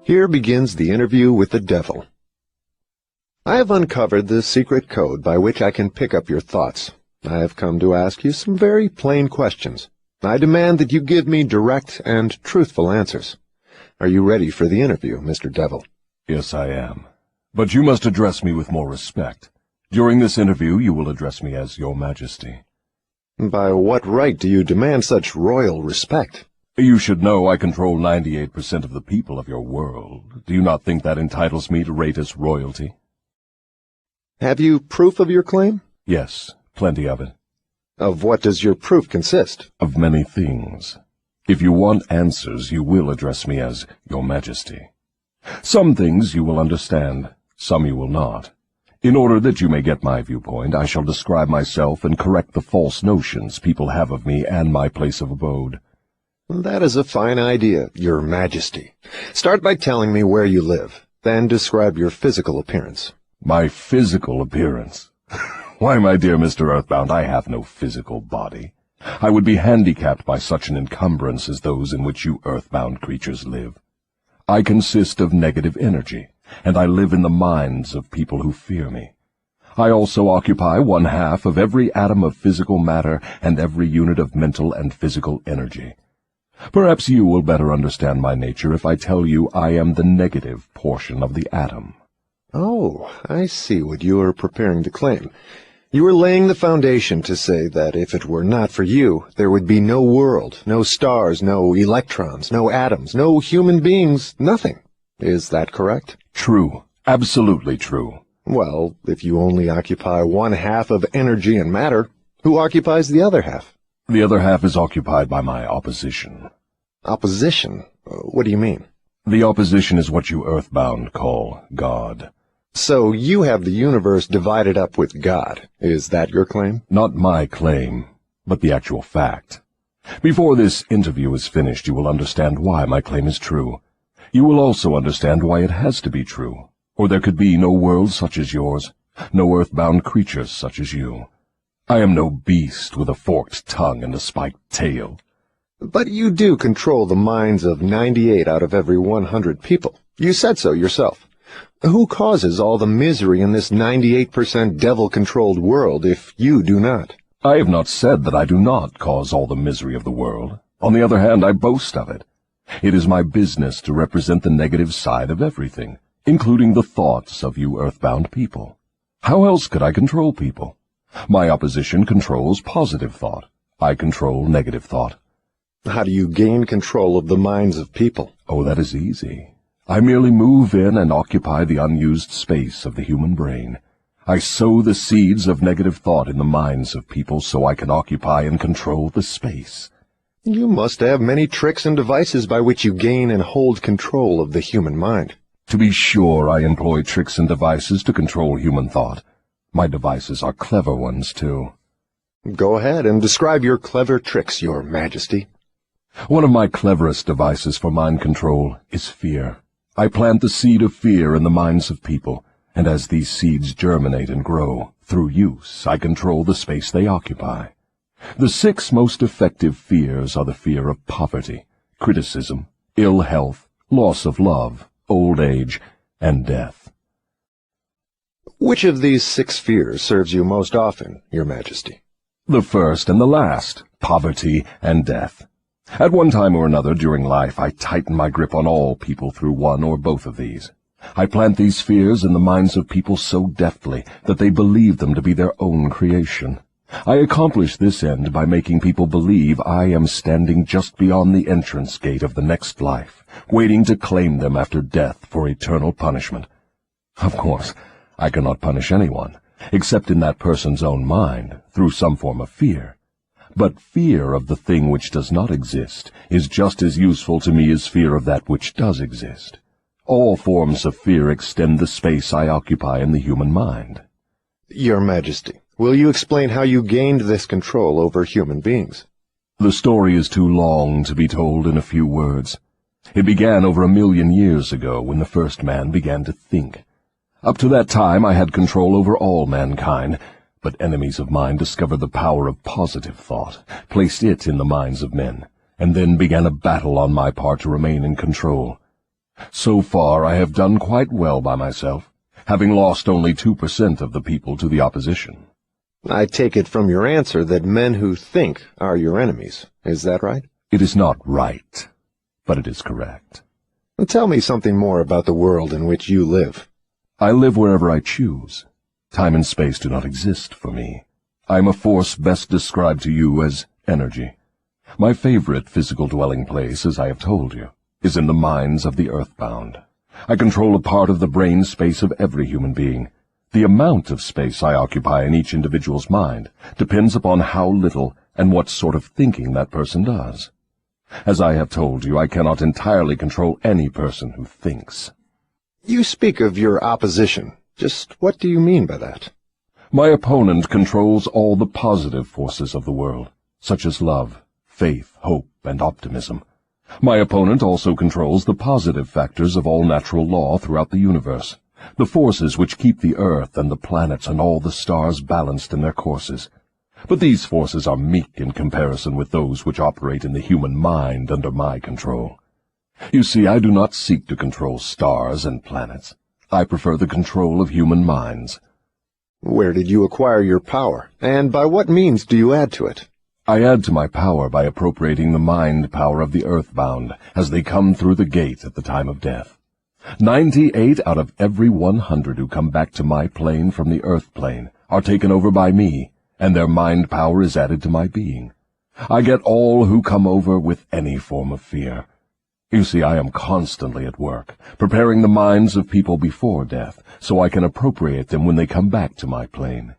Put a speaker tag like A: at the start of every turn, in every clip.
A: Here begins the interview with the devil. I have uncovered the secret code by which I can pick up your thoughts. I have come to ask you some very plain questions. I demand that you give me direct and truthful answers. Are you ready for the interview, Mr. Devil?
B: Yes, I am. But you must address me with more respect. During this interview, you will address me as Your Majesty.
A: By what right do you demand such royal respect?
B: You should know I control 98% of the people of your world. Do you not think that entitles me to rate as royalty?
A: Have you proof of your claim?
B: Yes, plenty of it.
A: Of what does your proof consist?
B: Of many things. If you want answers, you will address me as Your Majesty. Some things you will understand, some you will not. In order that you may get my viewpoint, I shall describe myself and correct the false notions people have of me and my place of abode.
A: That is a fine idea, Your Majesty. Start by telling me where you live, then describe your physical appearance.
B: My physical appearance? Why, my dear Mr. Earthbound, I have no physical body. I would be handicapped by such an encumbrance as those in which you earthbound creatures live. I consist of negative energy, and I live in the minds of people who fear me. I also occupy 1/2 of every atom of physical matter and every unit of mental and physical energy. Perhaps you will better understand my nature if I tell you I am the negative portion of the atom.
A: Oh, I see what you are preparing to claim. You are laying the foundation to say that if it were not for you, there would be no world, no stars, no electrons, no atoms, no human beings, nothing. Is that correct?
B: True. Absolutely true.
A: Well, if you only occupy 1/2 of energy and matter, who occupies the other half?
B: The other half is occupied by my opposition.
A: Opposition? What do you mean?
B: The opposition is what you earthbound call God.
A: So you have the universe divided up with God. Is that your claim?
B: Not my claim, but the actual fact. Before this interview is finished, you will understand why my claim is true. You will also understand why it has to be true, or there could be no world such as yours, no earthbound creatures such as you. I am no beast with a forked tongue and a spiked tail.
A: But you do control the minds of 98 out of every 100 people. You said so yourself. Who causes all the misery in this 98% devil-controlled world if you do not?
B: I have not said that I do not cause all the misery of the world. On the other hand, I boast of it. It is my business to represent the negative side of everything, including the thoughts of you earthbound people. How else could I control people? My opposition controls positive thought. I control negative thought.
A: How do you gain control of the minds of people?
B: Oh, that is easy. I merely move in and occupy the unused space of the human brain. I sow the seeds of negative thought in the minds of people so I can occupy and control the space.
A: You must have many tricks and devices by which you gain and hold control of the human mind.
B: To be sure, I employ tricks and devices to control human thought. My devices are clever ones, too.
A: Go ahead and describe your clever tricks, Your Majesty.
B: One of my cleverest devices for mind control is fear. I plant the seed of fear in the minds of people, and as these seeds germinate and grow, through use, I control the space they occupy. The 6 most effective fears are the fear of poverty, criticism, ill health, loss of love, old age, and death.
A: Which of these 6 fears serves you most often, Your Majesty?
B: The first and the last, poverty and death. At one time or another during life, I tighten my grip on all people through one or both of these. I plant these fears in the minds of people so deftly that they believe them to be their own creation. I accomplish this end by making people believe I am standing just beyond the entrance gate of the next life, waiting to claim them after death for eternal punishment. Of course, I cannot punish anyone, except in that person's own mind, through some form of fear. But fear of the thing which does not exist is just as useful to me as fear of that which does exist. All forms of fear extend the space I occupy in the human mind.
A: Your Majesty, will you explain how you gained this control over human beings?
B: The story is too long to be told in a few words. It began over 1,000,000 years ago when the first man began to think. Up to that time I had control over all mankind, but enemies of mine discovered the power of positive thought, placed it in the minds of men, and then began a battle on my part to remain in control. So far I have done quite well by myself, having lost only 2% of the people to the opposition.
A: I take it from your answer that men who think are your enemies. Is that right?
B: It is not right, but it is correct.
A: Tell me something more about the world in which you live.
B: I live wherever I choose. Time and space do not exist for me. I am a force best described to you as energy. My favorite physical dwelling place, as I have told you, is in the minds of the earthbound. I control a part of the brain space of every human being. The amount of space I occupy in each individual's mind depends upon how little and what sort of thinking that person does. As I have told you, I cannot entirely control any person who thinks.
A: You speak of your opposition. Just what do you mean by that?
B: My opponent controls all the positive forces of the world, such as love, faith, hope, and optimism. My opponent also controls the positive factors of all natural law throughout the universe, the forces which keep the earth and the planets and all the stars balanced in their courses. But these forces are meek in comparison with those which operate in the human mind under my control. You see, I do not seek to control stars and planets. I prefer the control of human minds.
A: Where did you acquire your power, and by what means do you add to it?
B: I add to my power by appropriating the mind power of the earthbound as they come through the gate at the time of death. 98 out of every 100 who come back to my plane from the earth plane are taken over by me, and their mind power is added to my being. I get all who come over with any form of fear. You see, I am constantly at work, preparing the minds of people before death, so I can appropriate them when they come back to my plane.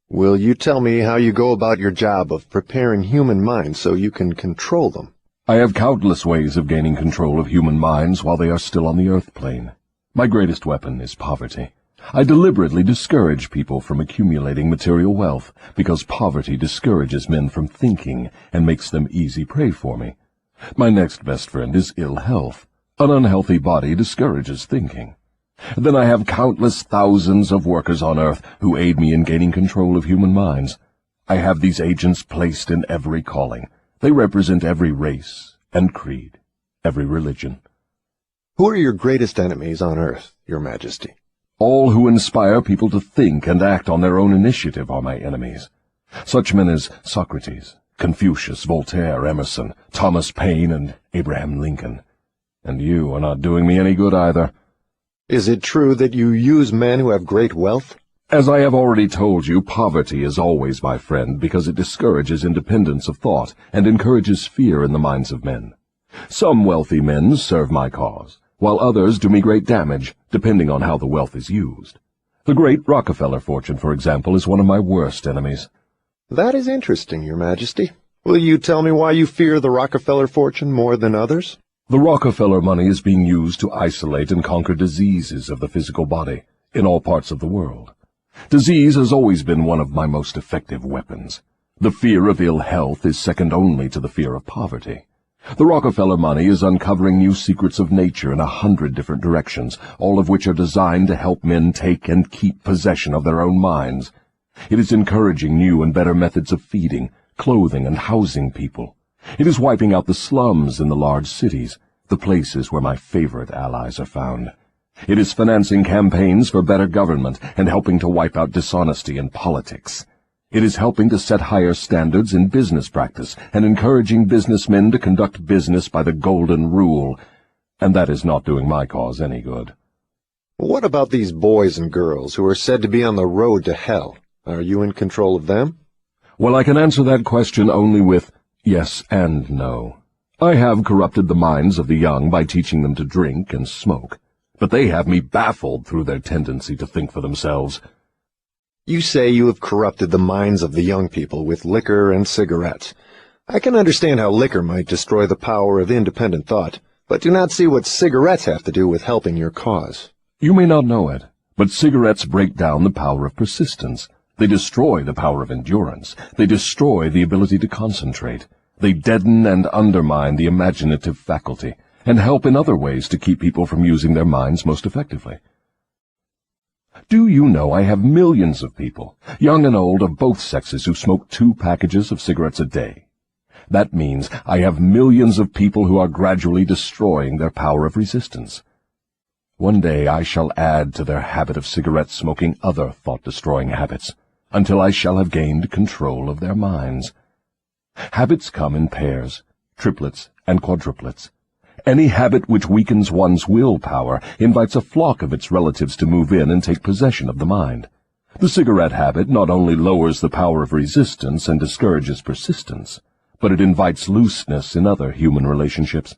A: Will you tell me how you go about your job of preparing human minds so you can control them?
B: I have countless ways of gaining control of human minds while they are still on the earth plane. My greatest weapon is poverty. I deliberately discourage people from accumulating material wealth because poverty discourages men from thinking and makes them easy prey for me. My next best friend is ill health. An unhealthy body discourages thinking. Then I have countless thousands of workers on earth who aid me in gaining control of human minds. I have these agents placed in every calling. They represent every race and creed, every religion.
A: Who are your greatest enemies on earth, Your Majesty?
B: All who inspire people to think and act on their own initiative are my enemies. Such men as Socrates, Confucius, Voltaire, Emerson, Thomas Paine, and Abraham Lincoln. And you are not doing me any good either.
A: Is it true that you use men who have great wealth?
B: As I have already told you, poverty is always my friend because it discourages independence of thought and encourages fear in the minds of men. Some wealthy men serve my cause, while others do me great damage, depending on how the wealth is used. The great Rockefeller fortune, for example, is one of my worst enemies.
A: That is interesting, Your Majesty. Will you tell me why you fear the Rockefeller fortune more than others?
B: The Rockefeller money is being used to isolate and conquer diseases of the physical body in all parts of the world. Disease has always been one of my most effective weapons. The fear of ill health is second only to the fear of poverty. The Rockefeller money is uncovering new secrets of nature in 100 different directions, all of which are designed to help men take and keep possession of their own minds. It is encouraging new and better methods of feeding, clothing, and housing people. It is wiping out the slums in the large cities, the places where my favorite allies are found. It is financing campaigns for better government and helping to wipe out dishonesty in politics. It is helping to set higher standards in business practice and encouraging businessmen to conduct business by the golden rule, and that is not doing my cause any good.
A: What about these boys and girls who are said to be on the road to hell? Are you in control of them?
B: Well, I can answer that question only with yes and no. I have corrupted the minds of the young by teaching them to drink and smoke, but they have me baffled through their tendency to think for themselves.
A: You say you have corrupted the minds of the young people with liquor and cigarettes. I can understand how liquor might destroy the power of independent thought, but do not see what cigarettes have to do with helping your cause.
B: You may not know it, but cigarettes break down the power of persistence. They destroy the power of endurance. They destroy the ability to concentrate. They deaden and undermine the imaginative faculty, and help in other ways to keep people from using their minds most effectively. Do you know I have millions of people, young and old of both sexes, who smoke 2 packages of cigarettes a day? That means I have millions of people who are gradually destroying their power of resistance. One day I shall add to their habit of cigarette smoking other thought-destroying habits, until I shall have gained control of their minds. Habits come in pairs, triplets, and quadruplets. Any habit which weakens one's willpower invites a flock of its relatives to move in and take possession of the mind. The cigarette habit not only lowers the power of resistance and discourages persistence, but it invites looseness in other human relationships.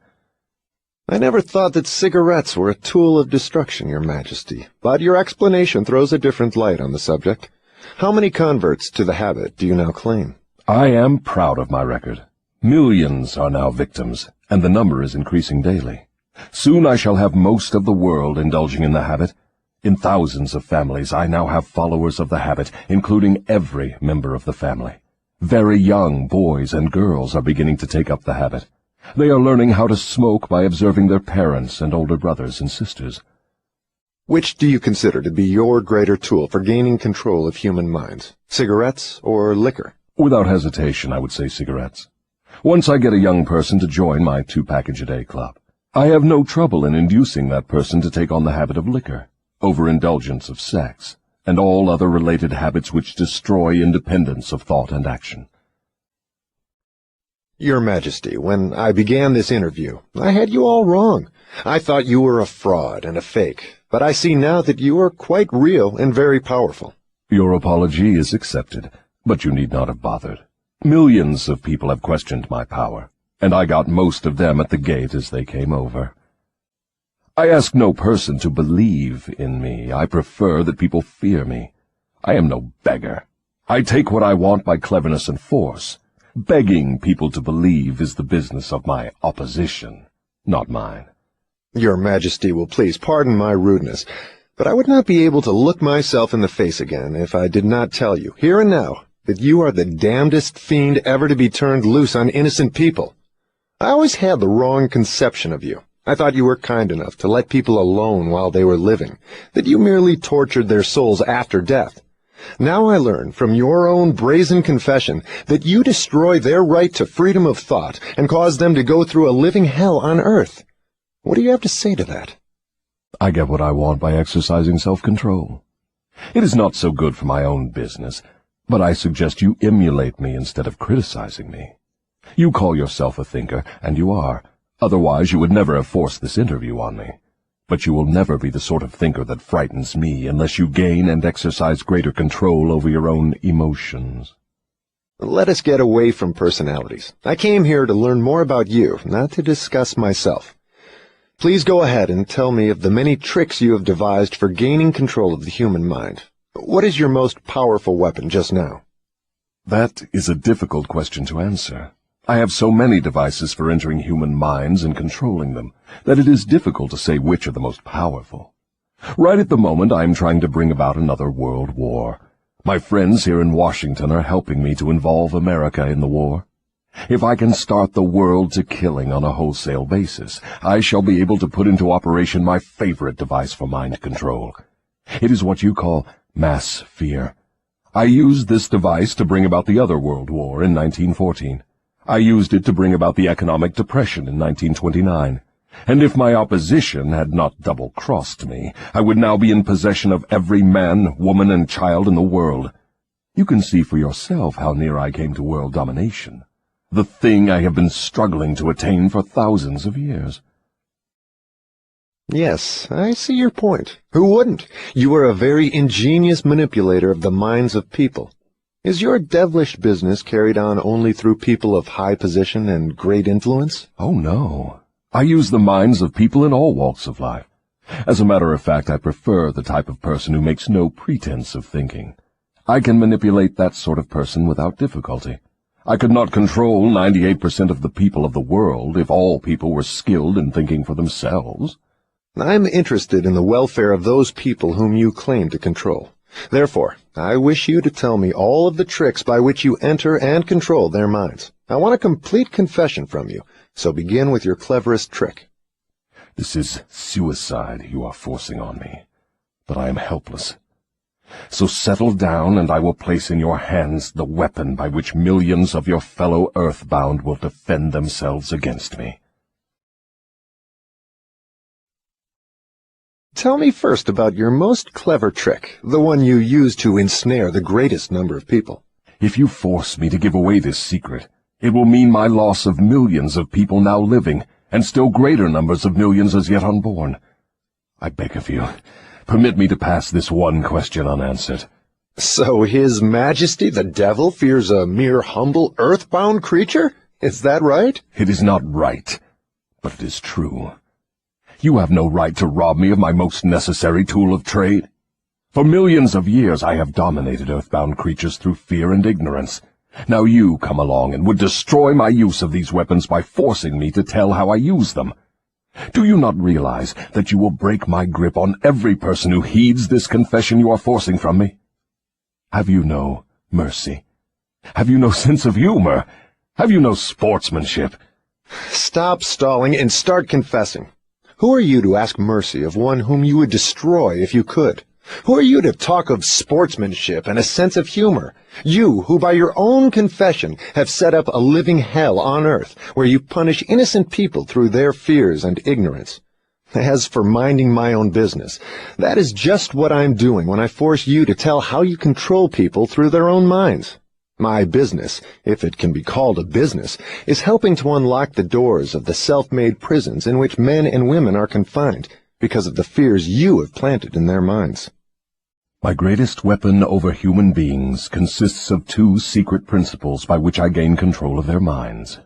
A: I never thought that cigarettes were a tool of destruction, Your Majesty, but your explanation throws a different light on the subject. How many converts to the habit do you now claim?
B: I am proud of my record. Millions are now victims, and the number is increasing daily. Soon I shall have most of the world indulging in the habit. In thousands of families I now have followers of the habit, including every member of the family. Very young boys and girls are beginning to take up the habit. They are learning how to smoke by observing their parents and older brothers and sisters.
A: Which do you consider to be your greater tool for gaining control of human minds, cigarettes or liquor?
B: Without hesitation, I would say cigarettes. Once I get a young person to join my 2-package-a-day club, I have no trouble in inducing that person to take on the habit of liquor, overindulgence of sex, and all other related habits which destroy independence of thought and action.
A: Your Majesty, when I began this interview, I had you all wrong. I thought you were a fraud and a fake, but I see now that you are quite real and very powerful.
B: Your apology is accepted, but you need not have bothered. Millions of people have questioned my power, and I got most of them at the gate as they came over. I ask no person to believe in me. I prefer that people fear me. I am no beggar. I take what I want by cleverness and force. Begging people to believe is the business of my opposition, not mine.
A: Your Majesty will please pardon my rudeness, but I would not be able to look myself in the face again if I did not tell you, here and now, that you are the damnedest fiend ever to be turned loose on innocent people. I always had the wrong conception of you. I thought you were kind enough to let people alone while they were living, that you merely tortured their souls after death. Now I learn from your own brazen confession that you destroy their right to freedom of thought and cause them to go through a living hell on earth. What do you have to say to that?
B: I get what I want by exercising self-control. It is not so good for my own business, but I suggest you emulate me instead of criticizing me. You call yourself a thinker, and you are. Otherwise you would never have forced this interview on me. But you will never be the sort of thinker that frightens me unless you gain and exercise greater control over your own emotions.
A: Let us get away from personalities. I came here to learn more about you, not to discuss myself. Please go ahead and tell me of the many tricks you have devised for gaining control of the human mind. What is your most powerful weapon just now?
B: That is a difficult question to answer. I have so many devices for entering human minds and controlling them that it is difficult to say which are the most powerful. Right at the moment I am trying to bring about another world war. My friends here in Washington are helping me to involve America in the war. If I can start the world to killing on a wholesale basis, I shall be able to put into operation my favorite device for mind control. It is what you call mass fear. I used this device to bring about the other world war in 1914. I used it to bring about the economic depression in 1929. And if my opposition had not double-crossed me, I would now be in possession of every man, woman, and child in the world. You can see for yourself how near I came to world domination, the thing I have been struggling to attain for thousands of years.
A: Yes, I see your point. Who wouldn't? You are a very ingenious manipulator of the minds of people. Is your devilish business carried on only through people of high position and great influence?
B: Oh, no. I use the minds of people in all walks of life. As a matter of fact, I prefer the type of person who makes no pretense of thinking. I can manipulate that sort of person without difficulty. I could not control 98% of the people of the world if all people were skilled in thinking for themselves.
A: I'm interested in the welfare of those people whom you claim to control. Therefore, I wish you to tell me all of the tricks by which you enter and control their minds. I want a complete confession from you, so begin with your cleverest trick.
B: This is suicide you are forcing on me, but I am helpless. So settle down, and I will place in your hands the weapon by which millions of your fellow earthbound will defend themselves against me.
A: Tell me first about your most clever trick, the one you use to ensnare the greatest number of people.
B: If you force me to give away this secret, it will mean my loss of millions of people now living, and still greater numbers of millions as yet unborn. I beg of you, permit me to pass this one question unanswered.
A: So His Majesty the Devil fears a mere humble earthbound creature? Is that right?
B: It is not right, but it is true. You have no right to rob me of my most necessary tool of trade. For millions of years I have dominated earthbound creatures through fear and ignorance. Now you come along and would destroy my use of these weapons by forcing me to tell how I use them. Do you not realize that you will break my grip on every person who heeds this confession you are forcing from me? Have you no mercy? Have you no sense of humor? Have you no sportsmanship?
A: Stop stalling and start confessing. Who are you to ask mercy of one whom you would destroy if you could? Who are you to talk of sportsmanship and a sense of humor? You, who by your own confession have set up a living hell on earth, where you punish innocent people through their fears and ignorance. As for minding my own business, that is just what I'm doing when I force you to tell how you control people through their own minds. My business, if it can be called a business, is helping to unlock the doors of the self-made prisons in which men and women are confined because of the fears you have planted in their minds.
B: My greatest weapon over human beings consists of two secret principles by which I gain control of their minds.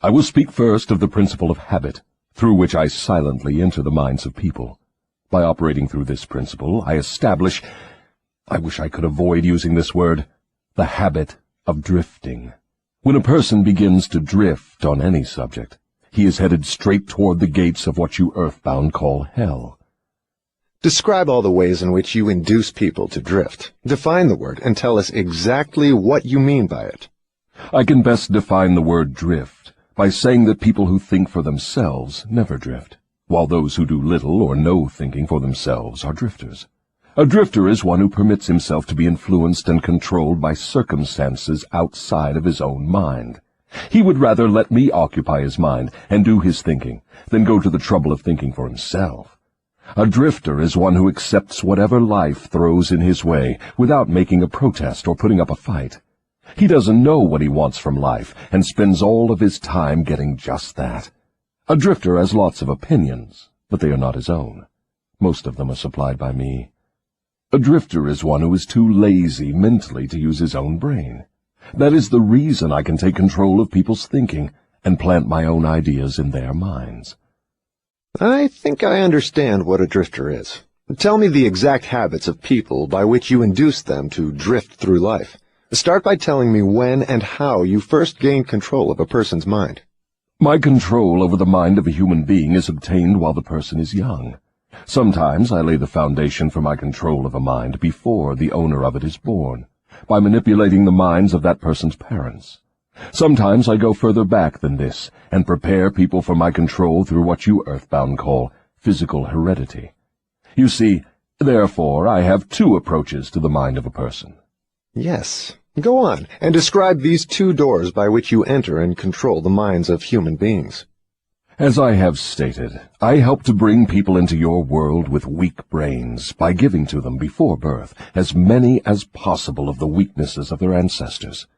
B: I will speak first of the principle of habit, through which I silently enter the minds of people. By operating through this principle, I establish, I wish I could avoid using this word, the habit of drifting. When a person begins to drift on any subject, he is headed straight toward the gates of what you earthbound call hell.
A: Describe all the ways in which you induce people to drift. Define the word and tell us exactly what you mean by it.
B: I can best define the word drift by saying that people who think for themselves never drift, while those who do little or no thinking for themselves are drifters. A drifter is one who permits himself to be influenced and controlled by circumstances outside of his own mind. He would rather let me occupy his mind and do his thinking than go to the trouble of thinking for himself. A drifter is one who accepts whatever life throws in his way without making a protest or putting up a fight. He doesn't know what he wants from life and spends all of his time getting just that. A drifter has lots of opinions, but they are not his own. Most of them are supplied by me. A drifter is one who is too lazy mentally to use his own brain. That is the reason I can take control of people's thinking and plant my own ideas in their minds.
A: I think I understand what a drifter is. Tell me the exact habits of people by which you induce them to drift through life. Start by telling me when and how you first gained control of a person's mind.
B: My control over the mind of a human being is obtained while the person is young. Sometimes I lay the foundation for my control of a mind before the owner of it is born, by manipulating the minds of that person's parents. Sometimes I go further back than this and prepare people for my control through what you earthbound call physical heredity. You see, therefore, I have two approaches to the mind of a person.
A: Yes. Go on, and describe these two doors by which you enter and control the minds of human beings.
B: As I have stated, I help to bring people into your world with weak brains by giving to them before birth as many as possible of the weaknesses of their ancestors.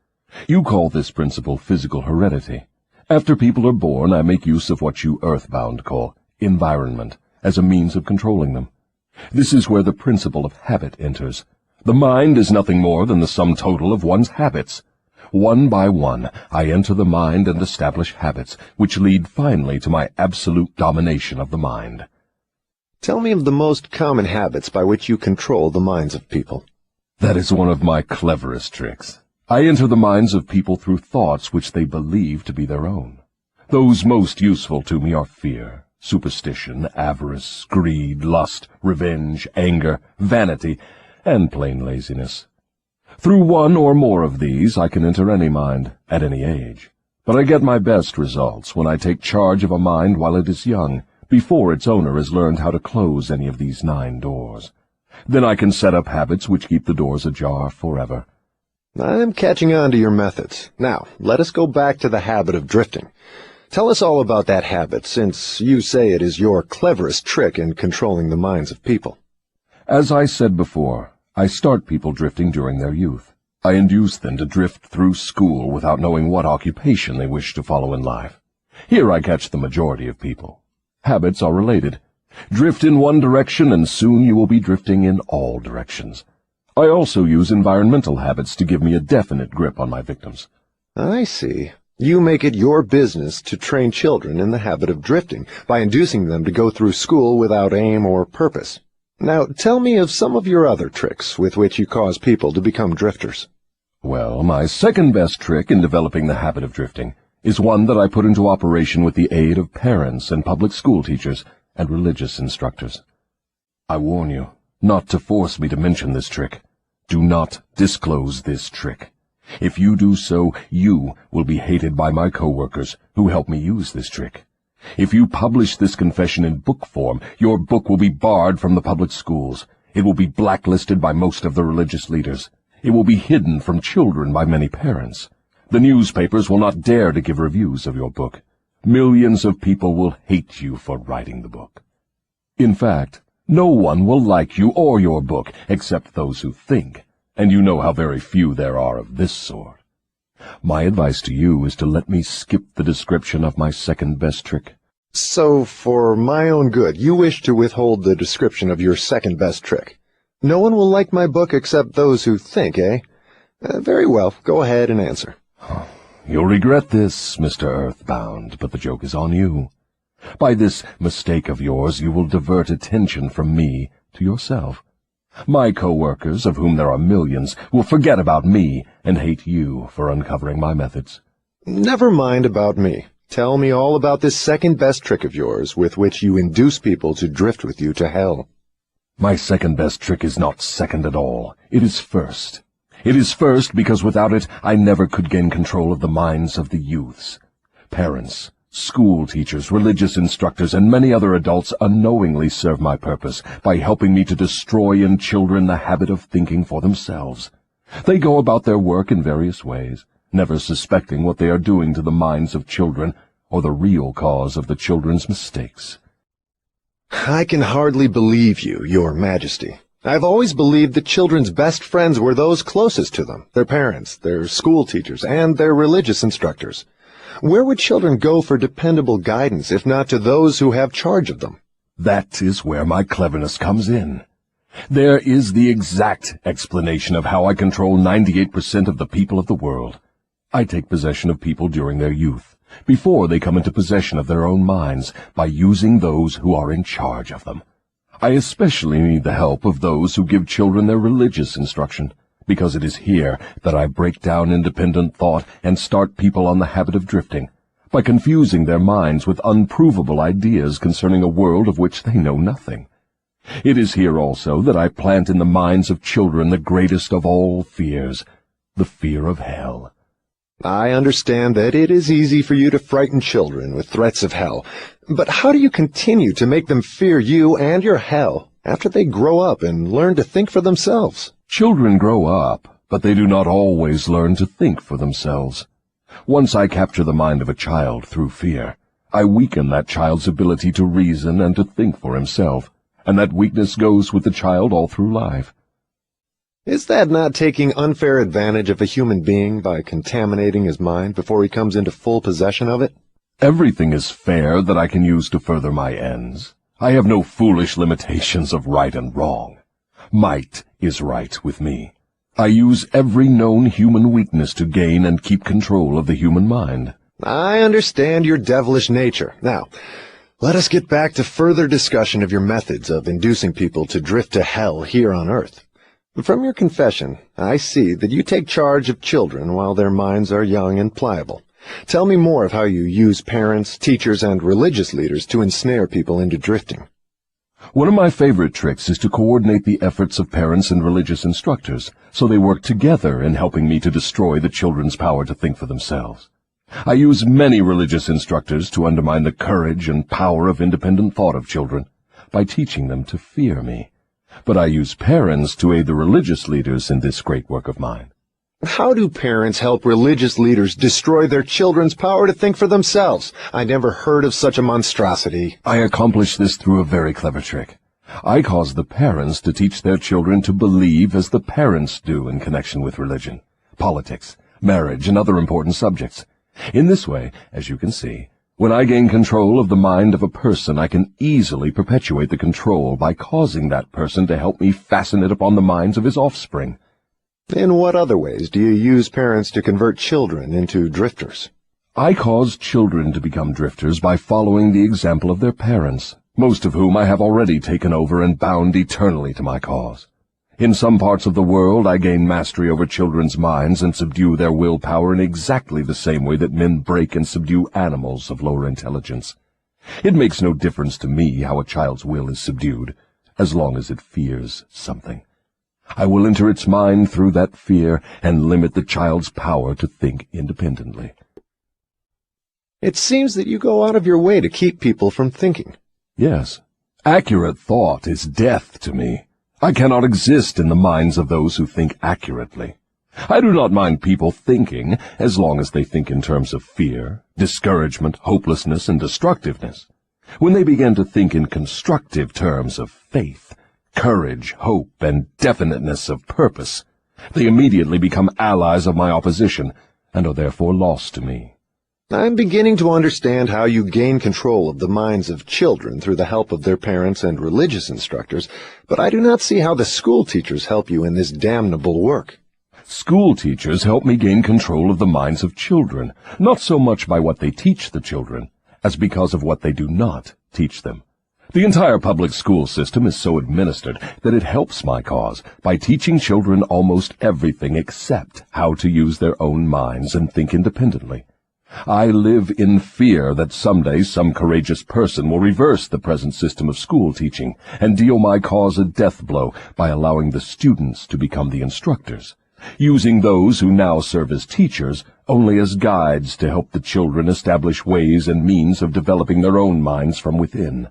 B: You call this principle physical heredity. After people are born, I make use of what you earthbound call environment as a means of controlling them. This is where the principle of habit enters. The mind is nothing more than the sum total of one's habits. One by one, I enter the mind and establish habits, which lead finally to my absolute domination of the mind.
A: Tell me of the most common habits by which you control the minds of people.
B: That is one of my cleverest tricks. I enter the minds of people through thoughts which they believe to be their own. Those most useful to me are fear, superstition, avarice, greed, lust, revenge, anger, vanity, and plain laziness. Through one or more of these I can enter any mind, at any age. But I get my best results when I take charge of a mind while it is young, before its owner has learned how to close any of these 9 doors. Then I can set up habits which keep the doors ajar forever.
A: I'm catching on to your methods. Now, let us go back to the habit of drifting. Tell us all about that habit, since you say it is your cleverest trick in controlling the minds of people.
B: As I said before, I start people drifting during their youth. I induce them to drift through school without knowing what occupation they wish to follow in life. Here I catch the majority of people. Habits are related. Drift in one direction, and soon you will be drifting in all directions. I also use environmental habits to give me a definite grip on my victims.
A: I see. You make it your business to train children in the habit of drifting by inducing them to go through school without aim or purpose. Now, tell me of some of your other tricks with which you cause people to become drifters.
B: Well, my second best trick in developing the habit of drifting is one that I put into operation with the aid of parents and public school teachers and religious instructors. I warn you not to force me to mention this trick. Do not disclose this trick. If you do so, you will be hated by my co-workers who help me use this trick. If you publish this confession in book form, your book will be barred from the public schools. It will be blacklisted by most of the religious leaders. It will be hidden from children by many parents. The newspapers will not dare to give reviews of your book. Millions of people will hate you for writing the book. In fact, no one will like you or your book except those who think, and you know how very few there are of this sort. My advice to you is to let me skip the description of my second best trick.
A: So, for my own good, you wish to withhold the description of your second best trick. No one will like my book except those who think, eh? Very well, go ahead and answer.
B: You'll regret this, Mr. Earthbound, but the joke is on you. By this mistake of yours, you will divert attention from me to yourself. My co-workers, of whom there are millions, will forget about me and hate you for uncovering my methods.
A: Never mind about me. Tell me all about this second best trick of yours with which you induce people to drift with you to hell.
B: My second best trick is not second at all. It is first. It is first because without it I never could gain control of the minds of the youths. Parents, school teachers, religious instructors, and many other adults unknowingly serve my purpose by helping me to destroy in children the habit of thinking for themselves. They go about their work in various ways, never suspecting what they are doing to the minds of children or the real cause of the children's mistakes.
A: I can hardly believe you, Your Majesty. I've always believed that children's best friends were those closest to them, their parents, their school teachers, and their religious instructors. Where would children go for dependable guidance if not to those who have charge of them?
B: That is where my cleverness comes in. There is the exact explanation of how I control 98% of the people of the world. I take possession of people during their youth, before they come into possession of their own minds, by using those who are in charge of them. I especially need the help of those who give children their religious instruction, because it is here that I break down independent thought and start people on the habit of drifting, by confusing their minds with unprovable ideas concerning a world of which they know nothing. It is here also that I plant in the minds of children the greatest of all fears, the fear of hell.
A: I understand that it is easy for you to frighten children with threats of hell, but how do you continue to make them fear you and your hell after they grow up and learn to think for themselves?
B: Children grow up, but they do not always learn to think for themselves. Once I capture the mind of a child through fear, I weaken that child's ability to reason and to think for himself, and that weakness goes with the child all through life.
A: Is that not taking unfair advantage of a human being by contaminating his mind before he comes into full possession of it?
B: Everything is fair that I can use to further my ends. I have no foolish limitations of right and wrong. Might is right with me. I use every known human weakness to gain and keep control of the human mind.
A: I understand your devilish nature. Now, let us get back to further discussion of your methods of inducing people to drift to hell here on earth. From your confession, I see that you take charge of children while their minds are young and pliable. Tell me more of how you use parents, teachers, and religious leaders to ensnare people into drifting.
B: One of my favorite tricks is to coordinate the efforts of parents and religious instructors, so they work together in helping me to destroy the children's power to think for themselves. I use many religious instructors to undermine the courage and power of independent thought of children by teaching them to fear me. But I use parents to aid the religious leaders in this great work of mine.
A: How do parents help religious leaders destroy their children's power to think for themselves? I never heard of such a monstrosity.
B: I accomplish this through a very clever trick. I cause the parents to teach their children to believe as the parents do in connection with religion, politics, marriage, and other important subjects. In this way, as you can see, when I gain control of the mind of a person, I can easily perpetuate the control by causing that person to help me fasten it upon the minds of his offspring.
A: In what other ways do you use parents to convert children into drifters?
B: I cause children to become drifters by following the example of their parents, most of whom I have already taken over and bound eternally to my cause. In some parts of the world I gain mastery over children's minds and subdue their willpower in exactly the same way that men break and subdue animals of lower intelligence. It makes no difference to me how a child's will is subdued, as long as it fears something. I will enter its mind through that fear and limit the child's power to think independently.
A: It seems that you go out of your way to keep people from thinking.
B: Yes, accurate thought is death to me. I cannot exist in the minds of those who think accurately. I do not mind people thinking, as long as they think in terms of fear, discouragement, hopelessness, and destructiveness. When they begin to think in constructive terms of faith, courage, hope, and definiteness of purpose, they immediately become allies of my opposition, and are therefore lost to me.
A: I'm beginning to understand how you gain control of the minds of children through the help of their parents and religious instructors, but I do not see how the school teachers help you in this damnable work.
B: School teachers help me gain control of the minds of children, not so much by what they teach the children, as because of what they do not teach them. The entire public school system is so administered that it helps my cause by teaching children almost everything except how to use their own minds and think independently. I live in fear that someday some courageous person will reverse the present system of school teaching and deal my cause a death blow by allowing the students to become the instructors, using those who now serve as teachers only as guides to help the children establish ways and means of developing their own minds from within.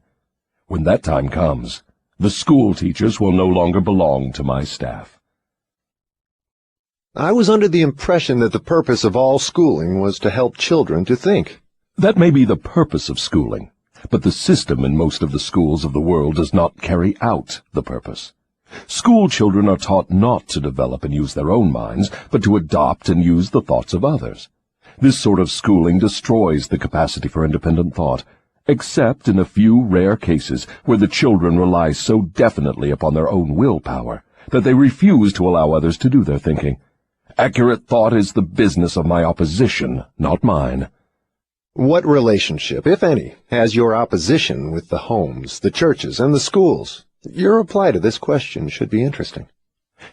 B: When that time comes, the school teachers will no longer belong to my staff.
A: I was under the impression that the purpose of all schooling was to help children to think.
B: That may be the purpose of schooling, but the system in most of the schools of the world does not carry out the purpose. School children are taught not to develop and use their own minds, but to adopt and use the thoughts of others. This sort of schooling destroys the capacity for independent thought, except in a few rare cases where the children rely so definitely upon their own willpower that they refuse to allow others to do their thinking. Accurate thought is the business of my opposition, not mine.
A: What relationship, if any, has your opposition with the homes, the churches, and the schools? Your reply to this question should be interesting.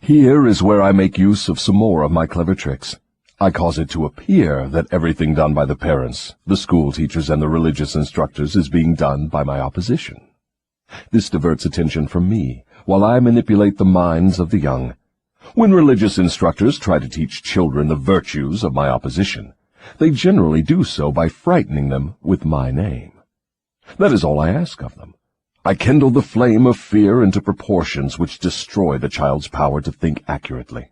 B: Here is where I make use of some more of my clever tricks. I cause it to appear that everything done by the parents, the school teachers, and the religious instructors is being done by my opposition. This diverts attention from me, while I manipulate the minds of the young. When religious instructors try to teach children the virtues of my opposition, they generally do so by frightening them with my name. That is all I ask of them. I kindle the flame of fear into proportions which destroy the child's power to think accurately.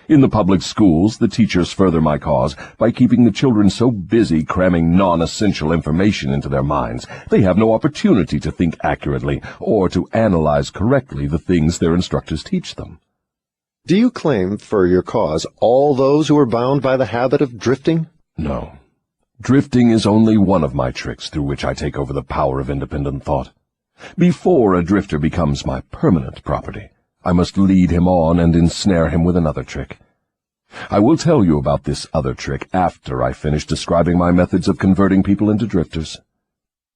B: In the public schools, the teachers further my cause by keeping the children so busy cramming non-essential information into their minds, they have no opportunity to think accurately or to analyze correctly the things their instructors teach them.
A: Do you claim for your cause all those who are bound by the habit of drifting?
B: No. Drifting is only one of my tricks through which I take over the power of independent thought. Before a drifter becomes my permanent property, I must lead him on and ensnare him with another trick. I will tell you about this other trick after I finish describing my methods of converting people into drifters.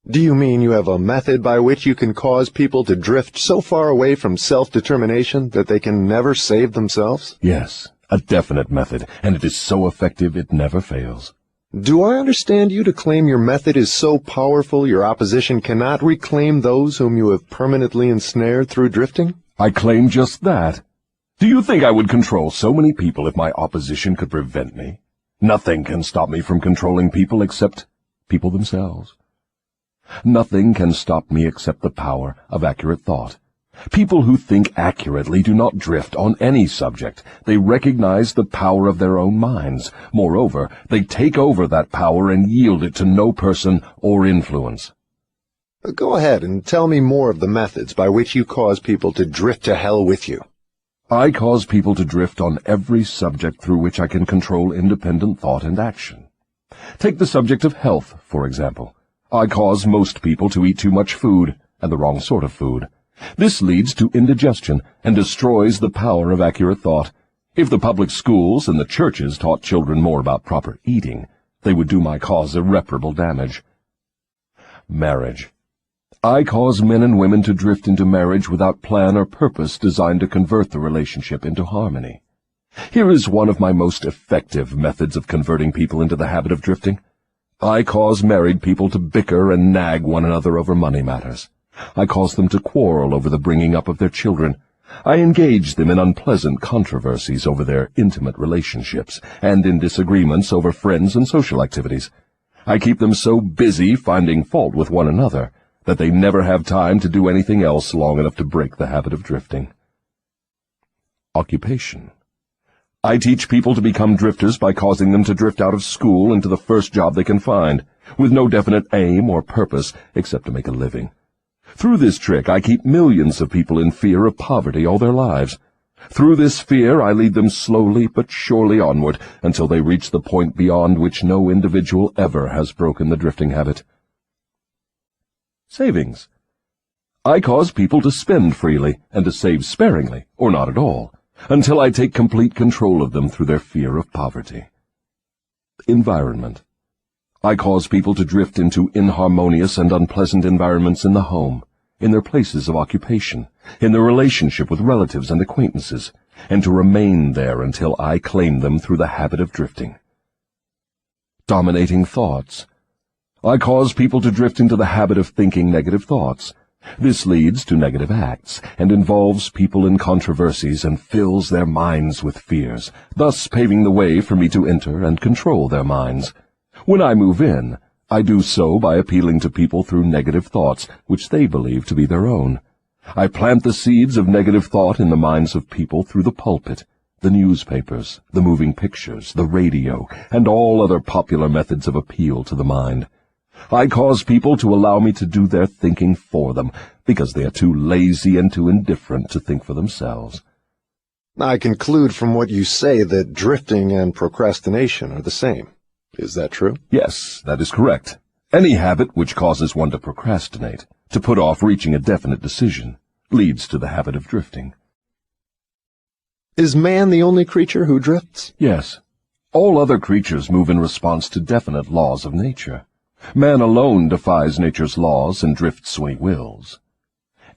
A: Do you mean you have a method by which you can cause people to drift so far away from self-determination that they can never save themselves?
B: Yes, a definite method, and it is so effective it never fails.
A: Do I understand you to claim your method is so powerful your opposition cannot reclaim those whom you have permanently ensnared through drifting?
B: I claim just that. Do you think I would control so many people if my opposition could prevent me? Nothing can stop me from controlling people except people themselves. Nothing can stop me except the power of accurate thought. People who think accurately do not drift on any subject. They recognize the power of their own minds. Moreover, they take over that power and yield it to no person or influence.
A: Go ahead and tell me more of the methods by which you cause people to drift to hell with you.
B: I cause people to drift on every subject through which I can control independent thought and action. Take the subject of health, for example. I cause most people to eat too much food, and the wrong sort of food. This leads to indigestion and destroys the power of accurate thought. If the public schools and the churches taught children more about proper eating, they would do my cause irreparable damage. Marriage. I cause men and women to drift into marriage without plan or purpose designed to convert the relationship into harmony. Here is one of my most effective methods of converting people into the habit of drifting. I cause married people to bicker and nag one another over money matters. I cause them to quarrel over the bringing up of their children. I engage them in unpleasant controversies over their intimate relationships and in disagreements over friends and social activities. I keep them so busy finding fault with one another that they never have time to do anything else long enough to break the habit of drifting. Occupation. I teach people to become drifters by causing them to drift out of school into the first job they can find, with no definite aim or purpose except to make a living. Through this trick, I keep millions of people in fear of poverty all their lives. Through this fear, I lead them slowly but surely onward until they reach the point beyond which no individual ever has broken the drifting habit. Savings. I cause people to spend freely and to save sparingly, or not at all, until I take complete control of them through their fear of poverty. Environment. I cause people to drift into inharmonious and unpleasant environments in the home, in their places of occupation, in their relationship with relatives and acquaintances, and to remain there until I claim them through the habit of drifting. Dominating thoughts. I cause people to drift into the habit of thinking negative thoughts. This leads to negative acts, and involves people in controversies and fills their minds with fears, thus paving the way for me to enter and control their minds. When I move in, I do so by appealing to people through negative thoughts, which they believe to be their own. I plant the seeds of negative thought in the minds of people through the pulpit, the newspapers, the moving pictures, the radio, and all other popular methods of appeal to the mind. I cause people to allow me to do their thinking for them, because they are too lazy and too indifferent to think for themselves.
A: I conclude from what you say that drifting and procrastination are the same. Is that true?
B: Yes, that is correct. Any habit which causes one to procrastinate, to put off reaching a definite decision, leads to the habit of drifting.
A: Is man the only creature who drifts?
B: Yes. All other creatures move in response to definite laws of nature. Man alone defies nature's laws and drifts when he wills.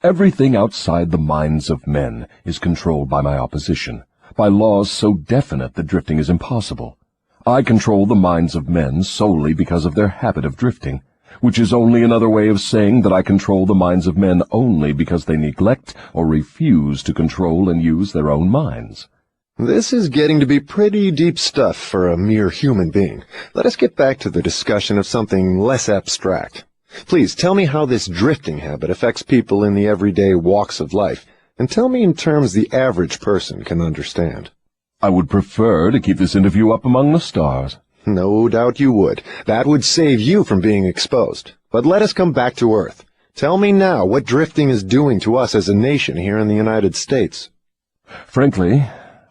B: Everything outside the minds of men is controlled by my opposition, by laws so definite that drifting is impossible. I control the minds of men solely because of their habit of drifting, which is only another way of saying that I control the minds of men only because they neglect or refuse to control and use their own minds.
A: This is getting to be pretty deep stuff for a mere human being. Let us get back to the discussion of something less abstract. Please tell me how this drifting habit affects people in the everyday walks of life, and tell me in terms the average person can understand.
B: I would prefer to keep this interview up among the stars.
A: No doubt you would. That would save you from being exposed. But let us come back to Earth. Tell me now what drifting is doing to us as a nation here in the United States.
B: Frankly,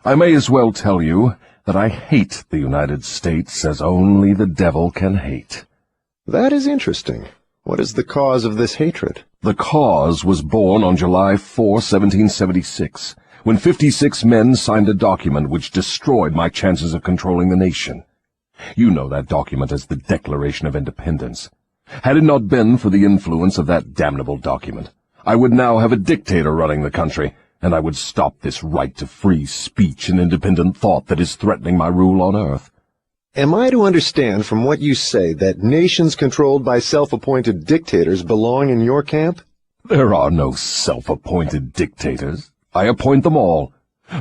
B: I may as well tell you that I hate the United States as only the devil can hate.
A: That is interesting. What is the cause of this hatred?
B: The cause was born on July 4, 1776, when 56 men signed a document which destroyed my chances of controlling the nation. You know that document as the Declaration of Independence. Had it not been for the influence of that damnable document, I would now have a dictator running the country, and I would stop this right to free speech and independent thought that is threatening my rule on earth.
A: Am I to understand from what you say that nations controlled by self-appointed dictators belong in your camp?
B: There are no self-appointed dictators. I appoint them all.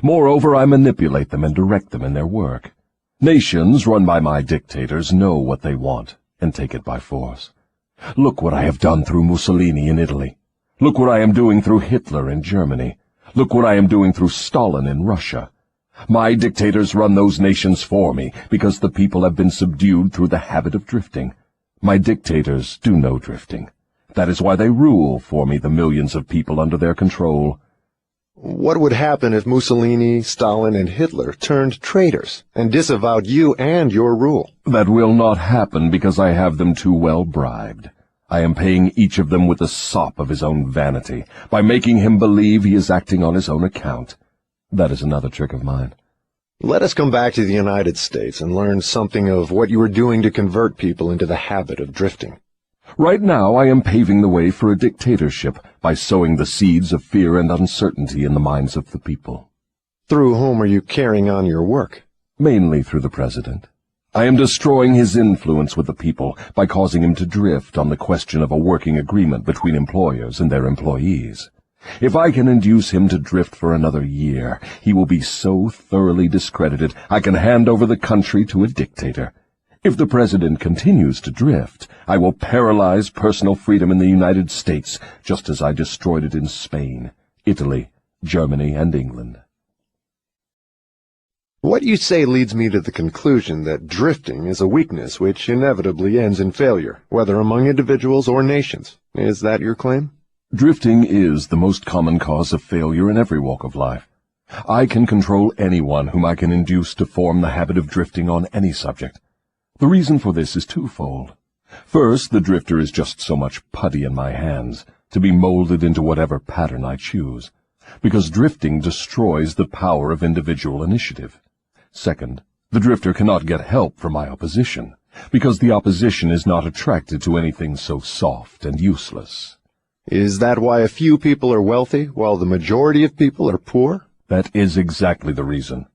B: Moreover, I manipulate them and direct them in their work. Nations run by my dictators know what they want and take it by force. Look what I have done through Mussolini in Italy. Look what I am doing through Hitler in Germany. Look what I am doing through Stalin in Russia. My dictators run those nations for me because the people have been subdued through the habit of drifting. My dictators do no drifting. That is why they rule for me the millions of people under their control.
A: What would happen if Mussolini, Stalin, and Hitler turned traitors and disavowed you and your rule?
B: That will not happen because I have them too well bribed. I am paying each of them with the sop of his own vanity, by making him believe he is acting on his own account. That is another trick of mine.
A: Let us come back to the United States and learn something of what you are doing to convert people into the habit of drifting.
B: Right now I am paving the way for a dictatorship by sowing the seeds of fear and uncertainty in the minds of the people.
A: Through whom are you carrying on your work?
B: Mainly through the president. I am destroying his influence with the people by causing him to drift on the question of a working agreement between employers and their employees. If I can induce him to drift for another year, he will be so thoroughly discredited I can hand over the country to a dictator. If the president continues to drift, I will paralyze personal freedom in the United States, just as I destroyed it in Spain, Italy, Germany, and England.
A: What you say leads me to the conclusion that drifting is a weakness which inevitably ends in failure, whether among individuals or nations. Is that your claim?
B: Drifting is the most common cause of failure in every walk of life. I can control anyone whom I can induce to form the habit of drifting on any subject. The reason for this is twofold. First, the drifter is just so much putty in my hands, to be molded into whatever pattern I choose, because drifting destroys the power of individual initiative. Second, the drifter cannot get help from my opposition, because the opposition is not attracted to anything so soft and useless.
A: Is that why a few people are wealthy, while the majority of people are poor?
B: That is exactly the reason.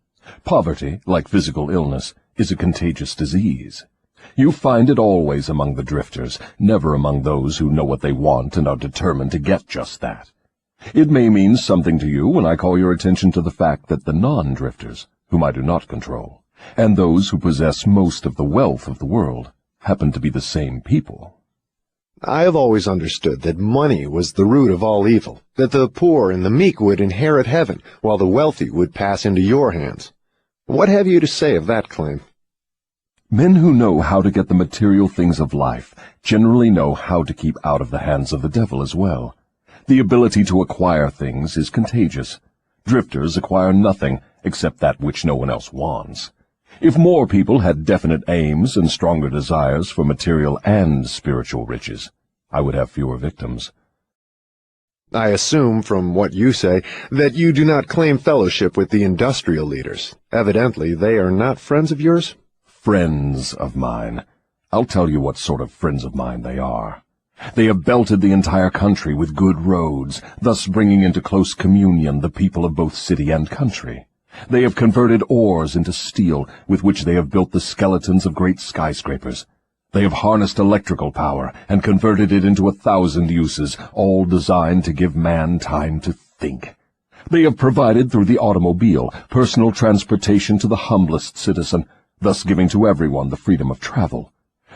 B: Poverty, like physical illness, is a contagious disease. You find it always among the drifters, never among those who know what they want and are determined to get just that. It may mean something to you when I call your attention to the fact that the non-drifters, whom I do not control, and those who possess most of the wealth of the world, happen to be the same people.
A: I have always understood that money was the root of all evil, that the poor and the meek would inherit heaven, while the wealthy would pass into your hands. What have you to say of that claim?
B: Men who know how to get the material things of life generally know how to keep out of the hands of the devil as well. The ability to acquire things is contagious. Drifters acquire nothing except that which no one else wants. If more people had definite aims and stronger desires for material and spiritual riches, I would have fewer victims.
A: I assume, from what you say, that you do not claim fellowship with the industrial leaders. Evidently, they are not friends of yours?
B: Friends of mine. I'll tell you what sort of friends of mine they are. They have belted the entire country with good roads, thus bringing into close communion the people of both city and country. They have converted ores into steel, with which they have built the skeletons of great skyscrapers. They have harnessed electrical power and converted it into 1,000 uses, all designed to give man time to think. They have provided through the automobile personal transportation to the humblest citizen, thus giving to everyone the freedom of travel.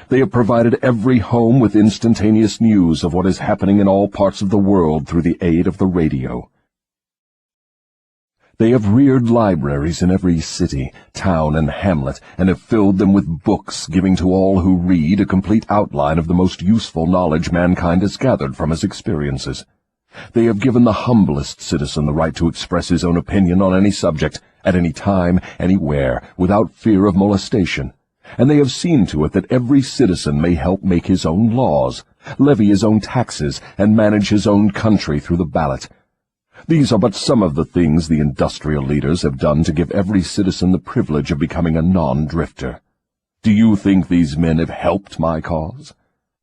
B: They have provided every home with instantaneous news of what is happening in all parts of the world through the aid of the radio. They have reared libraries in every city, town, and hamlet, and have filled them with books, giving to all who read a complete outline of the most useful knowledge mankind has gathered from his experiences. They have given the humblest citizen the right to express his own opinion on any subject, at any time, anywhere, without fear of molestation. And they have seen to it that every citizen may help make his own laws, levy his own taxes, and manage his own country through the ballot. These are but some of the things the industrial leaders have done to give every citizen the privilege of becoming a non-drifter. Do you think these men have helped my cause?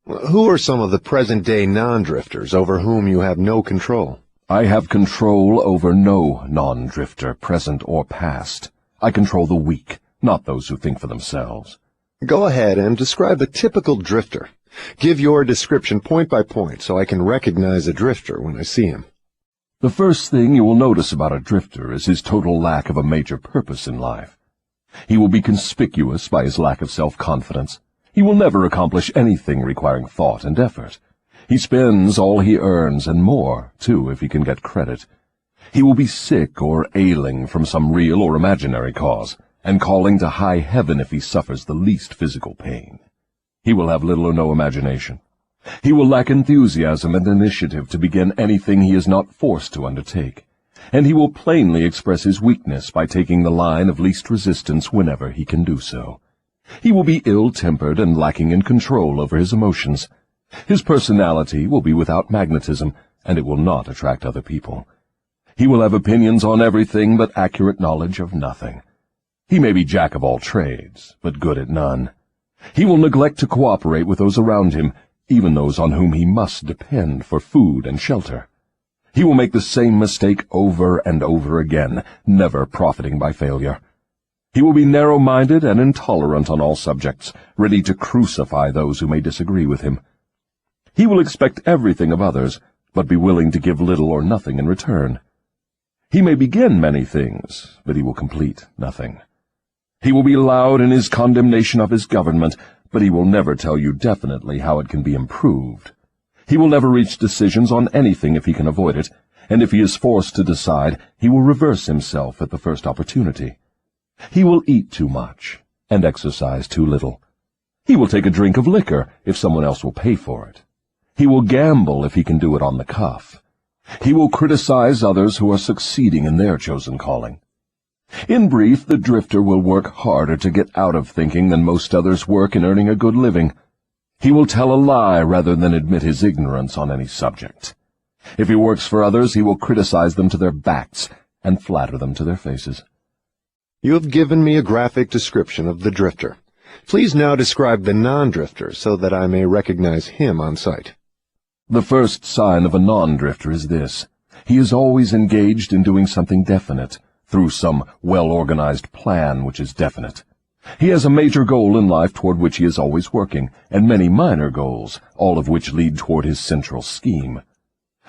A: Who are some of the present-day non-drifters over whom you have no control?
B: I have control over no non-drifter, present or past. I control the weak, not those who think for themselves.
A: Go ahead and describe a typical drifter. Give your description point by point so I can recognize a drifter when I see him.
B: The first thing you will notice about a drifter is his total lack of a major purpose in life. He will be conspicuous by his lack of self-confidence. He will never accomplish anything requiring thought and effort. He spends all he earns, and more, too, if he can get credit. He will be sick or ailing from some real or imaginary cause, and calling to high heaven if he suffers the least physical pain. He will have little or no imagination. He will lack enthusiasm and initiative to begin anything he is not forced to undertake, and he will plainly express his weakness by taking the line of least resistance whenever he can do so. He will be ill-tempered and lacking in control over his emotions. His personality will be without magnetism, and it will not attract other people. He will have opinions on everything but accurate knowledge of nothing. He may be jack of all trades, but good at none. He will neglect to cooperate with those around him, even those on whom he must depend for food and shelter. He will make the same mistake over and over again, never profiting by failure. He will be narrow-minded and intolerant on all subjects, ready to crucify those who may disagree with him. He will expect everything of others, but be willing to give little or nothing in return. He may begin many things, but he will complete nothing. He will be loud in his condemnation of his government, but he will never tell you definitely how it can be improved. He will never reach decisions on anything if he can avoid it, and if he is forced to decide, he will reverse himself at the first opportunity. He will eat too much and exercise too little. He will take a drink of liquor if someone else will pay for it. He will gamble if he can do it on the cuff. He will criticize others who are succeeding in their chosen calling. In brief, the drifter will work harder to get out of thinking than most others work in earning a good living. He will tell a lie rather than admit his ignorance on any subject. If he works for others, he will criticize them to their backs and flatter them to their faces.
A: You have given me a graphic description of the drifter. Please now describe the non-drifter so that I may recognize him on sight.
B: The first sign of a non-drifter is this. He is always engaged in doing something definite, through some well-organized plan which is definite. He has a major goal in life toward which he is always working, and many minor goals, all of which lead toward his central scheme.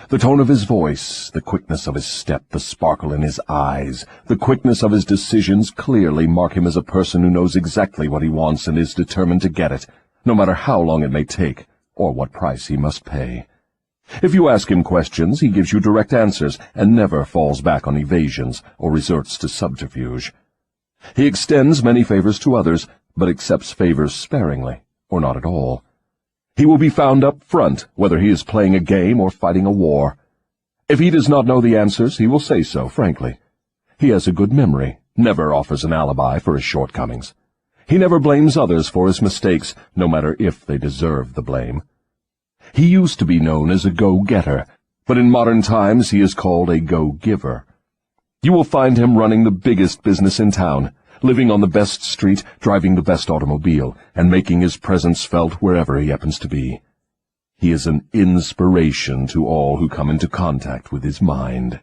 B: The tone of his voice, the quickness of his step, the sparkle in his eyes, the quickness of his decisions clearly mark him as a person who knows exactly what he wants and is determined to get it, no matter how long it may take, or what price he must pay. If you ask him questions, he gives you direct answers and never falls back on evasions or resorts to subterfuge. He extends many favors to others, but accepts favors sparingly, or not at all. He will be found up front, whether he is playing a game or fighting a war. If he does not know the answers, he will say so, frankly. He has a good memory, never offers an alibi for his shortcomings. He never blames others for his mistakes, no matter if they deserve the blame. He used to be known as a go-getter, but in modern times he is called a go-giver. You will find him running the biggest business in town, living on the best street, driving the best automobile, and making his presence felt wherever he happens to be. He is an inspiration to all who come into contact with his mind.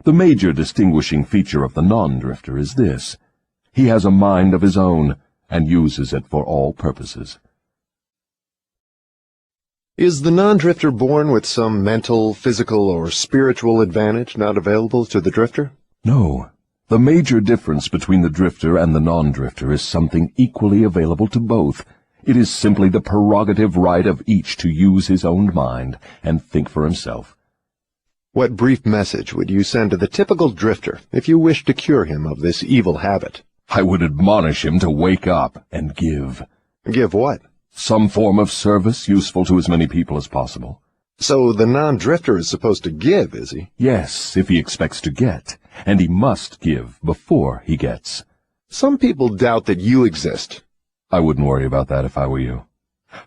B: The major distinguishing feature of the non-drifter is this. He has a mind of his own, and uses it for all purposes.
A: Is the non-drifter born with some mental, physical, or spiritual advantage not available to the drifter?
B: No. The major difference between the drifter and the non-drifter is something equally available to both. It is simply the prerogative right of each to use his own mind and think for himself.
A: What brief message would you send to the typical drifter if you wished to cure him of this evil habit?
B: I would admonish him to wake up and give.
A: Give what?
B: Some form of service useful to as many people as possible.
A: So the non-drifter is supposed to give, is he?
B: Yes, if he expects to get, and he must give before he gets.
A: Some people doubt that you exist.
B: I wouldn't worry about that if I were you.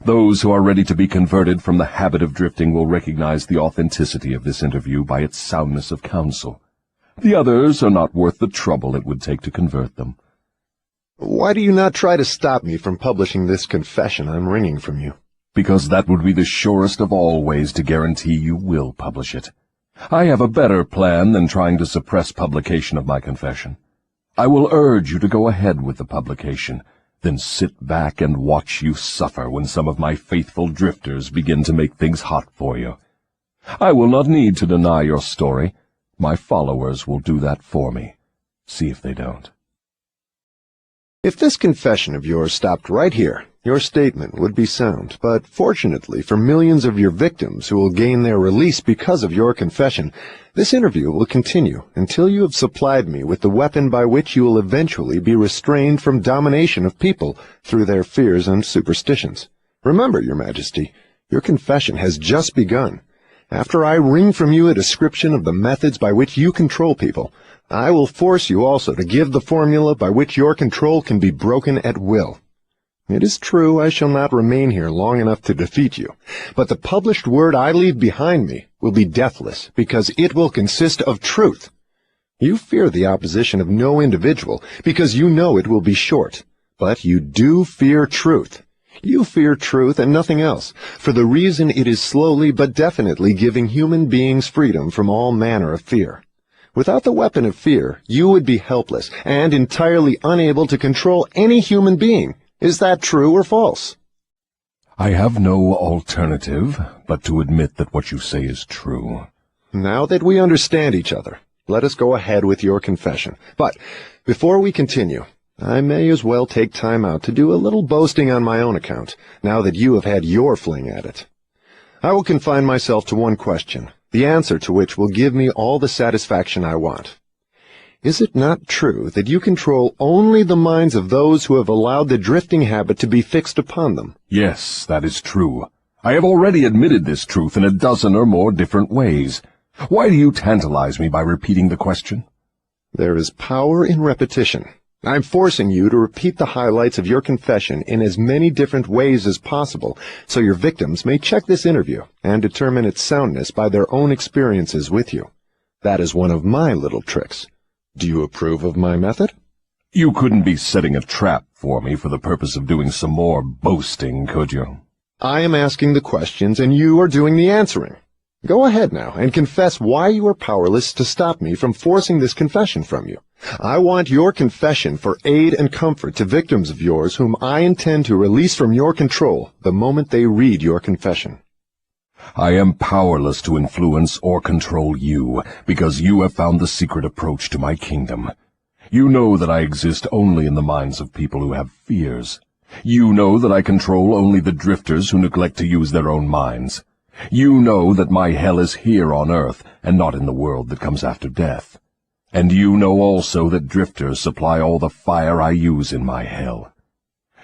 B: Those who are ready to be converted from the habit of drifting will recognize the authenticity of this interview by its soundness of counsel. The others are not worth the trouble it would take to convert them.
A: Why do you not try to stop me from publishing this confession I'm wringing from you?
B: Because that would be the surest of all ways to guarantee you will publish it. I have a better plan than trying to suppress publication of my confession. I will urge you to go ahead with the publication, then sit back and watch you suffer when some of my faithful drifters begin to make things hot for you. I will not need to deny your story. My followers will do that for me. See if they don't.
A: If this confession of yours stopped right here, your statement would be sound, but fortunately for millions of your victims who will gain their release because of your confession, this interview will continue until you have supplied me with the weapon by which you will eventually be restrained from domination of people through their fears and superstitions. Remember, Your Majesty, your confession has just begun. After I wring from you a description of the methods by which you control people, I will force you also to give the formula by which your control can be broken at will. It is true I shall not remain here long enough to defeat you, but the published word I leave behind me will be deathless, because it will consist of truth. You fear the opposition of no individual, because you know it will be short, but you do fear truth. You fear truth and nothing else, for the reason it is slowly but definitely giving human beings freedom from all manner of fear. Without the weapon of fear, you would be helpless and entirely unable to control any human being. Is that true or false?
B: I have no alternative but to admit that what you say is true.
A: Now that we understand each other, let us go ahead with your confession. But before we continue, I may as well take time out to do a little boasting on my own account, now that you have had your fling at it. I will confine myself to one question, the answer to which will give me all the satisfaction I want. Is it not true that you control only the minds of those who have allowed the drifting habit to be fixed upon them?
B: Yes, that is true. I have already admitted this truth in a dozen or more different ways. Why do you tantalize me by repeating the question?
A: There is power in repetition. I'm forcing you to repeat the highlights of your confession in as many different ways as possible, so your victims may check this interview and determine its soundness by their own experiences with you. That is one of my little tricks. Do you approve of my method?
B: You couldn't be setting a trap for me for the purpose of doing some more boasting, could you?
A: I am asking the questions and you are doing the answering. Go ahead now and confess why you are powerless to stop me from forcing this confession from you. I want your confession for aid and comfort to victims of yours whom I intend to release from your control the moment they read your confession.
B: I am powerless to influence or control you, because you have found the secret approach to my kingdom. You know that I exist only in the minds of people who have fears. You know that I control only the drifters who neglect to use their own minds. You know that my hell is here on earth, and not in the world that comes after death. And you know also that drifters supply all the fire I use in my hell.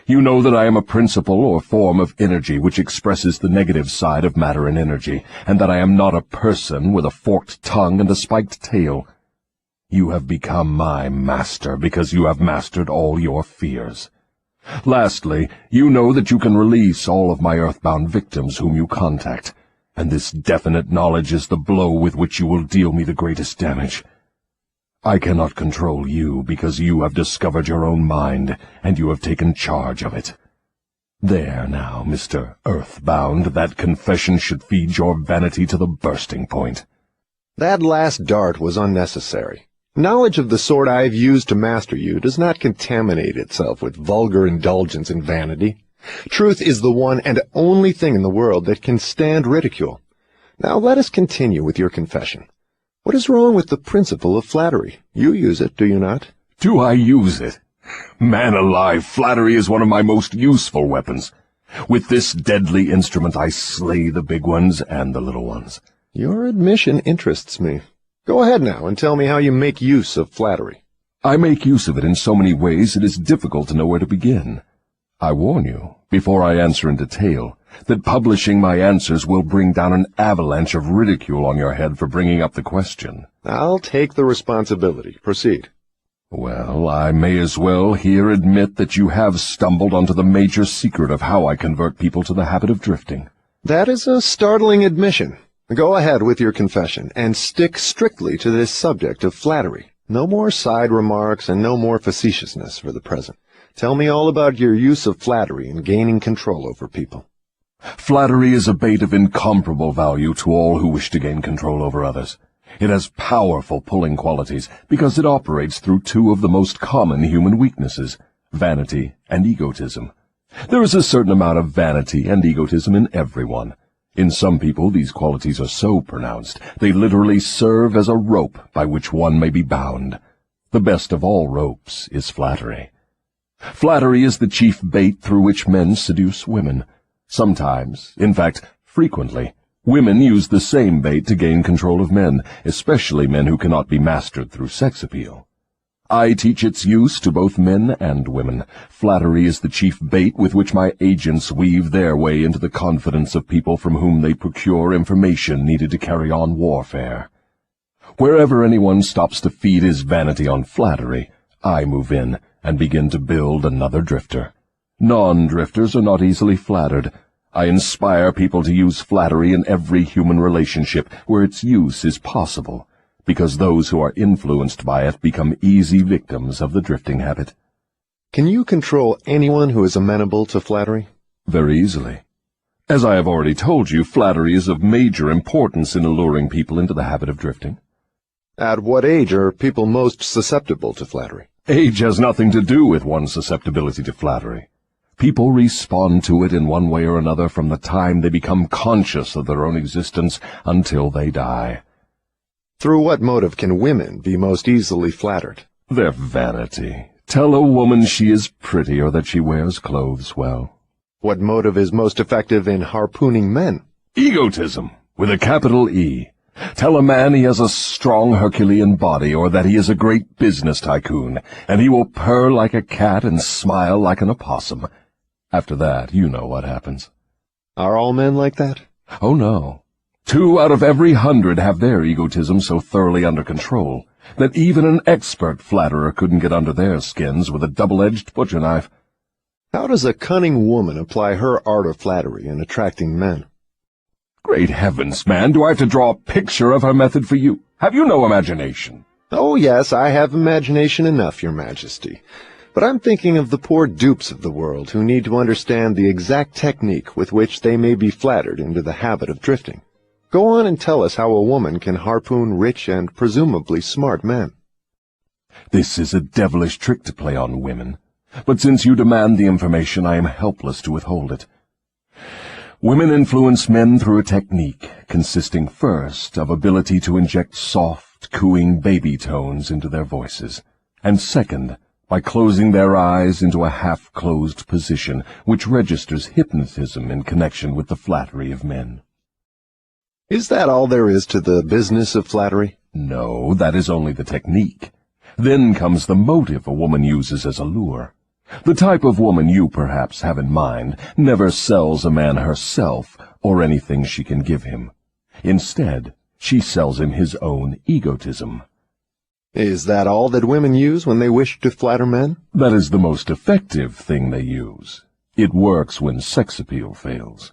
B: You know that I am a principle or form of energy which expresses the negative side of matter and energy, and that I am not a person with a forked tongue and a spiked tail. You have become my master because you have mastered all your fears. Lastly, you know that you can release all of my earthbound victims whom you contact, and this definite knowledge is the blow with which you will deal me the greatest damage. I cannot control you because you have discovered your own mind, and you have taken charge of it. There now, Mr. Earthbound, that confession should feed your vanity to the bursting point.
A: That last dart was unnecessary. Knowledge of the sort I have used to master you does not contaminate itself with vulgar indulgence and vanity. Truth is the one and only thing in the world that can stand ridicule. Now let us continue with your confession. What is wrong with the principle of flattery? You use it, do you not?
B: Do I use it? Man alive, flattery is one of my most useful weapons. With this deadly instrument I slay the big ones and the little ones.
A: Your admission interests me. Go ahead now and tell me how you make use of flattery.
B: I make use of it in so many ways it is difficult to know where to begin. I warn you, before I answer in detail, that publishing my answers will bring down an avalanche of ridicule on your head for bringing up the question.
A: I'll take the responsibility. Proceed.
B: Well, I may as well here admit that you have stumbled onto the major secret of how I convert people to the habit of drifting.
A: That is a startling admission. Go ahead with your confession, and stick strictly to this subject of flattery. No more side remarks and no more facetiousness for the present. Tell me all about your use of flattery in gaining control over people.
B: Flattery is a bait of incomparable value to all who wish to gain control over others. It has powerful pulling qualities because it operates through two of the most common human weaknesses, vanity and egotism. There is a certain amount of vanity and egotism in everyone. In some people, these qualities are so pronounced, they literally serve as a rope by which one may be bound. The best of all ropes is flattery. Flattery is the chief bait through which men seduce women. Sometimes, in fact, frequently, women use the same bait to gain control of men, especially men who cannot be mastered through sex appeal. I teach its use to both men and women. Flattery is the chief bait with which my agents weave their way into the confidence of people from whom they procure information needed to carry on warfare. Wherever anyone stops to feed his vanity on flattery, I move in and begin to build another drifter. Non-drifters are not easily flattered. I inspire people to use flattery in every human relationship where its use is possible, because those who are influenced by it become easy victims of the drifting habit.
A: Can you control anyone who is amenable to flattery?
B: Very easily. As I have already told you, flattery is of major importance in alluring people into the habit of drifting.
A: At what age are people most susceptible to flattery?
B: Age has nothing to do with one's susceptibility to flattery. People respond to it in one way or another from the time they become conscious of their own existence until they die.
A: Through what motive can women be most easily flattered?
B: Their vanity. Tell a woman she is pretty or that she wears clothes well.
A: What motive is most effective in harpooning men?
B: Egotism, with a capital E. Tell a man he has a strong Herculean body or that he is a great business tycoon, and he will purr like a cat and smile like an opossum. After that, you know what happens.
A: Are all men like that?
B: Oh, no. 2 out of every 100 have their egotism so thoroughly under control that even an expert flatterer couldn't get under their skins with a double-edged butcher knife.
A: How does a cunning woman apply her art of flattery in attracting men?
B: Great heavens, man, do I have to draw a picture of her method for you? Have you no imagination?
A: Oh, yes, I have imagination enough, Your Majesty. But I'm thinking of the poor dupes of the world who need to understand the exact technique with which they may be flattered into the habit of drifting. Go on and tell us how a woman can harpoon rich and presumably smart men.
B: This is a devilish trick to play on women, but since you demand the information, I am helpless to withhold it. Women influence men through a technique consisting first of ability to inject soft, cooing baby tones into their voices, and second, by closing their eyes into a half-closed position which registers hypnotism in connection with the flattery of men.
A: Is that all there is to the business of flattery?
B: No, that is only the technique. Then comes the motive a woman uses as a lure. The type of woman you perhaps have in mind never sells a man herself or anything she can give him. Instead, she sells him his own egotism.
A: Is that all that women use when they wish to flatter men?
B: That is the most effective thing they use. It works when sex appeal fails.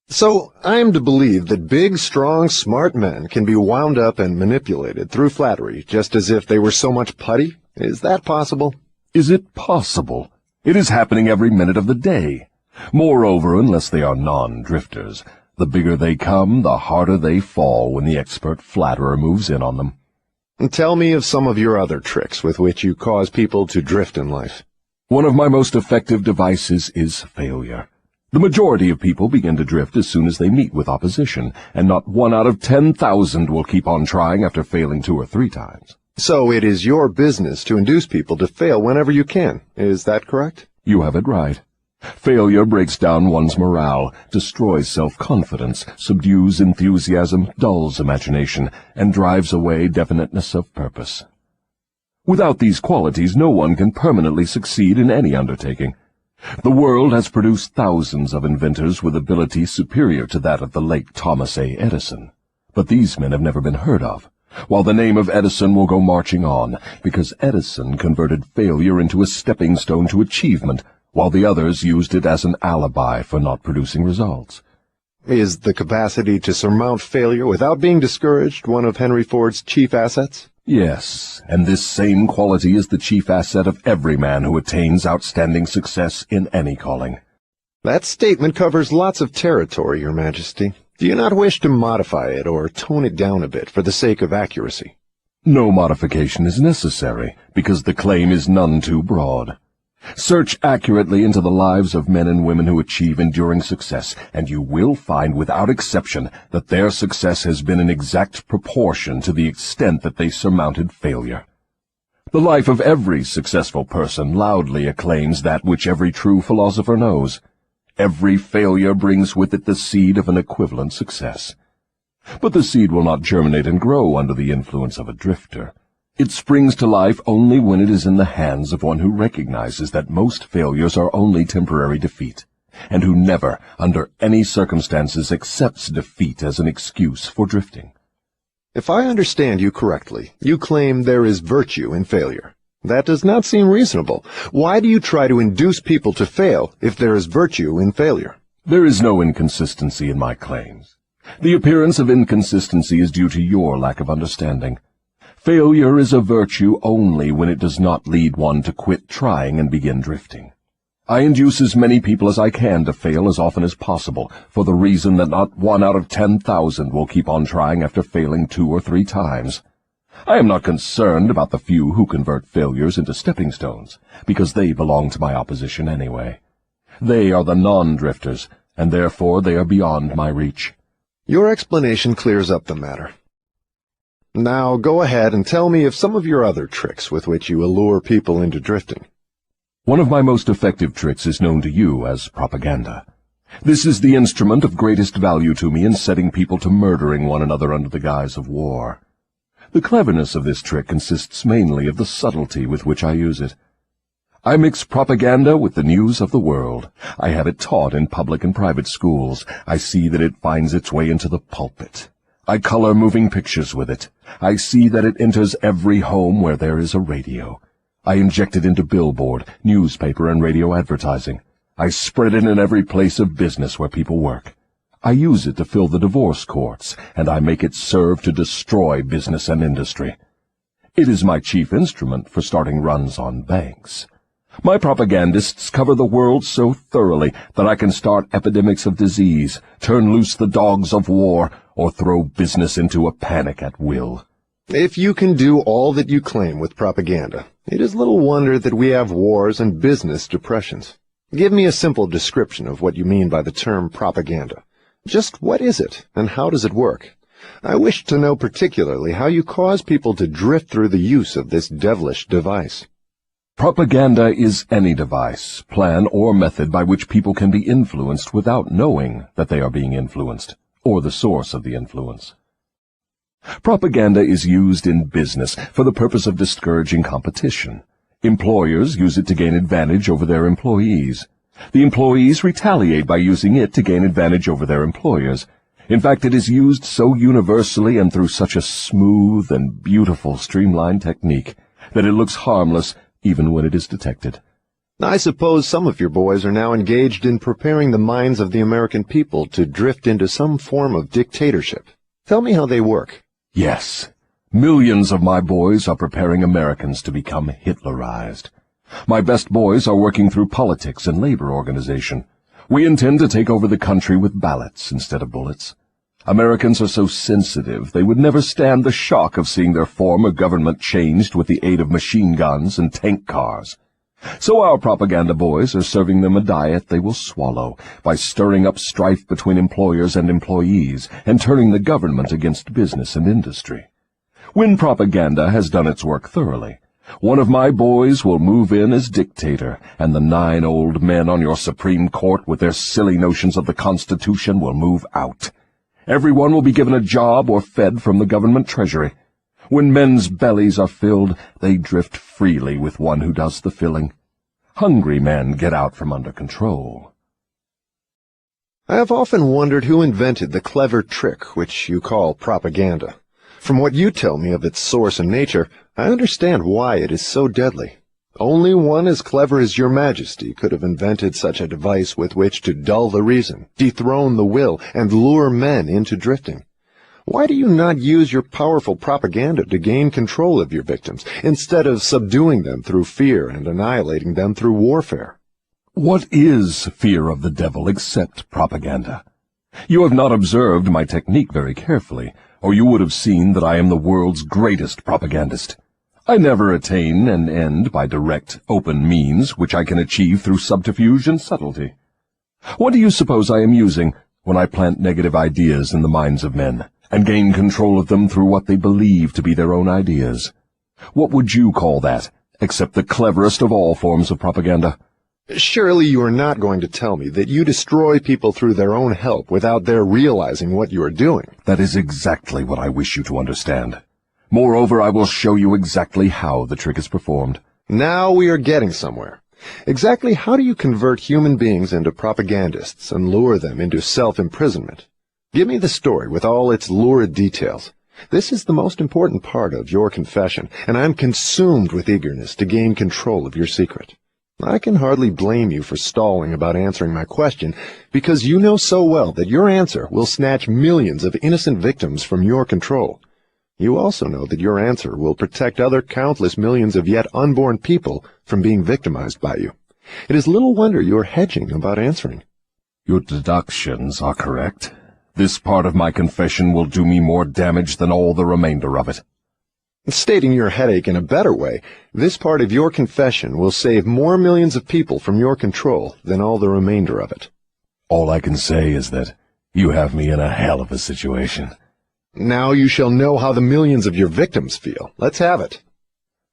A: So I am to believe that big, strong, smart men can be wound up and manipulated through flattery just as if they were so much putty? Is that possible?
B: Is it possible? It is happening every minute of the day. Moreover, unless they are non-drifters, the bigger they come, the harder they fall when the expert flatterer moves in on them.
A: And tell me of some of your other tricks with which you cause people to drift in life.
B: One of my most effective devices is failure. The majority of people begin to drift as soon as they meet with opposition, and not 1 out of 10,000 will keep on trying after failing 2 or 3 times.
A: So it is your business to induce people to fail whenever you can. Is that correct?
B: You have it right. Failure breaks down one's morale, destroys self-confidence, subdues enthusiasm, dulls imagination, and drives away definiteness of purpose. Without these qualities, no one can permanently succeed in any undertaking. The world has produced thousands of inventors with ability superior to that of the late Thomas A. Edison. But these men have never been heard of, while the name of Edison will go marching on, because Edison converted failure into a stepping stone to achievement, while the others used it as an alibi for not producing results.
A: Is the capacity to surmount failure without being discouraged one of Henry Ford's chief assets?
B: Yes, and this same quality is the chief asset of every man who attains outstanding success in any calling.
A: That statement covers lots of territory, Your Majesty. Do you not wish to modify it or tone it down a bit for the sake of accuracy?
B: No modification is necessary, because the claim is none too broad. Search accurately into the lives of men and women who achieve enduring success, and you will find without exception that their success has been in exact proportion to the extent that they surmounted failure. The life of every successful person loudly acclaims that which every true philosopher knows. Every failure brings with it the seed of an equivalent success. But the seed will not germinate and grow under the influence of a drifter. It springs to life only when it is in the hands of one who recognizes that most failures are only temporary defeat, and who never, under any circumstances, accepts defeat as an excuse for drifting.
A: If I understand you correctly, you claim there is virtue in failure. That does not seem reasonable. Why do you try to induce people to fail if there is virtue in failure?
B: There is no inconsistency in my claims. The appearance of inconsistency is due to your lack of understanding. Failure is a virtue only when it does not lead one to quit trying and begin drifting. I induce as many people as I can to fail as often as possible, for the reason that not 1 out of 10,000 will keep on trying after failing 2 or 3 times. I am not concerned about the few who convert failures into stepping stones, because they belong to my opposition anyway. They are the non-drifters, and therefore they are beyond my reach.
A: Your explanation clears up the matter. Now go ahead and tell me of some of your other tricks with which you allure people into drifting.
B: One of my most effective tricks is known to you as propaganda. This is the instrument of greatest value to me in setting people to murdering one another under the guise of war. The cleverness of this trick consists mainly of the subtlety with which I use it. I mix propaganda with the news of the world. I have it taught in public and private schools. I see that it finds its way into the pulpit. I color moving pictures with it. I see that it enters every home where there is a radio. I inject it into billboard, newspaper, and radio advertising. I spread it in every place of business where people work. I use it to fill the divorce courts, and I make it serve to destroy business and industry. It is my chief instrument for starting runs on banks. My propagandists cover the world so thoroughly that I can start epidemics of disease, turn loose the dogs of war, or throw business into a panic at will.
A: If you can do all that you claim with propaganda, it is little wonder that we have wars and business depressions. Give me a simple description of what you mean by the term propaganda. Just what is it, and how does it work? I wish to know particularly how you cause people to drift through the use of this devilish device.
B: Propaganda is any device, plan, or method by which people can be influenced without knowing that they are being influenced, or the source of the influence. Propaganda is used in business for the purpose of discouraging competition. Employers use it to gain advantage over their employees. The employees retaliate by using it to gain advantage over their employers. In fact, it is used so universally and through such a smooth and beautiful streamlined technique that it looks harmless even when it is detected.
A: I suppose some of your boys are now engaged in preparing the minds of the American people to drift into some form of dictatorship. Tell me how they work.
B: Yes, millions of my boys are preparing Americans to become Hitlerized. My best boys are working through politics and labor organization. We intend to take over the country with ballots instead of bullets. Americans are so sensitive they would never stand the shock of seeing their form of government changed with the aid of machine guns and tank cars. So our propaganda boys are serving them a diet they will swallow by stirring up strife between employers and employees and turning the government against business and industry. When propaganda has done its work thoroughly, one of my boys will move in as dictator, and the 9 old men on your Supreme Court with their silly notions of the Constitution will move out. Everyone will be given a job or fed from the government treasury. When men's bellies are filled, they drift freely with one who does the filling. Hungry men get out from under control.
A: I have often wondered who invented the clever trick which you call propaganda. From what you tell me of its source and nature, I understand why it is so deadly. Only one as clever as your Majesty could have invented such a device with which to dull the reason, dethrone the will, and lure men into drifting. Why do you not use your powerful propaganda to gain control of your victims, instead of subduing them through fear and annihilating them through warfare?
B: What is fear of the devil except propaganda? You have not observed my technique very carefully, or you would have seen that I am the world's greatest propagandist. I never attain an end by direct, open means which I can achieve through subterfuge and subtlety. What do you suppose I am using when I plant negative ideas in the minds of men, and gain control of them through what they believe to be their own ideas? What would you call that, except the cleverest of all forms of propaganda?
A: Surely you are not going to tell me that you destroy people through their own help without their realizing what you are doing.
B: That is exactly what I wish you to understand. Moreover, I will show you exactly how the trick is performed.
A: Now we are getting somewhere. Exactly how do you convert human beings into propagandists and lure them into self-imprisonment? Give me the story with all its lurid details. This is the most important part of your confession, and I'm consumed with eagerness to gain control of your secret. I can hardly blame you for stalling about answering my question, because you know so well that your answer will snatch millions of innocent victims from your control. You also know that your answer will protect other countless millions of yet unborn people from being victimized by you. It is little wonder you are hedging about answering.
B: Your deductions are correct. This part of my confession will do me more damage than all the remainder of it.
A: Stating your headache in a better way, this part of your confession will save more millions of people from your control than all the remainder of it.
B: All I can say is that you have me in a hell of a situation.
A: Now you shall know how the millions of your victims feel. Let's have it.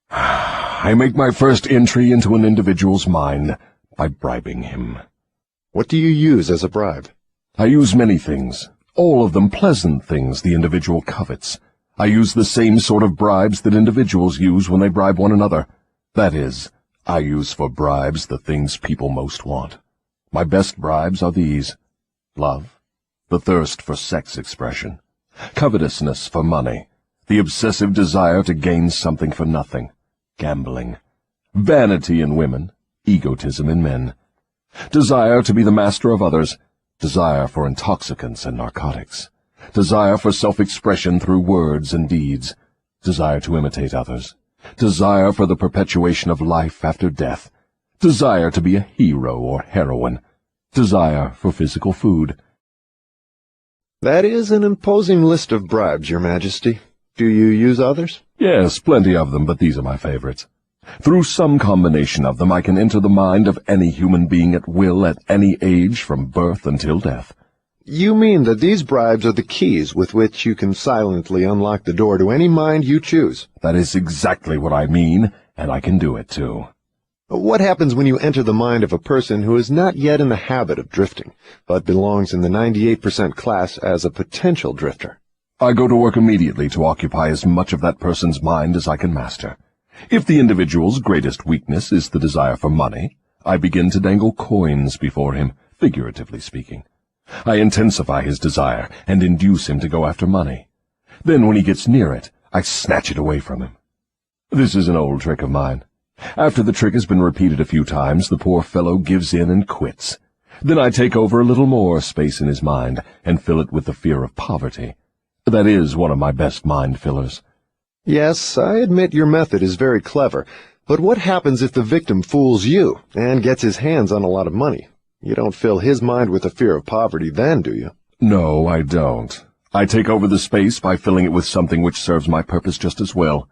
B: I make my first entry into an individual's mind by bribing him.
A: What do you use as a bribe?
B: I use many things, all of them pleasant things the individual covets. I use the same sort of bribes that individuals use when they bribe one another. That is, I use for bribes the things people most want. My best bribes are these: love, the thirst for sex expression, covetousness for money, the obsessive desire to gain something for nothing, gambling, vanity in women, egotism in men, desire to be the master of others, desire for intoxicants and narcotics, desire for self-expression through words and deeds, desire to imitate others, desire for the perpetuation of life after death, desire to be a hero or heroine, desire for physical food.
A: That is an imposing list of bribes, Your Majesty. Do you use others?
B: Yes, plenty of them, but these are my favorites. Through some combination of them I can enter the mind of any human being at will at any age from birth until death.
A: You mean that these bribes are the keys with which you can silently unlock the door to any mind you choose?
B: That is exactly what I mean, and I can do it too.
A: What happens when you enter the mind of a person who is not yet in the habit of drifting, but belongs in the 98% class as a potential drifter?
B: I go to work immediately to occupy as much of that person's mind as I can master. If the individual's greatest weakness is the desire for money, I begin to dangle coins before him, figuratively speaking. I intensify his desire and induce him to go after money. Then when he gets near it, I snatch it away from him. This is an old trick of mine. After the trick has been repeated a few times, the poor fellow gives in and quits. Then I take over a little more space in his mind and fill it with the fear of poverty. That is one of my best mind fillers.
A: Yes, I admit your method is very clever, but what happens if the victim fools you and gets his hands on a lot of money? You don't fill his mind with the fear of poverty then, do you?
B: No, I don't. I take over the space by filling it with something which serves my purpose just as well.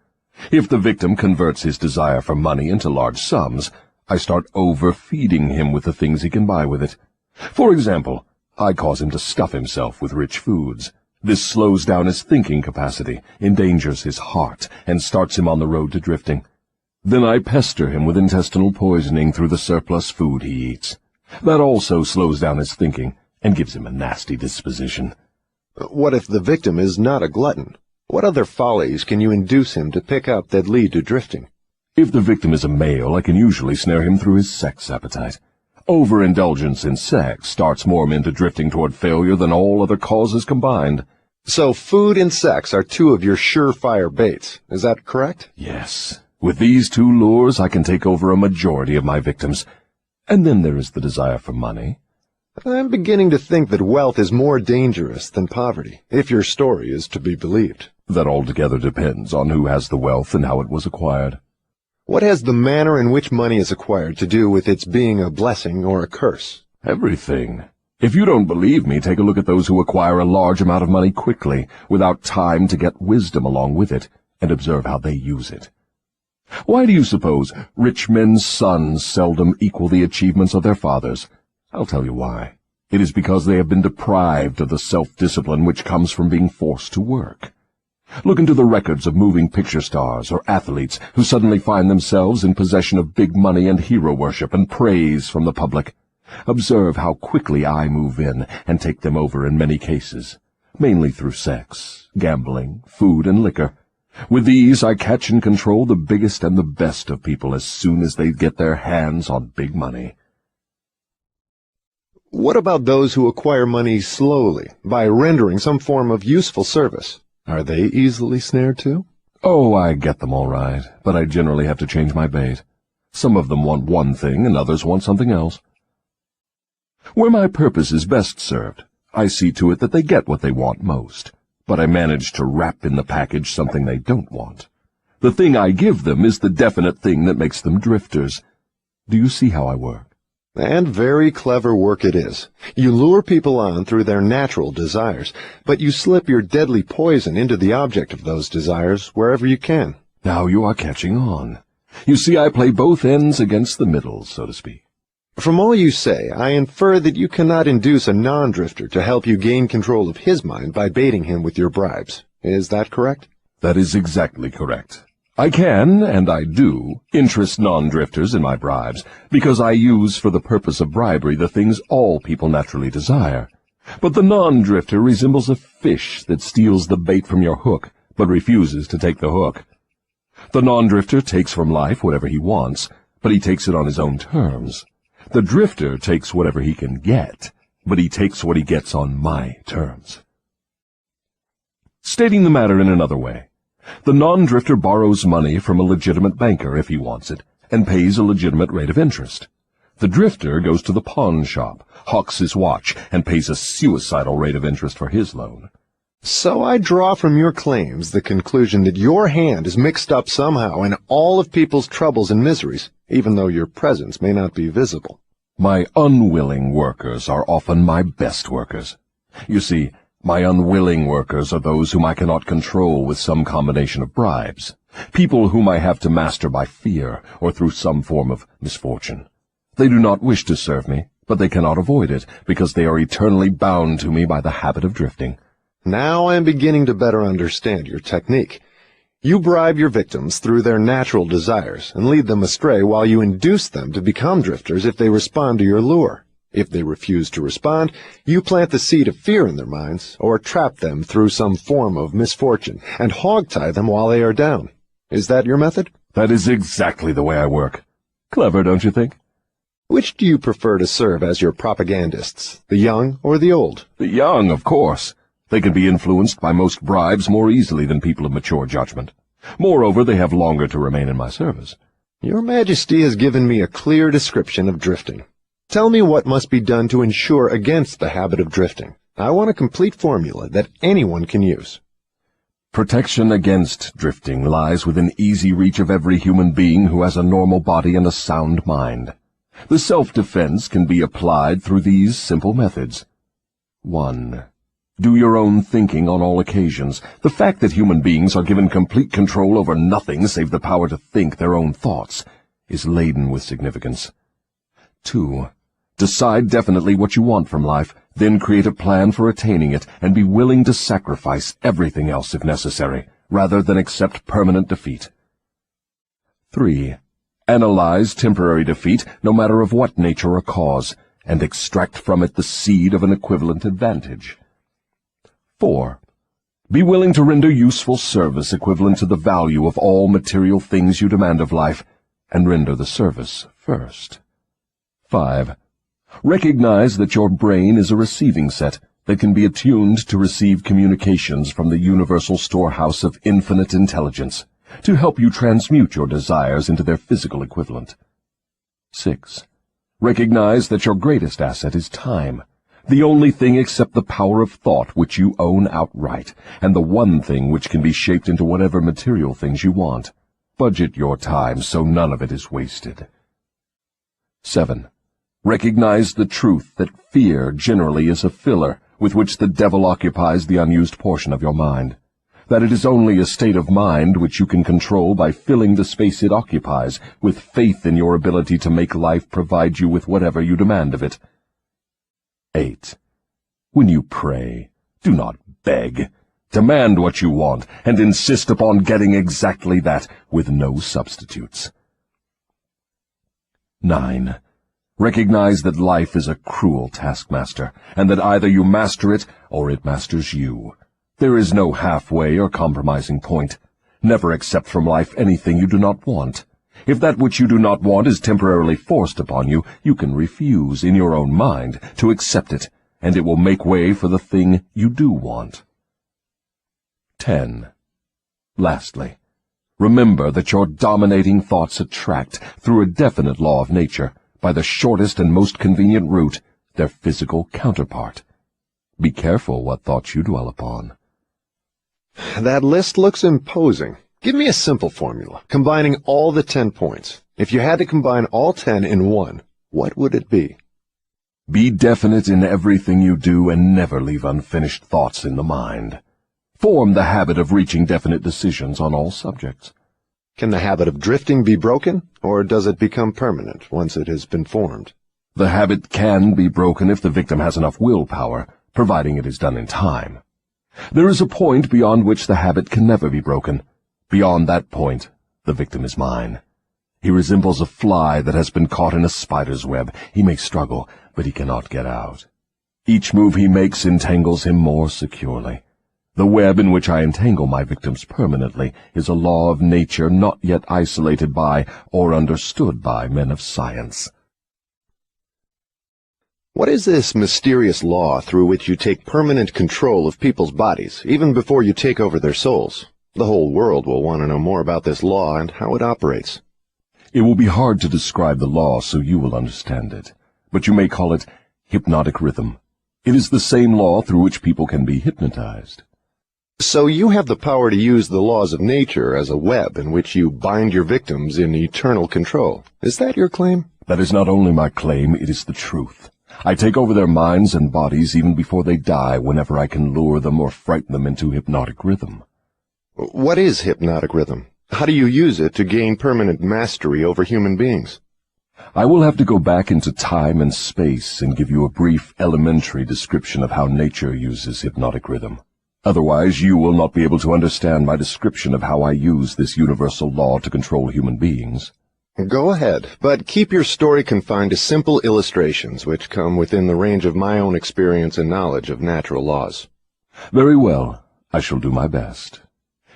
B: If the victim converts his desire for money into large sums, I start overfeeding him with the things he can buy with it. For example, I cause him to stuff himself with rich foods. This slows down his thinking capacity, endangers his heart, and starts him on the road to drifting. Then I pester him with intestinal poisoning through the surplus food he eats. That also slows down his thinking and gives him a nasty disposition.
A: What if the victim is not a glutton? What other follies can you induce him to pick up that lead to drifting?
B: If the victim is a male, I can usually snare him through his sex appetite. Overindulgence in sex starts more men into drifting toward failure than all other causes combined.
A: So food and sex are two of your surefire baits. Is that correct?
B: Yes. With these two lures, I can take over a majority of my victims. And then there is the desire for money.
A: I'm beginning to think that wealth is more dangerous than poverty, if your story is to be believed.
B: That altogether depends on who has the wealth and how it was acquired.
A: What has the manner in which money is acquired to do with its being a blessing or a curse?
B: Everything. If you don't believe me, take a look at those who acquire a large amount of money quickly, without time to get wisdom along with it, and observe how they use it. Why do you suppose rich men's sons seldom equal the achievements of their fathers? I'll tell you why. It is because they have been deprived of the self-discipline which comes from being forced to work. Look into the records of moving picture stars or athletes who suddenly find themselves in possession of big money and hero worship and praise from the public. Observe how quickly I move in and take them over in many cases, mainly through sex, gambling, food, and liquor. With these, I catch and control the biggest and the best of people as soon as they get their hands on big money.
A: What about those who acquire money slowly, by rendering some form of useful service? Are they easily snared too?
B: Oh, I get them all right, but I generally have to change my bait. Some of them want one thing and others want something else. Where my purpose is best served, I see to it that they get what they want most, but I manage to wrap in the package something they don't want. The thing I give them is the definite thing that makes them drifters. Do you see how I work?
A: And very clever work it is. You lure people on through their natural desires, but you slip your deadly poison into the object of those desires wherever you can.
B: Now you are catching on. You see, I play both ends against the middle, so to speak.
A: From all you say, I infer that you cannot induce a non-drifter to help you gain control of his mind by baiting him with your bribes. Is that correct?
B: That is exactly correct. I can, and I do, interest non-drifters in my bribes, because I use for the purpose of bribery the things all people naturally desire. But the non-drifter resembles a fish that steals the bait from your hook, but refuses to take the hook. The non-drifter takes from life whatever he wants, but he takes it on his own terms. The drifter takes whatever he can get, but he takes what he gets on my terms. Stating the matter in another way, the non-drifter borrows money from a legitimate banker if he wants it, and pays a legitimate rate of interest. The drifter goes to the pawn shop, hawks his watch, and pays a suicidal rate of interest for his loan.
A: So I draw from your claims the conclusion that your hand is mixed up somehow in all of people's troubles and miseries, even though your presence may not be visible.
B: My unwilling workers are often my best workers. You see, my unwilling workers are those whom I cannot control with some combination of bribes, people whom I have to master by fear or through some form of misfortune. They do not wish to serve me, but they cannot avoid it, because they are eternally bound to me by the habit of drifting.
A: Now I am beginning to better understand your technique. You bribe your victims through their natural desires and lead them astray while you induce them to become drifters if they respond to your lure. If they refuse to respond, you plant the seed of fear in their minds or trap them through some form of misfortune and hog-tie them while they are down. Is that your method?
B: That is exactly the way I work. Clever, don't you think?
A: Which do you prefer to serve as your propagandists, the young or the old?
B: The young, of course. They can be influenced by most bribes more easily than people of mature judgment. Moreover, they have longer to remain in my service.
A: Your Majesty has given me a clear description of drifting. Tell me what must be done to ensure against the habit of drifting. I want a complete formula that anyone can use.
B: Protection against drifting lies within easy reach of every human being who has a normal body and a sound mind. The self-defense can be applied through these simple methods. 1. Do your own thinking on all occasions. The fact that human beings are given complete control over nothing save the power to think their own thoughts is laden with significance. 2. Decide definitely what you want from life, then create a plan for attaining it, and be willing to sacrifice everything else if necessary, rather than accept permanent defeat. 3. Analyze temporary defeat, no matter of what nature or cause, and extract from it the seed of an equivalent advantage. 4. Be willing to render useful service equivalent to the value of all material things you demand of life, and render the service first. 5. Recognize that your brain is a receiving set that can be attuned to receive communications from the universal storehouse of infinite intelligence, to help you transmute your desires into their physical equivalent. 6. Recognize that your greatest asset is time, the only thing except the power of thought which you own outright, and the one thing which can be shaped into whatever material things you want. Budget your time so none of it is wasted. 7. Recognize the truth that fear generally is a filler with which the devil occupies the unused portion of your mind, that it is only a state of mind which you can control by filling the space it occupies with faith in your ability to make life provide you with whatever you demand of it. 8. When you pray, do not beg. Demand what you want, and insist upon getting exactly that, with no substitutes. 9. Recognize that life is a cruel taskmaster, and that either you master it, or it masters you. There is no halfway or compromising point. Never accept from life anything you do not want. If that which you do not want is temporarily forced upon you, you can refuse, in your own mind, to accept it, and it will make way for the thing you do want. 10. Lastly, remember that your dominating thoughts attract, through a definite law of nature, by the shortest and most convenient route, their physical counterpart. Be careful what thoughts you dwell upon.
A: That list looks imposing. Give me a simple formula, combining all the 10 points. If you had to combine all 10 in one, what would it be?
B: Be definite in everything you do and never leave unfinished thoughts in the mind. Form the habit of reaching definite decisions on all subjects.
A: Can the habit of drifting be broken, or does it become permanent once it has been formed?
B: The habit can be broken if the victim has enough willpower, providing it is done in time. There is a point beyond which the habit can never be broken. Beyond that point, the victim is mine. He resembles a fly that has been caught in a spider's web. He may struggle, but he cannot get out. Each move he makes entangles him more securely. The web in which I entangle my victims permanently is a law of nature not yet isolated by or understood by men of science.
A: What is this mysterious law through which you take permanent control of people's bodies, even before you take over their souls? The whole world will want to know more about this law and how it operates.
B: It will be hard to describe the law so you will understand it, but you may call it hypnotic rhythm. It is the same law through which people can be hypnotized.
A: So you have the power to use the laws of nature as a web in which you bind your victims in eternal control. Is that your claim?
B: That is not only my claim, it is the truth. I take over their minds and bodies even before they die whenever I can lure them or frighten them into hypnotic rhythm.
A: What is hypnotic rhythm? How do you use it to gain permanent mastery over human beings?
B: I will have to go back into time and space and give you a brief, elementary description of how nature uses hypnotic rhythm. Otherwise, you will not be able to understand my description of how I use this universal law to control human beings.
A: Go ahead, but keep your story confined to simple illustrations which come within the range of my own experience and knowledge of natural laws.
B: Very well. I shall do my best.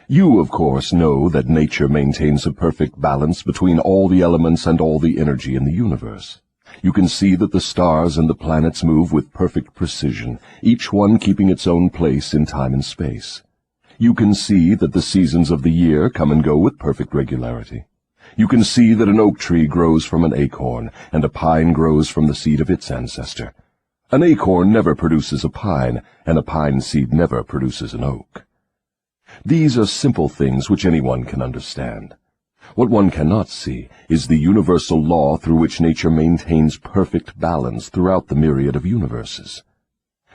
B: You, of course, know that nature maintains a perfect balance between all the elements and all the energy in the universe. You can see that the stars and the planets move with perfect precision, each one keeping its own place in time and space. You can see that the seasons of the year come and go with perfect regularity. You can see that an oak tree grows from an acorn, and a pine grows from the seed of its ancestor. An acorn never produces a pine, and a pine seed never produces an oak. These are simple things which anyone can understand. What one cannot see is the universal law through which nature maintains perfect balance throughout the myriad of universes.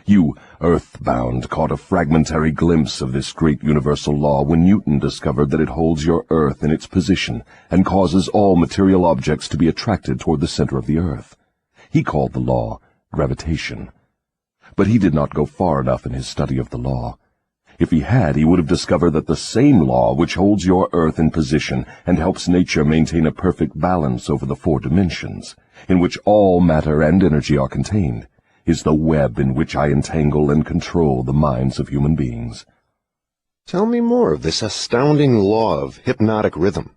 B: You, earthbound, caught a fragmentary glimpse of this great universal law when Newton discovered that it holds your earth in its position and causes all material objects to be attracted toward the center of the earth. He called the law gravitation. But he did not go far enough in his study of the law. If he had, he would have discovered that the same law which holds your earth in position and helps nature maintain a perfect balance over the 4 dimensions, in which all matter and energy are contained, is the web in which I entangle and control the minds of human beings.
A: Tell me more of this astounding law of hypnotic rhythm.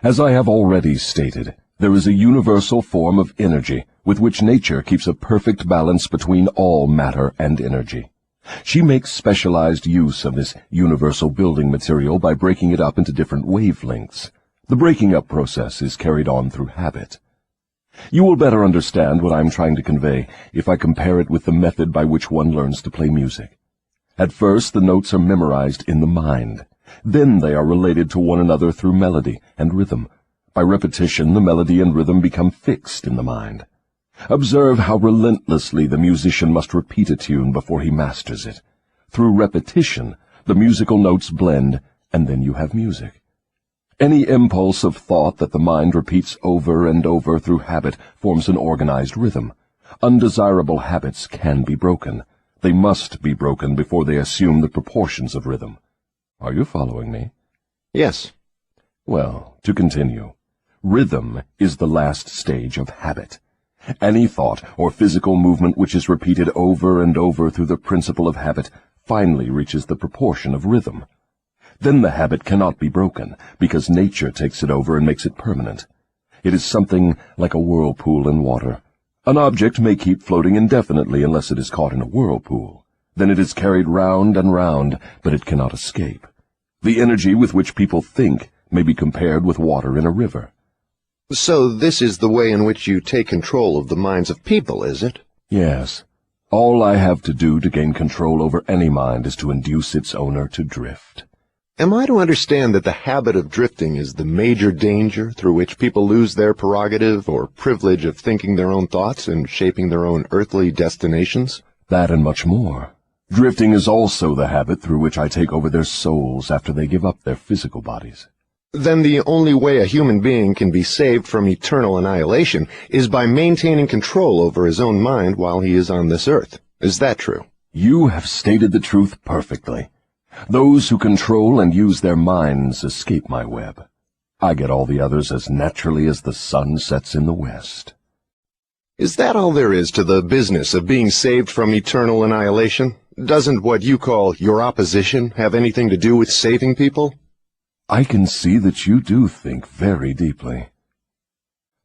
B: As I have already stated, there is a universal form of energy with which nature keeps a perfect balance between all matter and energy. She makes specialized use of this universal building material by breaking it up into different wavelengths. The breaking up process is carried on through habit. You will better understand what I am trying to convey if I compare it with the method by which one learns to play music. At first, the notes are memorized in the mind. Then they are related to one another through melody and rhythm. By repetition, the melody and rhythm become fixed in the mind. Observe how relentlessly the musician must repeat a tune before he masters it. Through repetition, the musical notes blend, and then you have music. Any impulse of thought that the mind repeats over and over through habit forms an organized rhythm. Undesirable habits can be broken, They must be broken before they assume the proportions of rhythm. Are you following me?
A: Yes.
B: Well, to continue, rhythm is the last stage of habit. Any thought or physical movement which is repeated over and over through the principle of habit finally reaches the proportion of rhythm. Then the habit cannot be broken, because nature takes it over and makes it permanent. It is something like a whirlpool in water. An object may keep floating indefinitely unless it is caught in a whirlpool. Then it is carried round and round, but it cannot escape. The energy with which people think may be compared with water in a river.
A: So this is the way in which you take control of the minds of people, is it?
B: Yes. All I have to do to gain control over any mind is to induce its owner to drift.
A: Am I to understand that the habit of drifting is the major danger through which people lose their prerogative or privilege of thinking their own thoughts and shaping their own earthly destinations?
B: That and much more. Drifting is also the habit through which I take over their souls after they give up their physical bodies.
A: Then the only way a human being can be saved from eternal annihilation is by maintaining control over his own mind while he is on this earth. Is that true?
B: You have stated the truth perfectly. Those who control and use their minds escape my web. I get all the others as naturally as the sun sets in the west.
A: Is that all there is to the business of being saved from eternal annihilation? Doesn't what you call your opposition have anything to do with saving people?
B: I can see that you do think very deeply.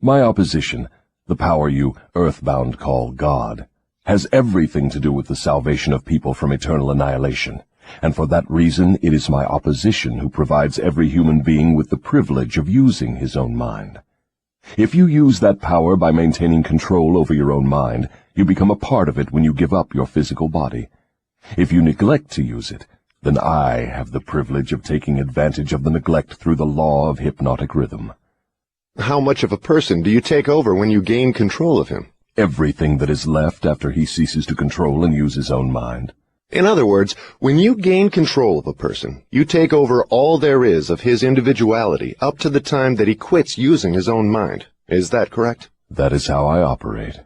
B: My opposition, the power you earthbound call God, has everything to do with the salvation of people from eternal annihilation, and for that reason it is my opposition who provides every human being with the privilege of using his own mind. If you use that power by maintaining control over your own mind, you become a part of it when you give up your physical body. If you neglect to use it, then I have the privilege of taking advantage of the neglect through the law of hypnotic rhythm.
A: How much of a person do you take over when you gain control of him?
B: Everything that is left after he ceases to control and use his own mind.
A: In other words, when you gain control of a person, you take over all there is of his individuality up to the time that he quits using his own mind. Is that correct?
B: That is how I operate.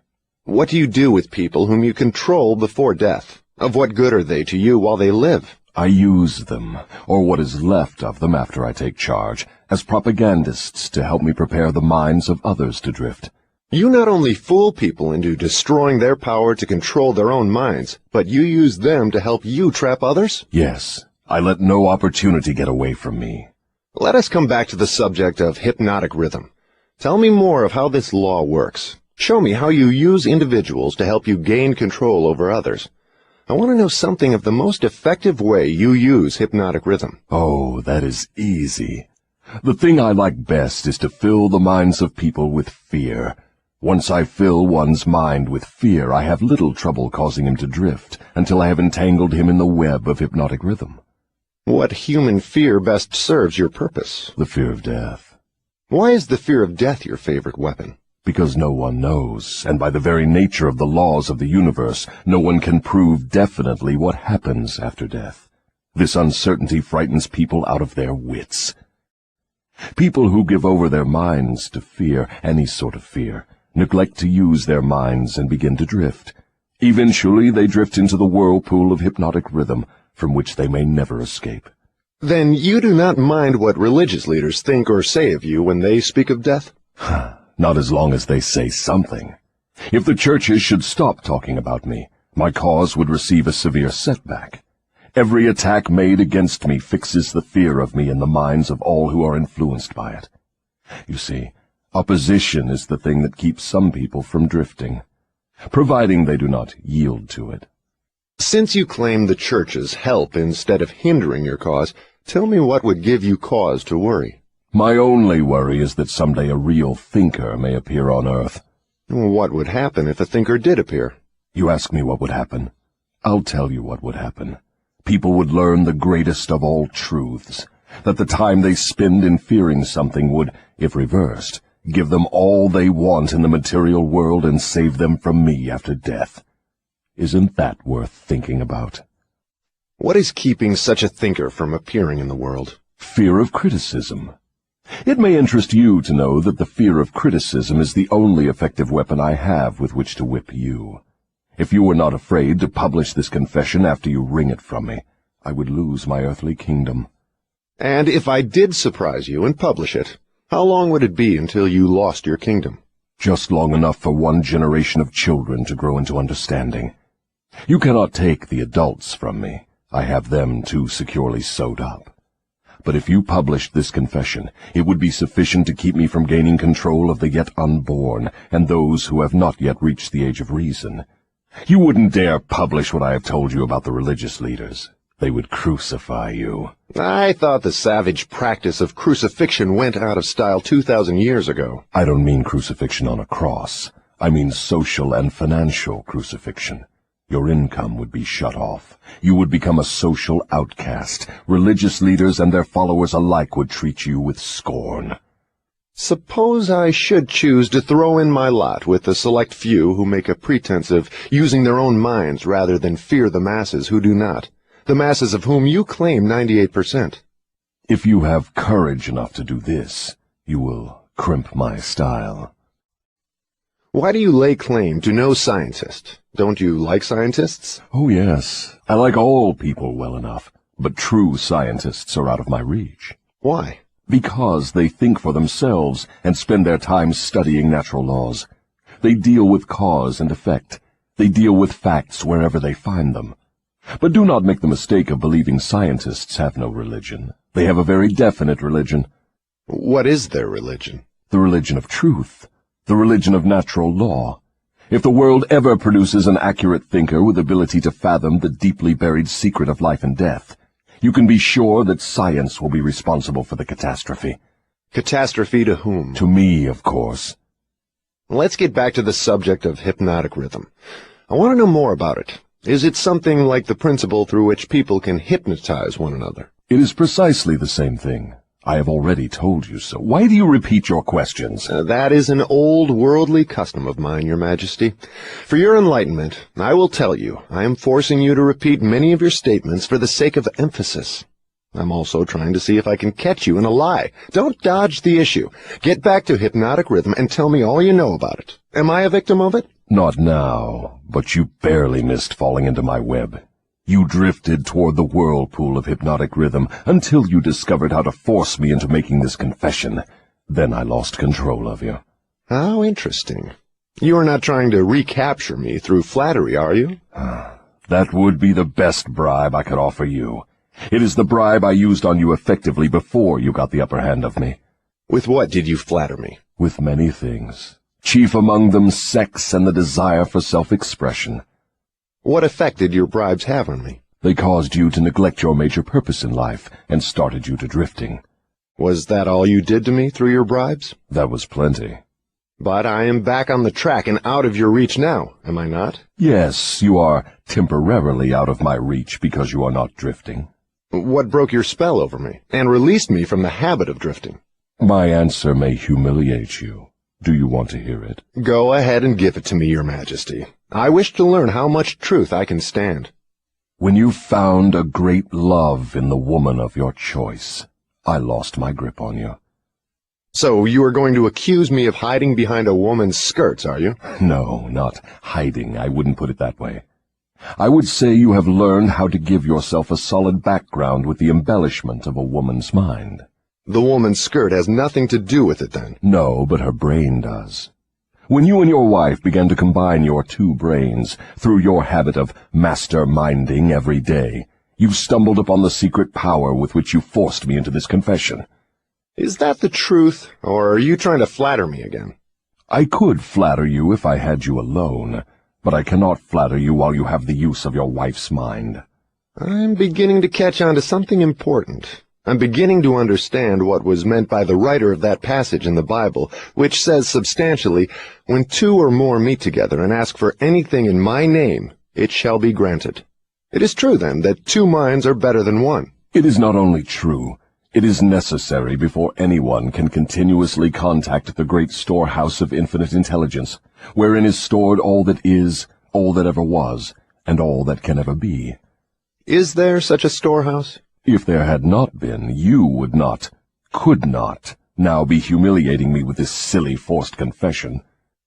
A: What do you do with people whom you control before death? Of what good are they to you while they live?
B: I use them, or what is left of them after I take charge, as propagandists to help me prepare the minds of others to drift.
A: You not only fool people into destroying their power to control their own minds, but you use them to help you trap others?
B: Yes, I let no opportunity get away from me.
A: Let us come back to the subject of hypnotic rhythm. Tell me more of how this law works. Show me how you use individuals to help you gain control over others. I want to know something of the most effective way you use hypnotic rhythm.
B: Oh, that is easy. The thing I like best is to fill the minds of people with fear. Once I fill one's mind with fear, I have little trouble causing him to drift until I have entangled him in the web of hypnotic rhythm.
A: What human fear best serves your purpose?
B: The fear of death.
A: Why is the fear of death your favorite weapon?
B: Because no one knows, and by the very nature of the laws of the universe, no one can prove definitely what happens after death. This uncertainty frightens people out of their wits. People who give over their minds to fear, any sort of fear, neglect to use their minds and begin to drift. Eventually they drift into the whirlpool of hypnotic rhythm, from which they may never escape.
A: Then you do not mind what religious leaders think or say of you when they speak of death?
B: Not as long as they say something. If the churches should stop talking about me, my cause would receive a severe setback. Every attack made against me fixes the fear of me in the minds of all who are influenced by it. You see, opposition is the thing that keeps some people from drifting, providing they do not yield to it.
A: Since you claim the churches help instead of hindering your cause, tell me what would give you cause to worry.
B: My only worry is that someday a real thinker may appear on earth.
A: What would happen if a thinker did appear?
B: You ask me what would happen. I'll tell you what would happen. People would learn the greatest of all truths, that the time they spend in fearing something would, if reversed, give them all they want in the material world and save them from me after death. Isn't that worth thinking about?
A: What is keeping such a thinker from appearing in the world?
B: Fear of criticism. It may interest you to know that the fear of criticism is the only effective weapon I have with which to whip you. If you were not afraid to publish this confession after you wring it from me, I would lose my earthly kingdom.
A: And if I did surprise you and publish it, how long would it be until you lost your kingdom?
B: Just long enough for one generation of children to grow into understanding. You cannot take the adults from me. I have them too securely sewed up. But if you published this confession, it would be sufficient to keep me from gaining control of the yet unborn and those who have not yet reached the age of reason. You wouldn't dare publish what I have told you about the religious leaders. They would crucify you.
A: I thought the savage practice of crucifixion went out of style 2,000 years ago.
B: I don't mean crucifixion on a cross. I mean social and financial crucifixion. Your income would be shut off. You would become a social outcast. Religious leaders and their followers alike would treat you with scorn.
A: Suppose I should choose to throw in my lot with the select few who make a pretense of using their own minds rather than fear the masses who do not, the masses of whom you claim 98%.
B: If you have courage enough to do this, you will crimp my style.
A: Why do you lay claim to no scientist? Don't you like scientists?
B: Oh, yes. I like all people well enough, but true scientists are out of my reach.
A: Why?
B: Because they think for themselves and spend their time studying natural laws. They deal with cause and effect. They deal with facts wherever they find them. But do not make the mistake of believing scientists have no religion. They have a very definite religion.
A: What is their religion?
B: The religion of truth. The religion of natural law. If the world ever produces an accurate thinker with ability to fathom the deeply buried secret of life and death, you can be sure that science will be responsible for the catastrophe.
A: Catastrophe to whom?
B: To me, of course.
A: Let's get back to the subject of hypnotic rhythm. I want to know more about it. Is it something like the principle through which people can hypnotize one another?
B: It is precisely the same thing. I have already told you so. Why do you repeat your questions?
A: That is an old worldly custom of mine, Your Majesty. For your enlightenment, I will tell you, I am forcing you to repeat many of your statements for the sake of emphasis. I'm also trying to see if I can catch you in a lie. Don't dodge the issue. Get back to hypnotic rhythm and tell me all you know about it. Am I a victim of it?
B: Not now, but you barely missed falling into my web. You drifted toward the whirlpool of hypnotic rhythm until you discovered how to force me into making this confession. Then I lost control of you.
A: How interesting. You are not trying to recapture me through flattery, are you?
B: That would be the best bribe I could offer you. It is the bribe I used on you effectively before you got the upper hand of me.
A: With what did you flatter me?
B: With many things. Chief among them sex and the desire for self-expression.
A: What effect did your bribes have on me?
B: They caused you to neglect your major purpose in life and started you to drifting.
A: Was that all you did to me through your bribes?
B: That was plenty.
A: But I am back on the track and out of your reach now, am I not?
B: Yes, you are temporarily out of my reach because you are not drifting.
A: What broke your spell over me and released me from the habit of drifting?
B: My answer may humiliate you. Do you want to hear it?
A: Go ahead and give it to me, Your Majesty. I wish to learn how much truth I can stand.
B: When you found a great love in the woman of your choice, I lost my grip on you.
A: So you are going to accuse me of hiding behind a woman's skirts, are you?
B: No, not hiding. I wouldn't put it that way. I would say you have learned how to give yourself a solid background with the embellishment of a woman's mind.
A: The woman's skirt has nothing to do with it, then?
B: No, but her brain does. When you and your wife began to combine your two brains through your habit of master-minding every day, you stumbled upon the secret power with which you forced me into this confession.
A: Is that the truth, or are you trying to flatter me again?
B: I could flatter you if I had you alone, but I cannot flatter you while you have the use of your wife's mind.
A: I'm beginning to catch on to something important. I'm beginning to understand what was meant by the writer of that passage in the Bible, which says substantially, "When two or more meet together and ask for anything in my name, it shall be granted." It is true, then, that two minds are better than one.
B: It is not only true, it is necessary before anyone can continuously contact the great storehouse of infinite intelligence, wherein is stored all that is, all that ever was, and all that can ever be.
A: Is there such a storehouse?
B: If there had not been, you would not, could not, now be humiliating me with this silly forced confession.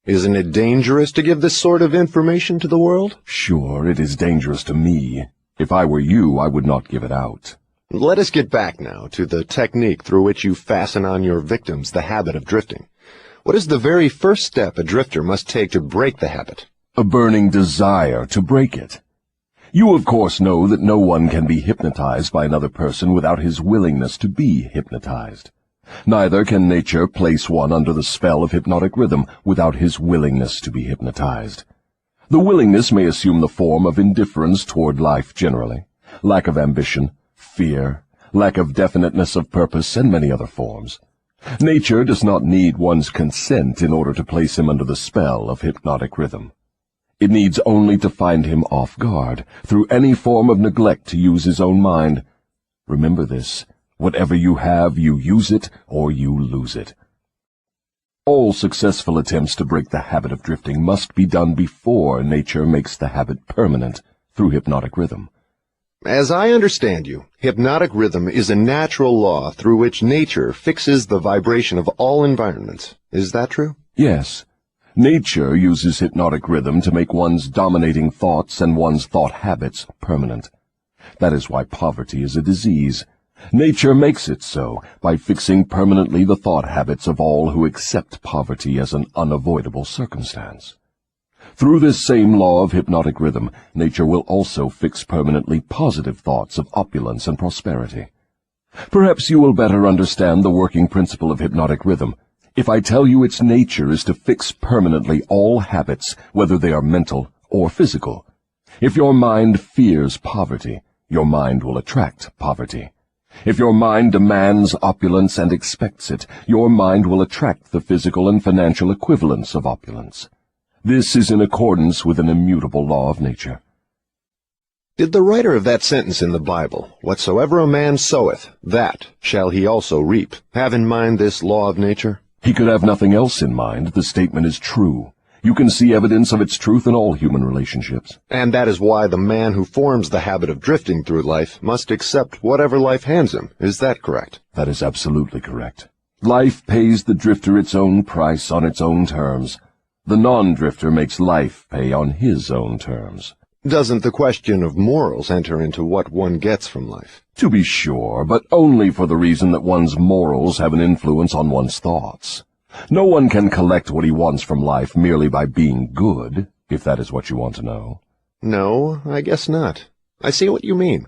A: Isn't it dangerous to give this sort of information to the world?
B: Sure, it is dangerous to me. If I were you, I would not give it out.
A: Let us get back now to the technique through which you fasten on your victims the habit of drifting. What is the very first step a drifter must take to break the habit?
B: A burning desire to break it. You, of course, know that no one can be hypnotized by another person without his willingness to be hypnotized. Neither can nature place one under the spell of hypnotic rhythm without his willingness to be hypnotized. The willingness may assume the form of indifference toward life generally, lack of ambition, fear, lack of definiteness of purpose, and many other forms. Nature does not need one's consent in order to place him under the spell of hypnotic rhythm. It needs only to find him off guard, through any form of neglect to use his own mind. Remember this. Whatever you have, you use it or you lose it. All successful attempts to break the habit of drifting must be done before nature makes the habit permanent through hypnotic rhythm.
A: As I understand you, hypnotic rhythm is a natural law through which nature fixes the vibration of all environments. Is that true?
B: Yes. Nature uses hypnotic rhythm to make one's dominating thoughts and one's thought habits permanent. That is why poverty is a disease. Nature makes it so by fixing permanently the thought habits of all who accept poverty as an unavoidable circumstance. Through this same law of hypnotic rhythm, nature will also fix permanently positive thoughts of opulence and prosperity. Perhaps you will better understand the working principle of hypnotic rhythm if I tell you its nature is to fix permanently all habits, whether they are mental or physical. If your mind fears poverty, your mind will attract poverty. If your mind demands opulence and expects it, your mind will attract the physical and financial equivalents of opulence. This is in accordance with an immutable law of nature.
A: Did the writer of that sentence in the Bible, "Whatsoever a man soweth, that shall he also reap," have in mind this law of nature?
B: He could have nothing else in mind. The statement is true. You can see evidence of its truth in all human relationships.
A: And that is why the man who forms the habit of drifting through life must accept whatever life hands him. Is that correct?
B: That is absolutely correct. Life pays the drifter its own price on its own terms. The non-drifter makes life pay on his own terms.
A: Doesn't the question of morals enter into what one gets from life?
B: To be sure, but only for the reason that one's morals have an influence on one's thoughts. No one can collect what he wants from life merely by being good, if that is what you want to know.
A: No, I guess not. I see what you mean.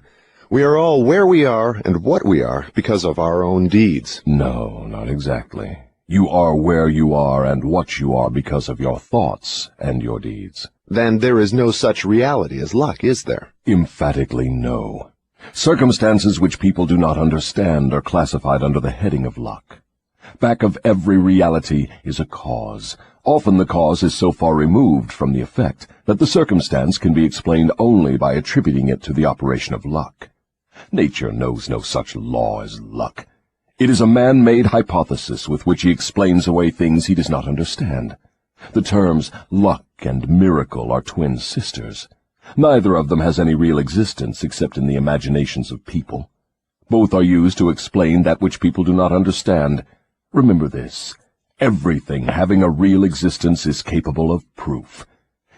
A: We are all where we are and what we are because of our own deeds.
B: No, not exactly. You are where you are and what you are because of your thoughts and your deeds.
A: Then there is no such reality as luck, is there?
B: Emphatically no. Circumstances which people do not understand are classified under the heading of luck. Back of every reality is a cause. Often the cause is so far removed from the effect that the circumstance can be explained only by attributing it to the operation of luck. Nature knows no such law as luck. It is a man-made hypothesis with which he explains away things he does not understand. The terms luck and miracle are twin sisters. Neither of them has any real existence except in the imaginations of people. Both are used to explain that which people do not understand. Remember this. Everything having a real existence is capable of proof.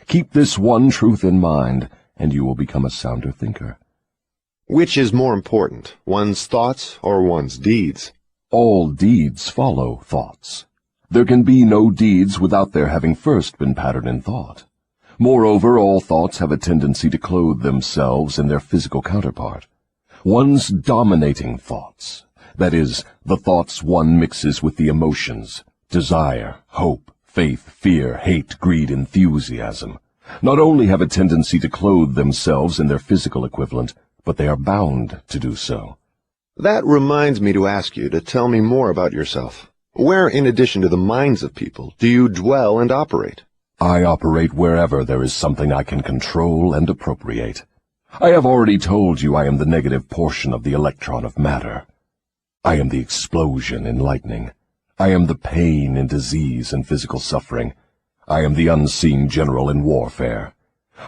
B: Keep this one truth in mind, and you will become a sounder thinker.
A: Which is more important, one's thoughts or one's deeds?
B: All deeds follow thoughts. There can be no deeds without their having first been patterned in thought. Moreover, all thoughts have a tendency to clothe themselves in their physical counterpart. One's dominating thoughts, that is, the thoughts one mixes with the emotions, desire, hope, faith, fear, hate, greed, enthusiasm, not only have a tendency to clothe themselves in their physical equivalent, but they are bound to do so.
A: That reminds me to ask you to tell me more about yourself. Where, in addition to the minds of people, do you dwell and operate?
B: I operate wherever there is something I can control and appropriate. I have already told you I am the negative portion of the electron of matter. I am the explosion in lightning. I am the pain in disease and physical suffering. I am the unseen general in warfare.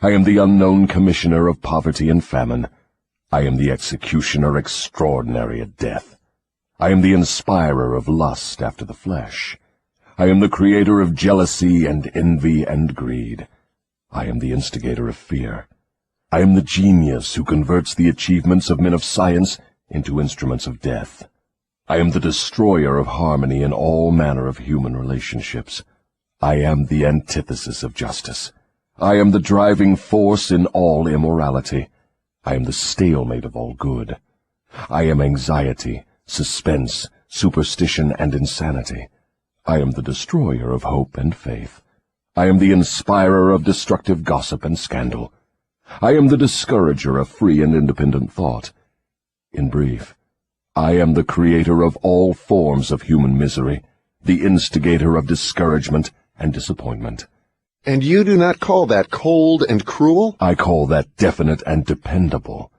B: I am the unknown commissioner of poverty and famine. I am the executioner extraordinary at death. I am the inspirer of lust after the flesh. I am the creator of jealousy and envy and greed. I am the instigator of fear. I am the genius who converts the achievements of men of science into instruments of death. I am the destroyer of harmony in all manner of human relationships. I am the antithesis of justice. I am the driving force in all immorality. I am the stalemate of all good. I am anxiety, suspense, superstition, and insanity. I am the destroyer of hope and faith. I am the inspirer of destructive gossip and scandal. I am the discourager of free and independent thought. In brief, I am the creator of all forms of human misery, the instigator of discouragement and disappointment.
A: And you do not call that cold and cruel?
B: I call that definite and dependable.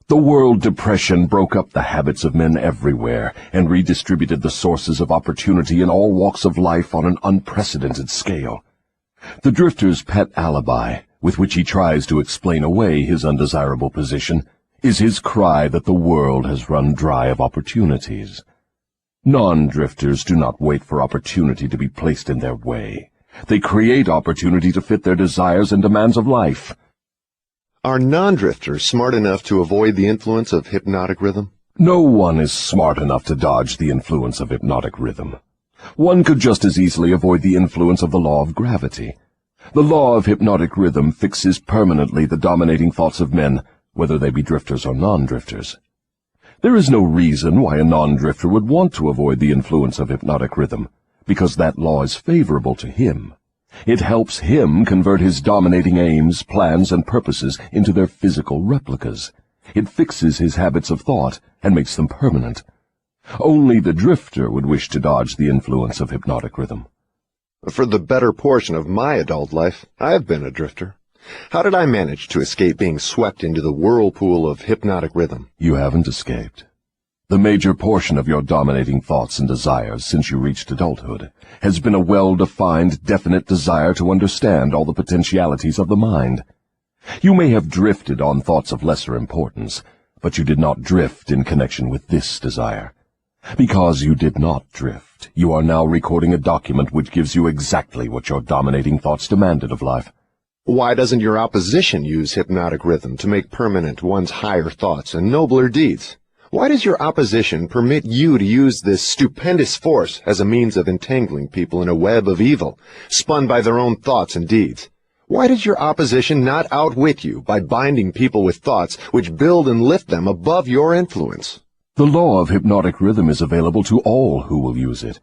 B: The world depression broke up the habits of men everywhere and redistributed the sources of opportunity in all walks of life on an unprecedented scale. The drifter's pet alibi, with which he tries to explain away his undesirable position, is his cry that the world has run dry of opportunities. Non-drifters do not wait for opportunity to be placed in their way. They create opportunity to fit their desires and demands of life.
A: Are non-drifters smart enough to avoid the influence of hypnotic rhythm?
B: No one is smart enough to dodge the influence of hypnotic rhythm. One could just as easily avoid the influence of the law of gravity. The law of hypnotic rhythm fixes permanently the dominating thoughts of men, whether they be drifters or non-drifters. There is no reason why a non-drifter would want to avoid the influence of hypnotic rhythm, because that law is favorable to him. It helps him convert his dominating aims, plans, and purposes into their physical replicas. It fixes his habits of thought and makes them permanent. Only the drifter would wish to dodge the influence of hypnotic rhythm.
A: For the better portion of my adult life, I've been a drifter. How did I manage to escape being swept into the whirlpool of hypnotic rhythm?
B: You haven't escaped. The major portion of your dominating thoughts and desires since you reached adulthood has been a well-defined, definite desire to understand all the potentialities of the mind. You may have drifted on thoughts of lesser importance, but you did not drift in connection with this desire. Because you did not drift, you are now recording a document which gives you exactly what your dominating thoughts demanded of life.
A: Why doesn't your opposition use hypnotic rhythm to make permanent one's higher thoughts and nobler deeds? Why does your opposition permit you to use this stupendous force as a means of entangling people in a web of evil, spun by their own thoughts and deeds? Why does your opposition not outwit you by binding people with thoughts which build and lift them above your influence?
B: The law of hypnotic rhythm is available to all who will use it.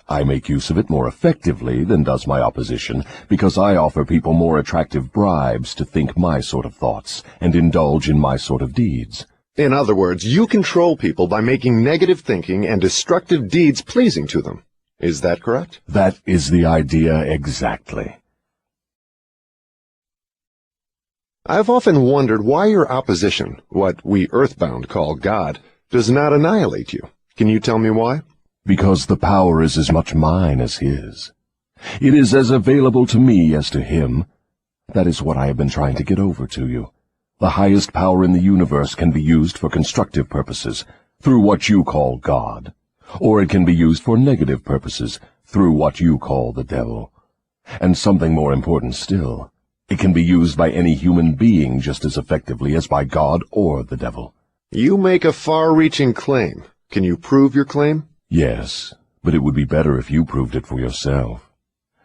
B: I make use of it more effectively than does my opposition, because I offer people more attractive bribes to think my sort of thoughts and indulge in my sort of deeds.
A: In other words, you control people by making negative thinking and destructive deeds pleasing to them. Is that correct?
B: That is the idea exactly.
A: I've often wondered why your opposition, what we earthbound call God, does not annihilate you. Can you tell me why?
B: Because the power is as much mine as his. It is as available to me as to him. That is what I have been trying to get over to you. The highest power in the universe can be used for constructive purposes, through what you call God, or it can be used for negative purposes, through what you call the devil. And something more important still, it can be used by any human being just as effectively as by God or the devil.
A: You make a far-reaching claim. Can you prove your claim?
B: Yes, but it would be better if you proved it for yourself.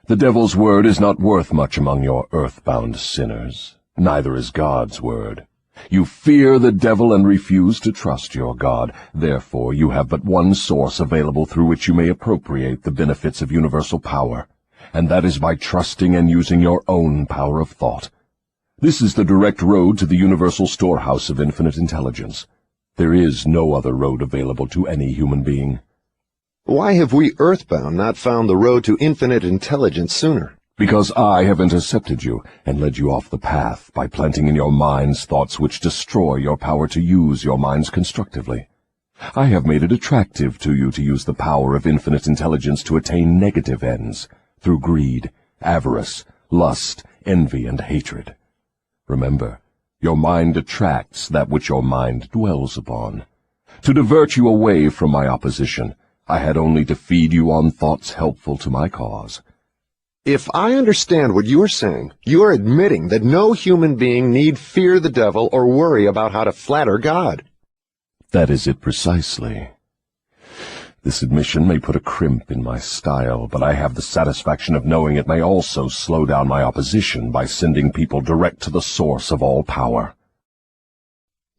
B: The devil's word is not worth much among your earthbound sinners. Neither is God's word. You fear the devil and refuse to trust your God. Therefore, you have but one source available through which you may appropriate the benefits of universal power, and that is by trusting and using your own power of thought. This is the direct road to the universal storehouse of infinite intelligence. There is no other road available to any human being.
A: Why have we earthbound not found the road to infinite intelligence sooner?
B: Because I have intercepted you and led you off the path by planting in your minds thoughts which destroy your power to use your minds constructively. I have made it attractive to you to use the power of infinite intelligence to attain negative ends, through greed, avarice, lust, envy, and hatred. Remember, your mind attracts that which your mind dwells upon. To divert you away from my opposition, I had only to feed you on thoughts helpful to my cause.
A: If I understand what you are saying, you are admitting that no human being need fear the devil or worry about how to flatter God.
B: That is it precisely. This admission may put a crimp in my style, but I have the satisfaction of knowing it may also slow down my opposition by sending people direct to the source of all power.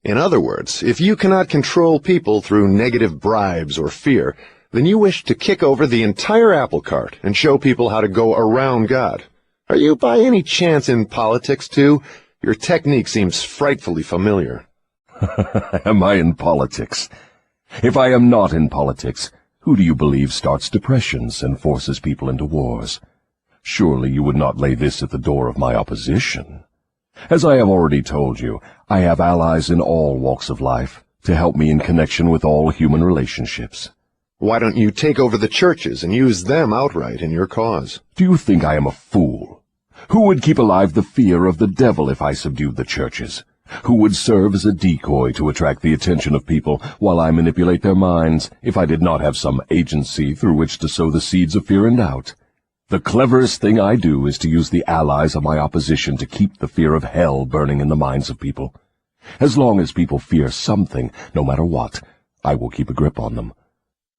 A: In other words, if you cannot control people through negative bribes or fear, then you wish to kick over the entire apple cart and show people how to go around God. Are you by any chance in politics too? Your technique seems frightfully familiar.
B: Am I in politics? If I am not in politics, who do you believe starts depressions and forces people into wars? Surely you would not lay this at the door of my opposition. As I have already told you, I have allies in all walks of life to help me in connection with all human relationships.
A: Why don't you take over the churches and use them outright in your cause?
B: Do you think I am a fool? Who would keep alive the fear of the devil if I subdued the churches? Who would serve as a decoy to attract the attention of people while I manipulate their minds if I did not have some agency through which to sow the seeds of fear and doubt? The cleverest thing I do is to use the allies of my opposition to keep the fear of hell burning in the minds of people. As long as people fear something, no matter what, I will keep a grip on them.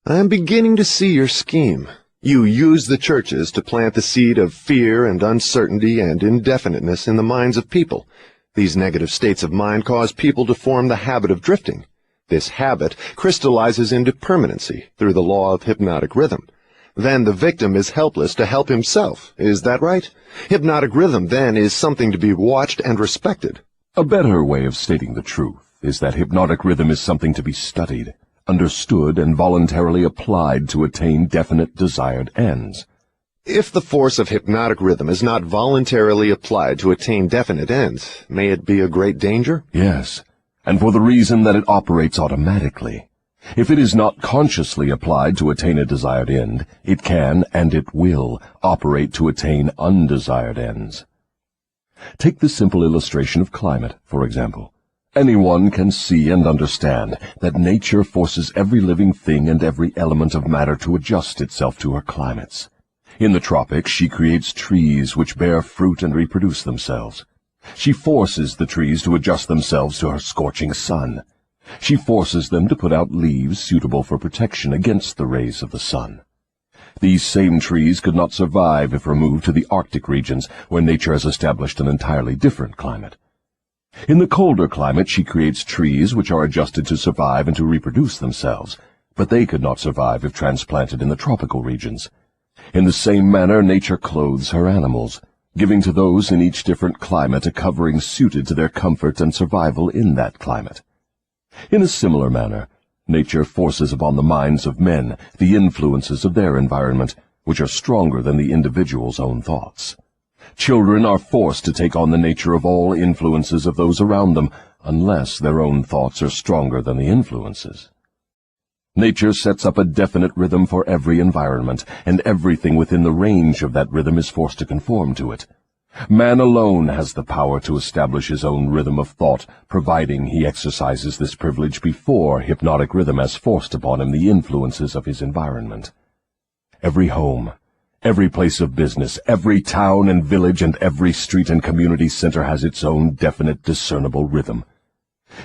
A: I am beginning to see your scheme. You use the churches to plant the seed of fear and uncertainty and indefiniteness in the minds of people. These negative states of mind cause people to form the habit of drifting. This habit crystallizes into permanency through the law of hypnotic rhythm. Then the victim is helpless to help himself. Is that right? Hypnotic rhythm, then, is something to be watched and respected.
B: A better way of stating the truth is that hypnotic rhythm is something to be studied, understood, and voluntarily applied to attain definite desired ends.
A: If the force of hypnotic rhythm is not voluntarily applied to attain definite ends, may it be a great danger?
B: Yes, and for the reason that it operates automatically. If it is not consciously applied to attain a desired end, it can, and it will, operate to attain undesired ends. Take the simple illustration of climate, for example. Anyone can see and understand that nature forces every living thing and every element of matter to adjust itself to her climates. In the tropics, she creates trees which bear fruit and reproduce themselves. She forces the trees to adjust themselves to her scorching sun. She forces them to put out leaves suitable for protection against the rays of the sun. These same trees could not survive if removed to the Arctic regions, where nature has established an entirely different climate. In the colder climate, she creates trees which are adjusted to survive and to reproduce themselves, but they could not survive if transplanted in the tropical regions. In the same manner, nature clothes her animals, giving to those in each different climate a covering suited to their comfort and survival in that climate. In a similar manner, nature forces upon the minds of men the influences of their environment, which are stronger than the individual's own thoughts. Children are forced to take on the nature of all influences of those around them, unless their own thoughts are stronger than the influences. Nature sets up a definite rhythm for every environment, and everything within the range of that rhythm is forced to conform to it. Man alone has the power to establish his own rhythm of thought, providing he exercises this privilege before hypnotic rhythm has forced upon him the influences of his environment. Every home, every place of business, every town and village, and every street and community center has its own definite, discernible rhythm.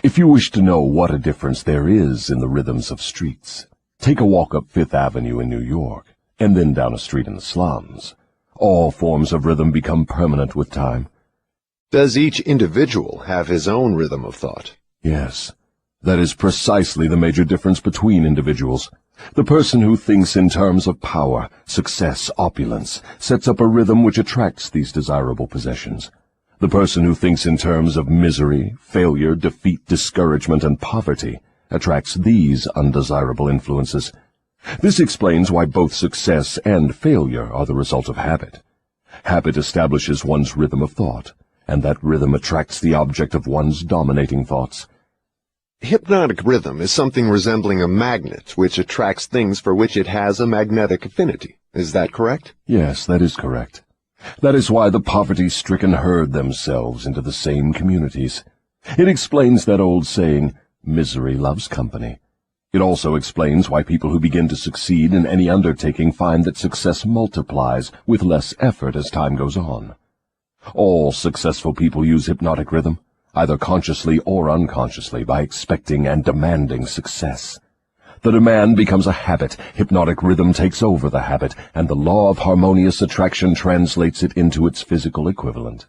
B: If you wish to know what a difference there is in the rhythms of streets, take a walk up Fifth Avenue in New York, and then down a street in the slums. All forms of rhythm become permanent with time.
A: Does each individual have his own rhythm of thought?
B: Yes, that is precisely the major difference between individuals. The person who thinks in terms of power, success, opulence, sets up a rhythm which attracts these desirable possessions. The person who thinks in terms of misery, failure, defeat, discouragement, and poverty attracts these undesirable influences. This explains why both success and failure are the result of habit. Habit establishes one's rhythm of thought, and that rhythm attracts the object of one's dominating thoughts.
A: Hypnotic rhythm is something resembling a magnet which attracts things for which it has a magnetic affinity. Is that correct?
B: Yes, that is correct. That is why the poverty-stricken herd themselves into the same communities. It explains that old saying, misery loves company. It also explains why people who begin to succeed in any undertaking find that success multiplies with less effort as time goes on. All successful people use hypnotic rhythm, either consciously or unconsciously, by expecting and demanding success. The demand becomes a habit, hypnotic rhythm takes over the habit, and the law of harmonious attraction translates it into its physical equivalent.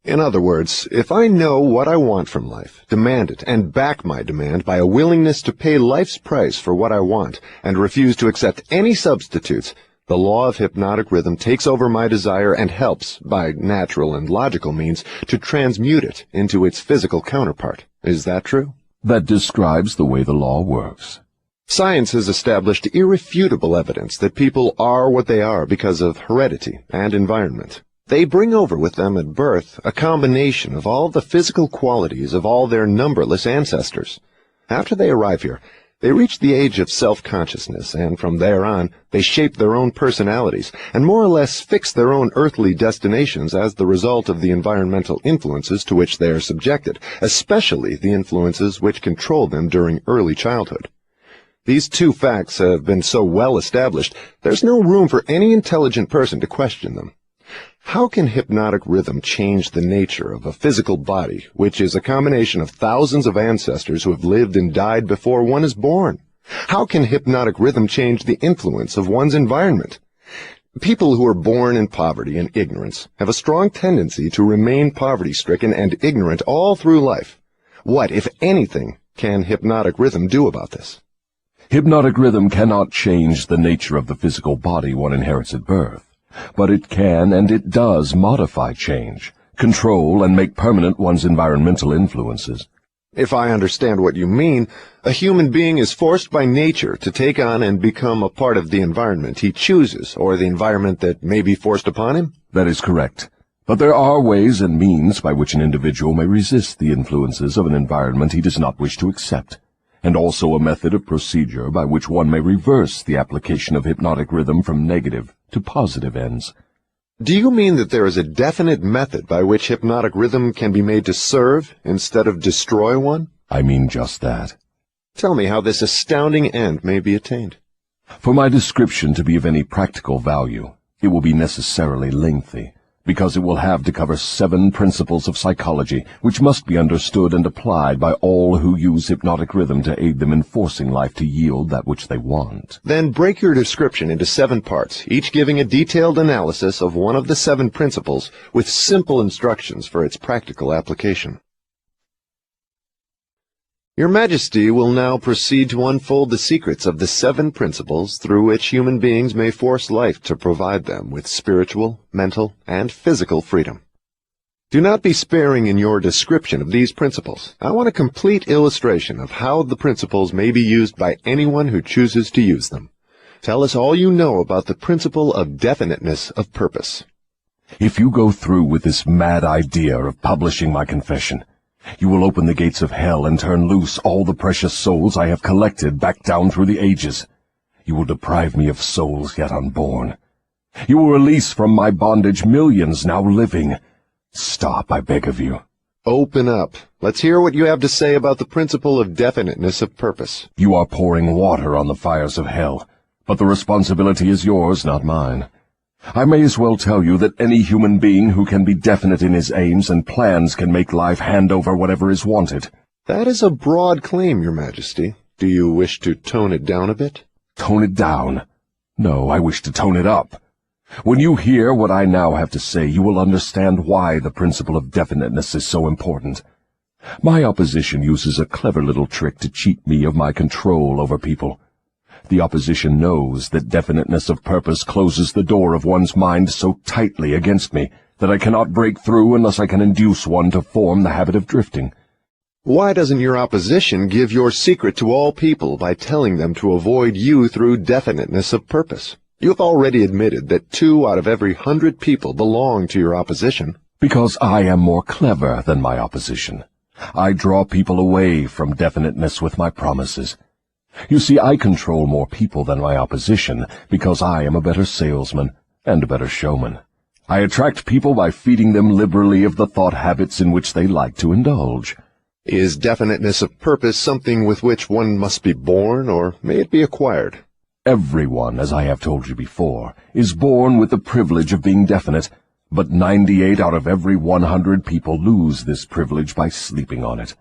A: In other words, if I know what I want from life, demand it, and back my demand by a willingness to pay life's price for what I want, and refuse to accept any substitutes, the law of hypnotic rhythm takes over my desire and helps, by natural and logical means, to transmute it into its physical counterpart. Is that true?
B: That describes the way the law works.
A: Science has established irrefutable evidence that people are what they are because of heredity and environment. They bring over with them at birth a combination of all the physical qualities of all their numberless ancestors. After they arrive here, they reach the age of self-consciousness, and from there on, they shape their own personalities and more or less fix their own earthly destinations as the result of the environmental influences to which they are subjected, especially the influences which control them during early childhood. These two facts have been so well established, there's no room for any intelligent person to question them. How can hypnotic rhythm change the nature of a physical body, which is a combination of thousands of ancestors who have lived and died before one is born? How can hypnotic rhythm change the influence of one's environment? People who are born in poverty and ignorance have a strong tendency to remain poverty-stricken and ignorant all through life. What, if anything, can hypnotic rhythm do about this?
B: Hypnotic rhythm cannot change the nature of the physical body one inherits at birth. But it can and it does modify change, control and make permanent one's environmental influences.
A: If I understand what you mean, a human being is forced by nature to take on and become a part of the environment he chooses, or the environment that may be forced upon him?
B: That is correct. But there are ways and means by which an individual may resist the influences of an environment he does not wish to accept, and also a method of procedure by which one may reverse the application of hypnotic rhythm from negative to positive ends.
A: Do you mean that there is a definite method by which hypnotic rhythm can be made to serve instead of destroy one?
B: I mean just that.
A: Tell me how this astounding end may be attained.
B: For my description to be of any practical value, it will be necessarily lengthy, because it will have to cover 7 principles of psychology which must be understood and applied by all who use hypnotic rhythm to aid them in forcing life to yield that which they want.
A: Then break your description into 7 parts, each giving a detailed analysis of one of the 7 principles with simple instructions for its practical application. Your Majesty will now proceed to unfold the secrets of the 7 principles through which human beings may force life to provide them with spiritual, mental, and physical freedom. Do not be sparing in your description of these principles. I want a complete illustration of how the principles may be used by anyone who chooses to use them. Tell us all you know about the principle of definiteness of purpose.
B: If you go through with this mad idea of publishing my confession, you will open the gates of hell and turn loose all the precious souls I have collected back down through the ages. You will deprive me of souls yet unborn. You will release from my bondage millions now living. Stop, I beg of you.
A: Open up. Let's hear what you have to say about the principle of definiteness of purpose.
B: You are pouring water on the fires of hell, but the responsibility is yours, not mine. I may as well tell you that any human being who can be definite in his aims and plans can make life hand over whatever is wanted.
A: That is a broad claim, Your Majesty. Do you wish to tone it down a bit?
B: Tone it down? No, I wish to tone it up. When you hear what I now have to say, you will understand why the principle of definiteness is so important. My opposition uses a clever little trick to cheat me of my control over people. The opposition knows that definiteness of purpose closes the door of one's mind so tightly against me that I cannot break through unless I can induce one to form the habit of drifting.
A: Why doesn't your opposition give your secret to all people by telling them to avoid you through definiteness of purpose? You have already admitted that 2 out of every 100 people belong to your opposition.
B: Because I am more clever than my opposition. I draw people away from definiteness with my promises. You see, I control more people than my opposition because I am a better salesman and a better showman. I attract people by feeding them liberally of the thought habits in which they like to indulge.
A: Is definiteness of purpose something with which one must be born, or may it be acquired?
B: Everyone, as I have told you before, is born with the privilege of being definite, but 98 out of every 100 people lose this privilege by sleeping on it.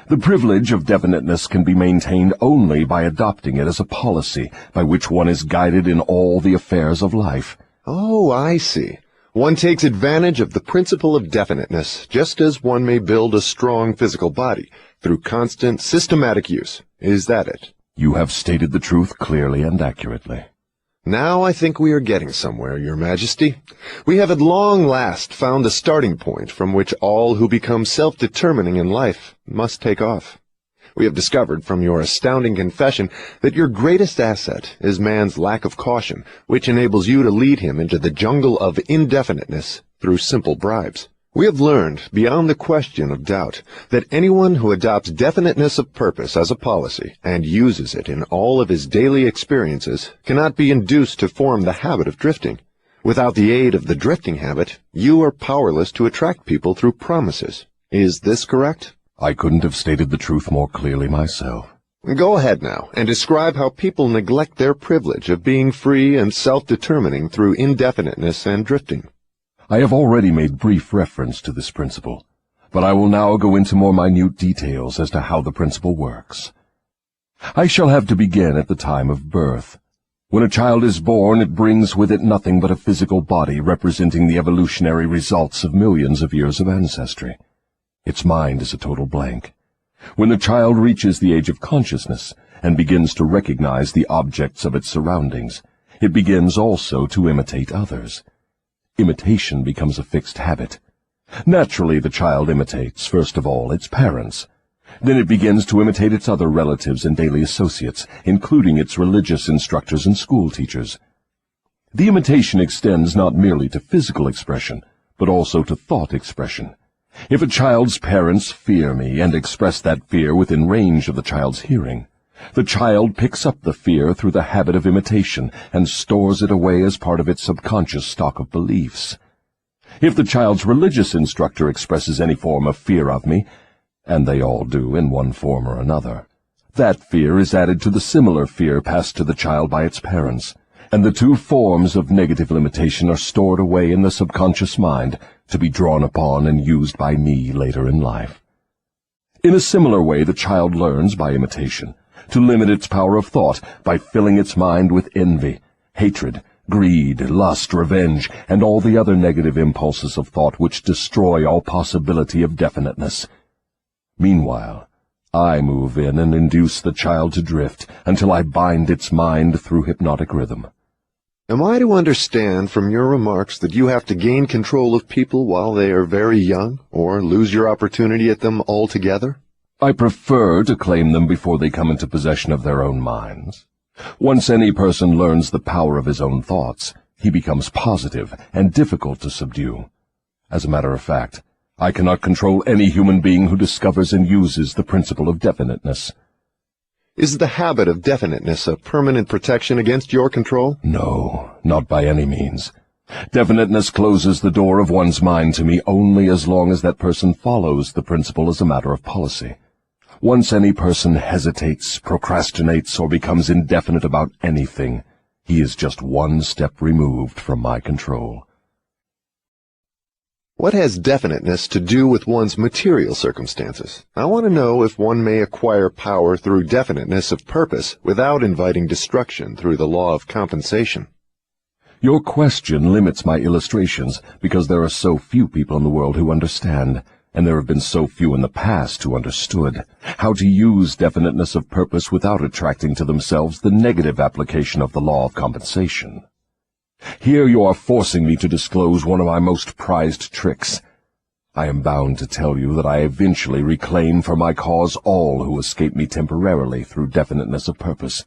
B: The privilege of definiteness can be maintained only by adopting it as a policy by which one is guided in all the affairs of life.
A: Oh, I see. One takes advantage of the principle of definiteness, just as one may build a strong physical body, through constant, systematic use. Is that it?
B: You have stated the truth clearly and accurately.
A: Now I think we are getting somewhere, Your Majesty. We have at long last found the starting point from which all who become self-determining in life must take off. We have discovered from your astounding confession that your greatest asset is man's lack of caution, which enables you to lead him into the jungle of indefiniteness through simple bribes. We have learned, beyond the question of doubt, that anyone who adopts definiteness of purpose as a policy and uses it in all of his daily experiences cannot be induced to form the habit of drifting. Without the aid of the drifting habit, you are powerless to attract people through promises. Is this correct?
B: I couldn't have stated the truth more clearly myself.
A: Go ahead now and describe how people neglect their privilege of being free and self-determining through indefiniteness and drifting.
B: I have already made brief reference to this principle, but I will now go into more minute details as to how the principle works. I shall have to begin at the time of birth. When a child is born, it brings with it nothing but a physical body representing the evolutionary results of millions of years of ancestry. Its mind is a total blank. When the child reaches the age of consciousness and begins to recognize the objects of its surroundings, it begins also to imitate others. Imitation becomes a fixed habit. Naturally, the child imitates, first of all, its parents. Then it begins to imitate its other relatives and daily associates, including its religious instructors and school teachers. The imitation extends not merely to physical expression, but also to thought expression. If a child's parents fear me and express that fear within range of the child's hearing, the child picks up the fear through the habit of imitation and stores it away as part of its subconscious stock of beliefs. If the child's religious instructor expresses any form of fear of me, and they all do in one form or another, that fear is added to the similar fear passed to the child by its parents, and the two forms of negative limitation are stored away in the subconscious mind to be drawn upon and used by me later in life. In a similar way, the child learns by imitation to limit its power of thought by filling its mind with envy, hatred, greed, lust, revenge, and all the other negative impulses of thought which destroy all possibility of definiteness. Meanwhile, I move in and induce the child to drift until I bind its mind through hypnotic rhythm.
A: Am I to understand from your remarks that you have to gain control of people while they are very young, or lose your opportunity at them altogether?
B: I prefer to claim them before they come into possession of their own minds. Once any person learns the power of his own thoughts, he becomes positive and difficult to subdue. As a matter of fact, I cannot control any human being who discovers and uses the principle of definiteness.
A: Is the habit of definiteness a permanent protection against your control?
B: No, not by any means. Definiteness closes the door of one's mind to me only as long as that person follows the principle as a matter of policy. Once any person hesitates, procrastinates, or becomes indefinite about anything, he is just one step removed from my control.
A: What has definiteness to do with one's material circumstances? I want to know if one may acquire power through definiteness of purpose without inviting destruction through the law of compensation.
B: Your question limits my illustrations because there are so few people in the world who understand, and there have been so few in the past who understood, how to use definiteness of purpose without attracting to themselves the negative application of the law of compensation. Here you are forcing me to disclose one of my most prized tricks. I am bound to tell you that I eventually reclaim for my cause all who escape me temporarily through definiteness of purpose.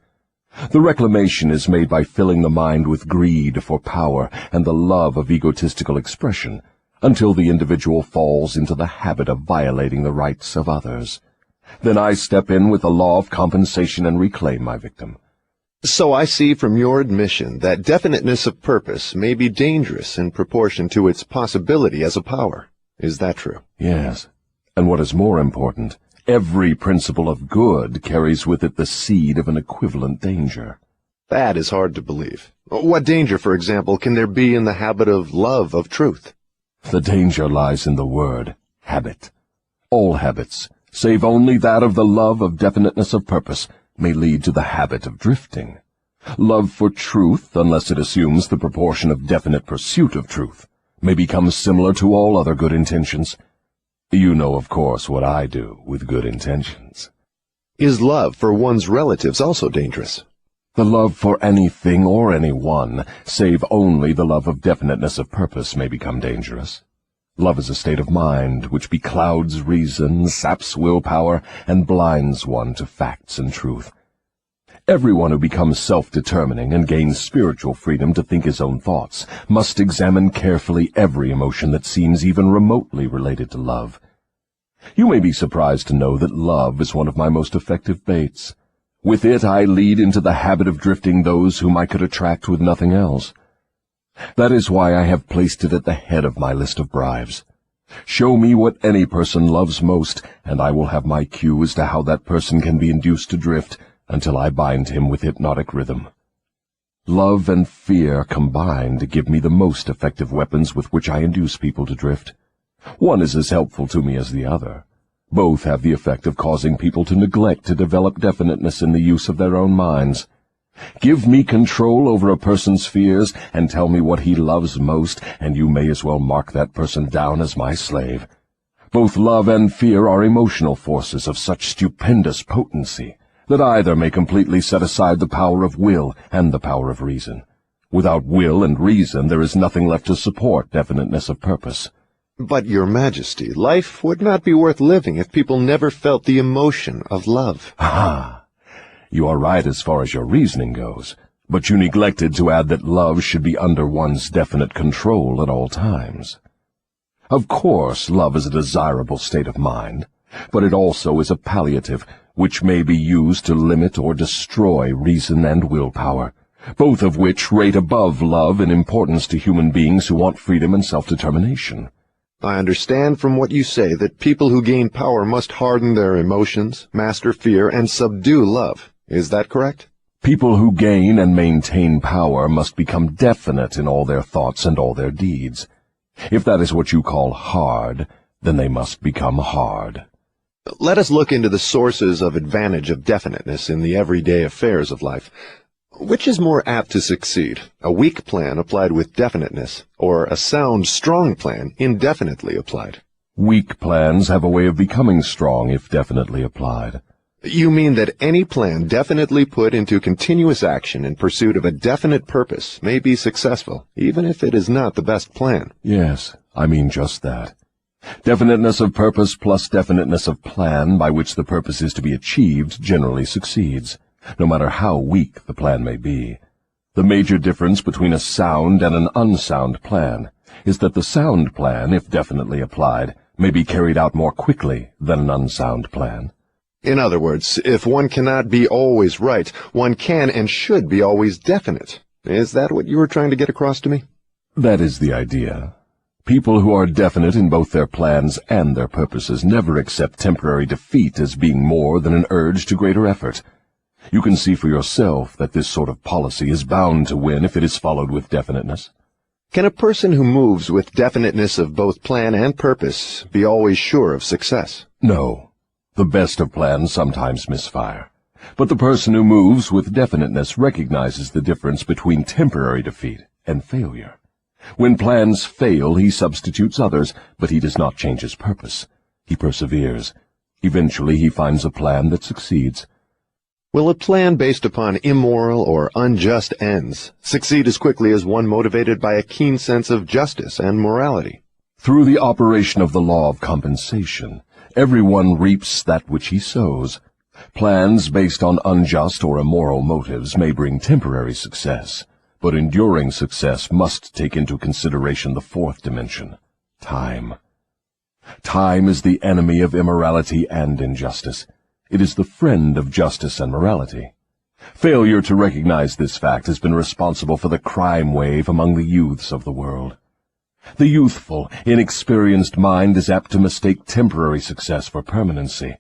B: The reclamation is made by filling the mind with greed for power and the love of egotistical expression, until the individual falls into the habit of violating the rights of others. Then I step in with the law of compensation and reclaim my victim.
A: So I see from your admission that definiteness of purpose may be dangerous in proportion to its possibility as a power. Is that true?
B: Yes. And what is more important, Every principle of good carries with it the seed of an equivalent danger.
A: That is hard to believe. What danger, for example, can there be in the habit of love of truth?
B: The danger lies in the word habit. All habits, save only that of the love of definiteness of purpose, may lead to the habit of drifting. Love for truth, unless it assumes the proportion of definite pursuit of truth, may become similar to all other good intentions. You know, of course, what I do with good intentions.
A: Is love for one's relatives also dangerous?
B: The love for anything or anyone, save only the love of definiteness of purpose, may become dangerous. Love is a state of mind which beclouds reason, saps willpower, and blinds one to facts and truth. Everyone who becomes self-determining and gains spiritual freedom to think his own thoughts must examine carefully every emotion that seems even remotely related to love. You may be surprised to know that love is one of my most effective baits. With it I lead into the habit of drifting those whom I could attract with nothing else. That is why I have placed it at the head of my list of bribes. Show me what any person loves most, and I will have my cue as to how that person can be induced to drift, until I bind him with hypnotic rhythm. Love and fear combined give me the most effective weapons with which I induce people to drift. One is as helpful to me as the other. Both have the effect of causing people to neglect to develop definiteness in the use of their own minds. Give me control over a person's fears, and tell me what he loves most, and you may as well mark that person down as my slave. Both love and fear are emotional forces of such stupendous potency that either may completely set aside the power of will and the power of reason. Without will and reason, there is nothing left to support definiteness of purpose.
A: But, Your Majesty, life would not be worth living if people never felt the emotion of love.
B: Ah, you are right as far as your reasoning goes, but you neglected to add that love should be under one's definite control at all times. Of course, love is a desirable state of mind, but it also is a palliative, which may be used to limit or destroy reason and willpower, both of which rate above love in importance to human beings who want freedom and self-determination.
A: I understand from what you say that people who gain power must harden their emotions, master fear, and subdue love. Is that correct?
B: People who gain and maintain power must become definite in all their thoughts and all their deeds. If that is what you call hard, then they must become hard.
A: Let us look into the sources of advantage of definiteness in the everyday affairs of life. Which is more apt to succeed, a weak plan applied with definiteness, or a sound, strong plan indefinitely applied?
B: Weak plans have a way of becoming strong if definitely applied.
A: You mean that any plan definitely put into continuous action in pursuit of a definite purpose may be successful, even if it is not the best plan?
B: Yes, I mean just that. Definiteness of purpose plus definiteness of plan by which the purpose is to be achieved generally succeeds, no matter how weak the plan may be. The major difference between a sound and an unsound plan is that the sound plan, if definitely applied, may be carried out more quickly than an unsound plan.
A: In other words, if one cannot be always right, one can and should be always definite. Is that what you were trying to get across to me?
B: That is the idea. People who are definite in both their plans and their purposes never accept temporary defeat as being more than an urge to greater effort. You can see for yourself that this sort of policy is bound to win if it is followed with definiteness.
A: Can a person who moves with definiteness of both plan and purpose be always sure of success?
B: No. The best of plans sometimes misfire. But the person who moves with definiteness recognizes the difference between temporary defeat and failure. When plans fail, he substitutes others, but he does not change his purpose. He perseveres. Eventually, he finds a plan that succeeds.
A: Will a plan based upon immoral or unjust ends succeed as quickly as one motivated by a keen sense of justice and morality?
B: Through the operation of the law of compensation, everyone reaps that which he sows. Plans based on unjust or immoral motives may bring temporary success, but enduring success must take into consideration the fourth dimension, time. Time is the enemy of immorality and injustice. It is the friend of justice and morality. Failure to recognize this fact has been responsible for the crime wave among the youths of the world. The youthful, inexperienced mind is apt to mistake temporary success for permanency.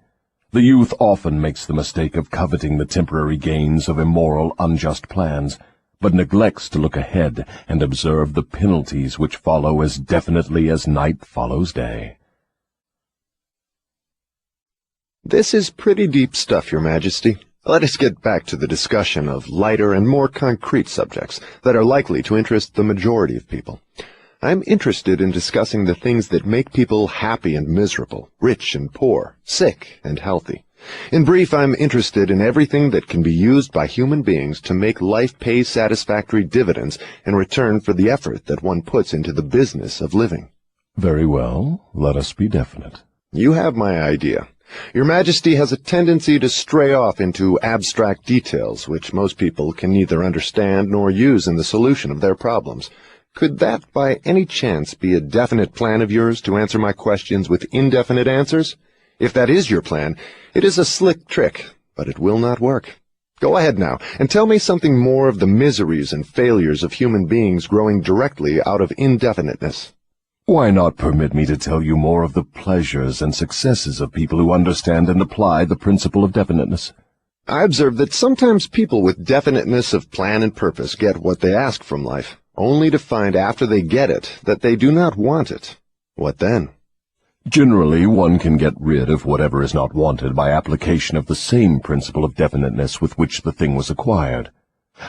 B: The youth often makes the mistake of coveting the temporary gains of immoral, unjust plans, but neglects to look ahead and observe the penalties which follow as definitely as night follows day.
A: This is pretty deep stuff, Your Majesty. Let us get back to the discussion of lighter and more concrete subjects that are likely to interest the majority of people. I'm interested in discussing the things that make people happy and miserable, rich and poor, sick and healthy. In brief, I'm interested in everything that can be used by human beings to make life pay satisfactory dividends in return for the effort that one puts into the business of living.
B: Very well, let us be definite.
A: You have my idea. Your Majesty has a tendency to stray off into abstract details which most people can neither understand nor use in the solution of their problems. Could that, by any chance, be a definite plan of yours to answer my questions with indefinite answers? If that is your plan, it is a slick trick, but it will not work. Go ahead now, and tell me something more of the miseries and failures of human beings growing directly out of indefiniteness.
B: Why not permit me to tell you more of the pleasures and successes of people who understand and apply the principle of definiteness?
A: I observe that sometimes people with definiteness of plan and purpose get what they ask from life, only to find after they get it that they do not want it. What then?
B: Generally, one can get rid of whatever is not wanted by application of the same principle of definiteness with which the thing was acquired.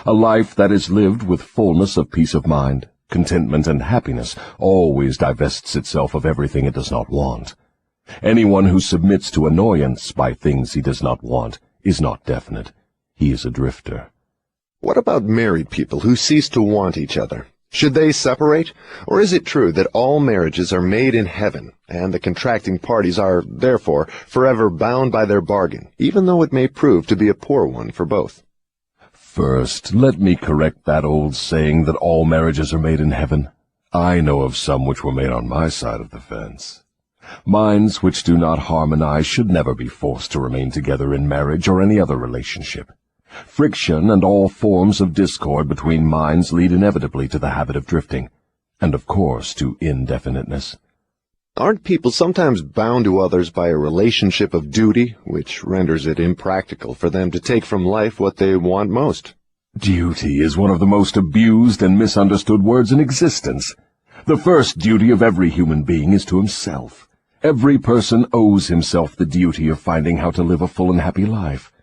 B: A life that is lived with fullness of peace of mind, contentment, and happiness always divests itself of everything it does not want. Anyone who submits to annoyance by things he does not want is not definite. He is a drifter.
A: What about married people who cease to want each other? Should they separate? Or is it true that all marriages are made in heaven, and the contracting parties are, therefore, forever bound by their bargain, even though it may prove to be a poor one for both?
B: First, let me correct that old saying that all marriages are made in heaven. I know of some which were made on my side of the fence. Minds which do not harmonize should never be forced to remain together in marriage or any other relationship. Friction and all forms of discord between minds lead inevitably to the habit of drifting, and of course to indefiniteness.
A: Aren't people sometimes bound to others by a relationship of duty, which renders it impractical for them to take from life what they want most?
B: Duty is one of the most abused and misunderstood words in existence. The first duty of every human being is to himself. Every person owes himself the duty of finding how to live a full and happy life.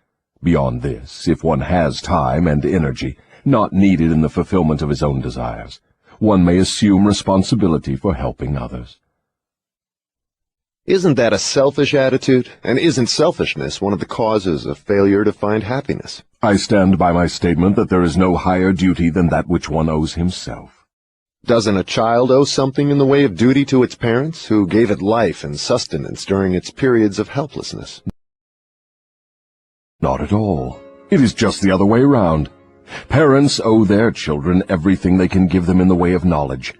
B: Beyond this, if one has time and energy, not needed in the fulfillment of his own desires, one may assume responsibility for helping others.
A: Isn't that a selfish attitude? And isn't selfishness one of the causes of failure to find happiness?
B: I stand by my statement that there is no higher duty than that which one owes himself.
A: Doesn't a child owe something in the way of duty to its parents, who gave it life and sustenance during its periods of helplessness?
B: Not at all. It is just the other way around. Parents owe their children everything they can give them in the way of knowledge.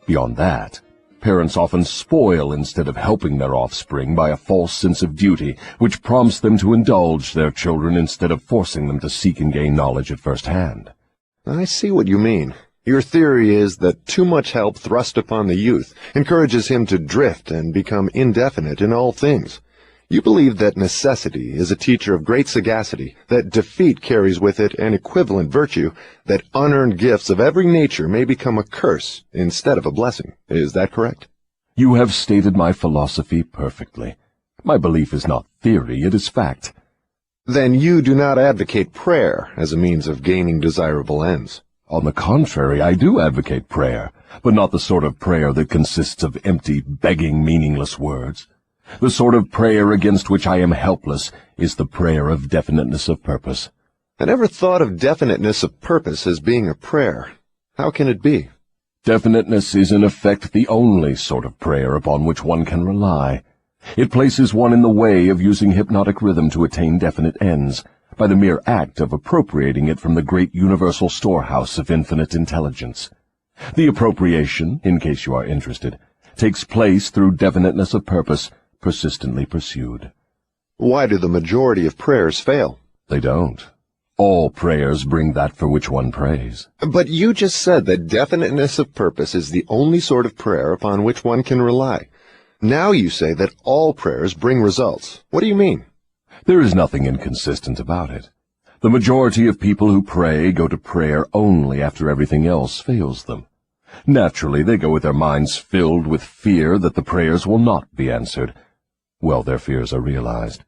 B: Beyond that, parents often spoil instead of helping their offspring by a false sense of duty, which prompts them to indulge their children instead of forcing them to seek and gain knowledge at first hand.
A: I see what you mean. Your theory is that too much help thrust upon the youth encourages him to drift and become indefinite in all things. You believe that necessity is a teacher of great sagacity, that defeat carries with it an equivalent virtue, that unearned gifts of every nature may become a curse instead of a blessing. Is that correct?
B: You have stated my philosophy perfectly. My belief is not theory, it is fact.
A: Then you do not advocate prayer as a means of gaining desirable ends.
B: On the contrary, I do advocate prayer, but not the sort of prayer that consists of empty, begging, meaningless words. The sort of prayer against which I am helpless is the prayer of definiteness of purpose.
A: I never thought of definiteness of purpose as being a prayer. How can it be?
B: Definiteness is in effect the only sort of prayer upon which one can rely. It places one in the way of using hypnotic rhythm to attain definite ends, by the mere act of appropriating it from the great universal storehouse of infinite intelligence. The appropriation, in case you are interested, takes place through definiteness of purpose, persistently pursued.
A: Why do the majority of prayers fail?
B: They don't. All prayers bring that for which one prays.
A: But you just said that definiteness of purpose is the only sort of prayer upon which one can rely. Now you say that all prayers bring results. What do you mean?
B: There is nothing inconsistent about it. The majority of people who pray go to prayer only after everything else fails them. Naturally, they go with their minds filled with fear that the prayers will not be answered. Well, their fears are realized.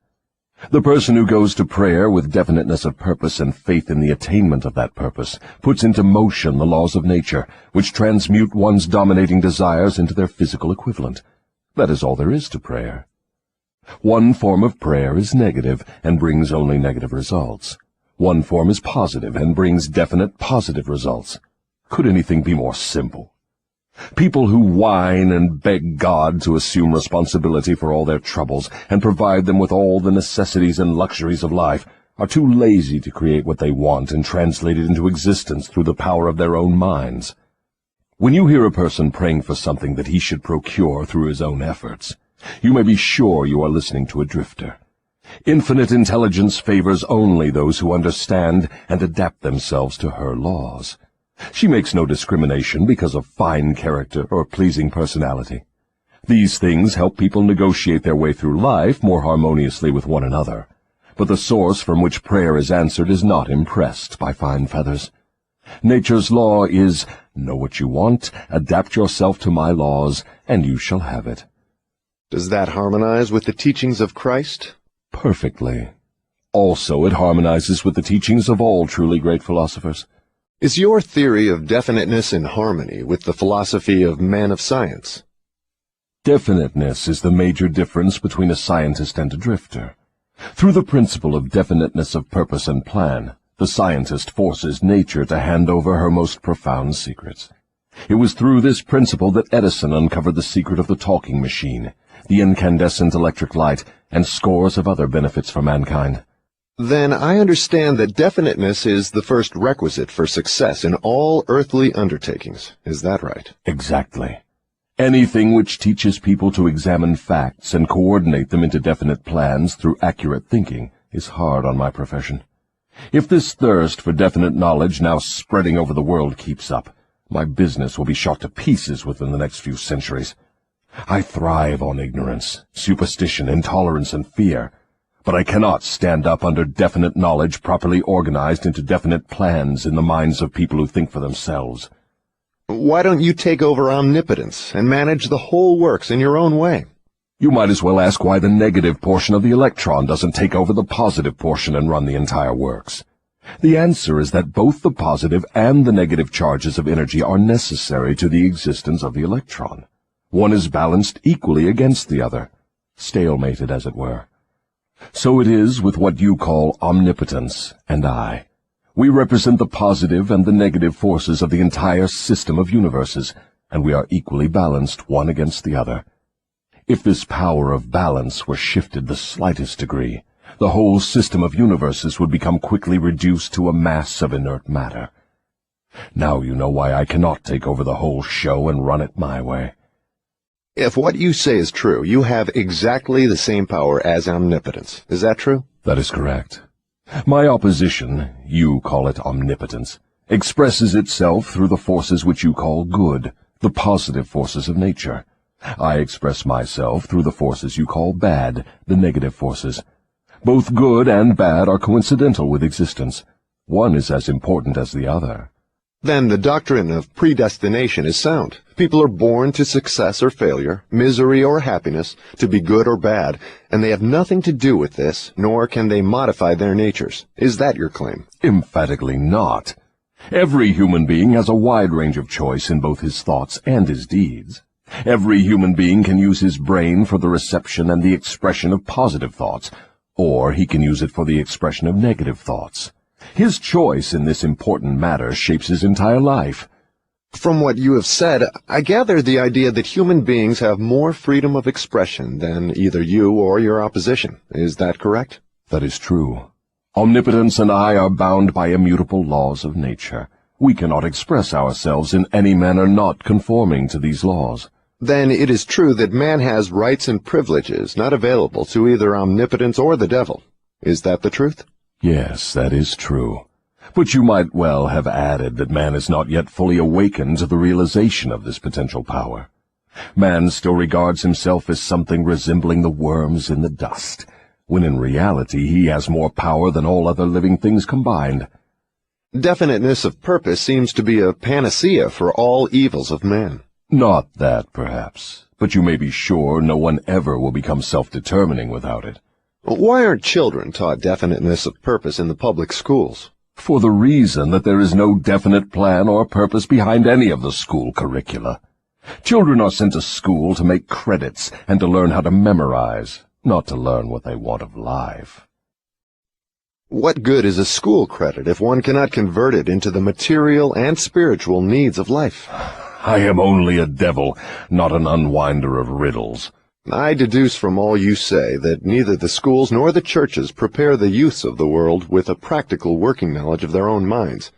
B: The person who goes to prayer with definiteness of purpose and faith in the attainment of that purpose puts into motion the laws of nature, which transmute one's dominating desires into their physical equivalent. That is all there is to prayer. One form of prayer is negative and brings only negative results. One form is positive and brings definite positive results. Could anything be more simple? People who whine and beg God to assume responsibility for all their troubles and provide them with all the necessities and luxuries of life are too lazy to create what they want and translate it into existence through the power of their own minds. When you hear a person praying for something that he should procure through his own efforts, you may be sure you are listening to a drifter. Infinite intelligence favors only those who understand and adapt themselves to her laws. She makes no discrimination because of fine character or pleasing personality. These things help people negotiate their way through life more harmoniously with one another. But the source from which prayer is answered is not impressed by fine feathers. Nature's law is, know what you want, adapt yourself to my laws, and you shall have it.
A: Does that harmonize with the teachings of Christ?
B: Perfectly. Also, it harmonizes with the teachings of all truly great philosophers.
A: Is your theory of definiteness in harmony with the philosophy of men of science?
B: Definiteness is the major difference between a scientist and a drifter. Through the principle of definiteness of purpose and plan, the scientist forces nature to hand over her most profound secrets. It was through this principle that Edison uncovered the secret of the talking machine, the incandescent electric light, and scores of other benefits for mankind.
A: Then I understand that definiteness is the first requisite for success in all earthly undertakings. Is that right?
B: Exactly. Anything which teaches people to examine facts and coordinate them into definite plans through accurate thinking is hard on my profession. If this thirst for definite knowledge now spreading over the world keeps up, my business will be shot to pieces within the next few centuries. I thrive on ignorance, superstition, intolerance, and fear. But I cannot stand up under definite knowledge properly organized into definite plans in the minds of people who think for themselves.
A: Why don't you take over omnipotence and manage the whole works in your own way?
B: You might as well ask why the negative portion of the electron doesn't take over the positive portion and run the entire works. The answer is that both the positive and the negative charges of energy are necessary to the existence of the electron. One is balanced equally against the other, stalemated as it were. So it is with what you call omnipotence and I. We represent the positive and the negative forces of the entire system of universes, and we are equally balanced one against the other. If this power of balance were shifted the slightest degree, the whole system of universes would become quickly reduced to a mass of inert matter. Now you know why I cannot take over the whole show and run it my way.
A: If what you say is true, you have exactly the same power as omnipotence. Is that true?
B: That is correct. My opposition, you call it omnipotence, expresses itself through the forces which you call good, the positive forces of nature. I express myself through the forces you call bad, the negative forces. Both good and bad are coincidental with existence. One is as important as the other.
A: Then the doctrine of predestination is sound. People are born to success or failure, misery or happiness, to be good or bad, and they have nothing to do with this, nor can they modify their natures. Is that your claim?
B: Emphatically not. Every human being has a wide range of choice in both his thoughts and his deeds. Every human being can use his brain for the reception and the expression of positive thoughts, or he can use it for the expression of negative thoughts. His choice in this important matter shapes his entire life.
A: From what you have said, I gather the idea that human beings have more freedom of expression than either you or your opposition. Is that correct?
B: That is true. Omnipotence and I are bound by immutable laws of nature. We cannot express ourselves in any manner not conforming to these laws.
A: Then it is true that man has rights and privileges not available to either omnipotence or the devil. Is that the truth?
B: Yes, that is true. But you might well have added that man is not yet fully awakened to the realization of this potential power. Man still regards himself as something resembling the worms in the dust. when in reality he has more power than all other living things combined.
A: Definiteness of purpose seems to be a panacea for all evils of man.
B: Not that, perhaps, but you may be sure no one ever will become self-determining without it.
A: Why aren't children taught definiteness of purpose in the public schools?
B: For the reason that there is no definite plan or purpose behind any of the school curricula. Children are sent to school to make credits and to learn how to memorize, not to learn what they want of life.
A: What good is a school credit if one cannot convert it into the material and spiritual needs of life?
B: I am only a devil, not an unwinder of riddles.
A: I deduce from all you say that neither the schools nor the churches prepare the youths of the world with a practical working knowledge of their own minds.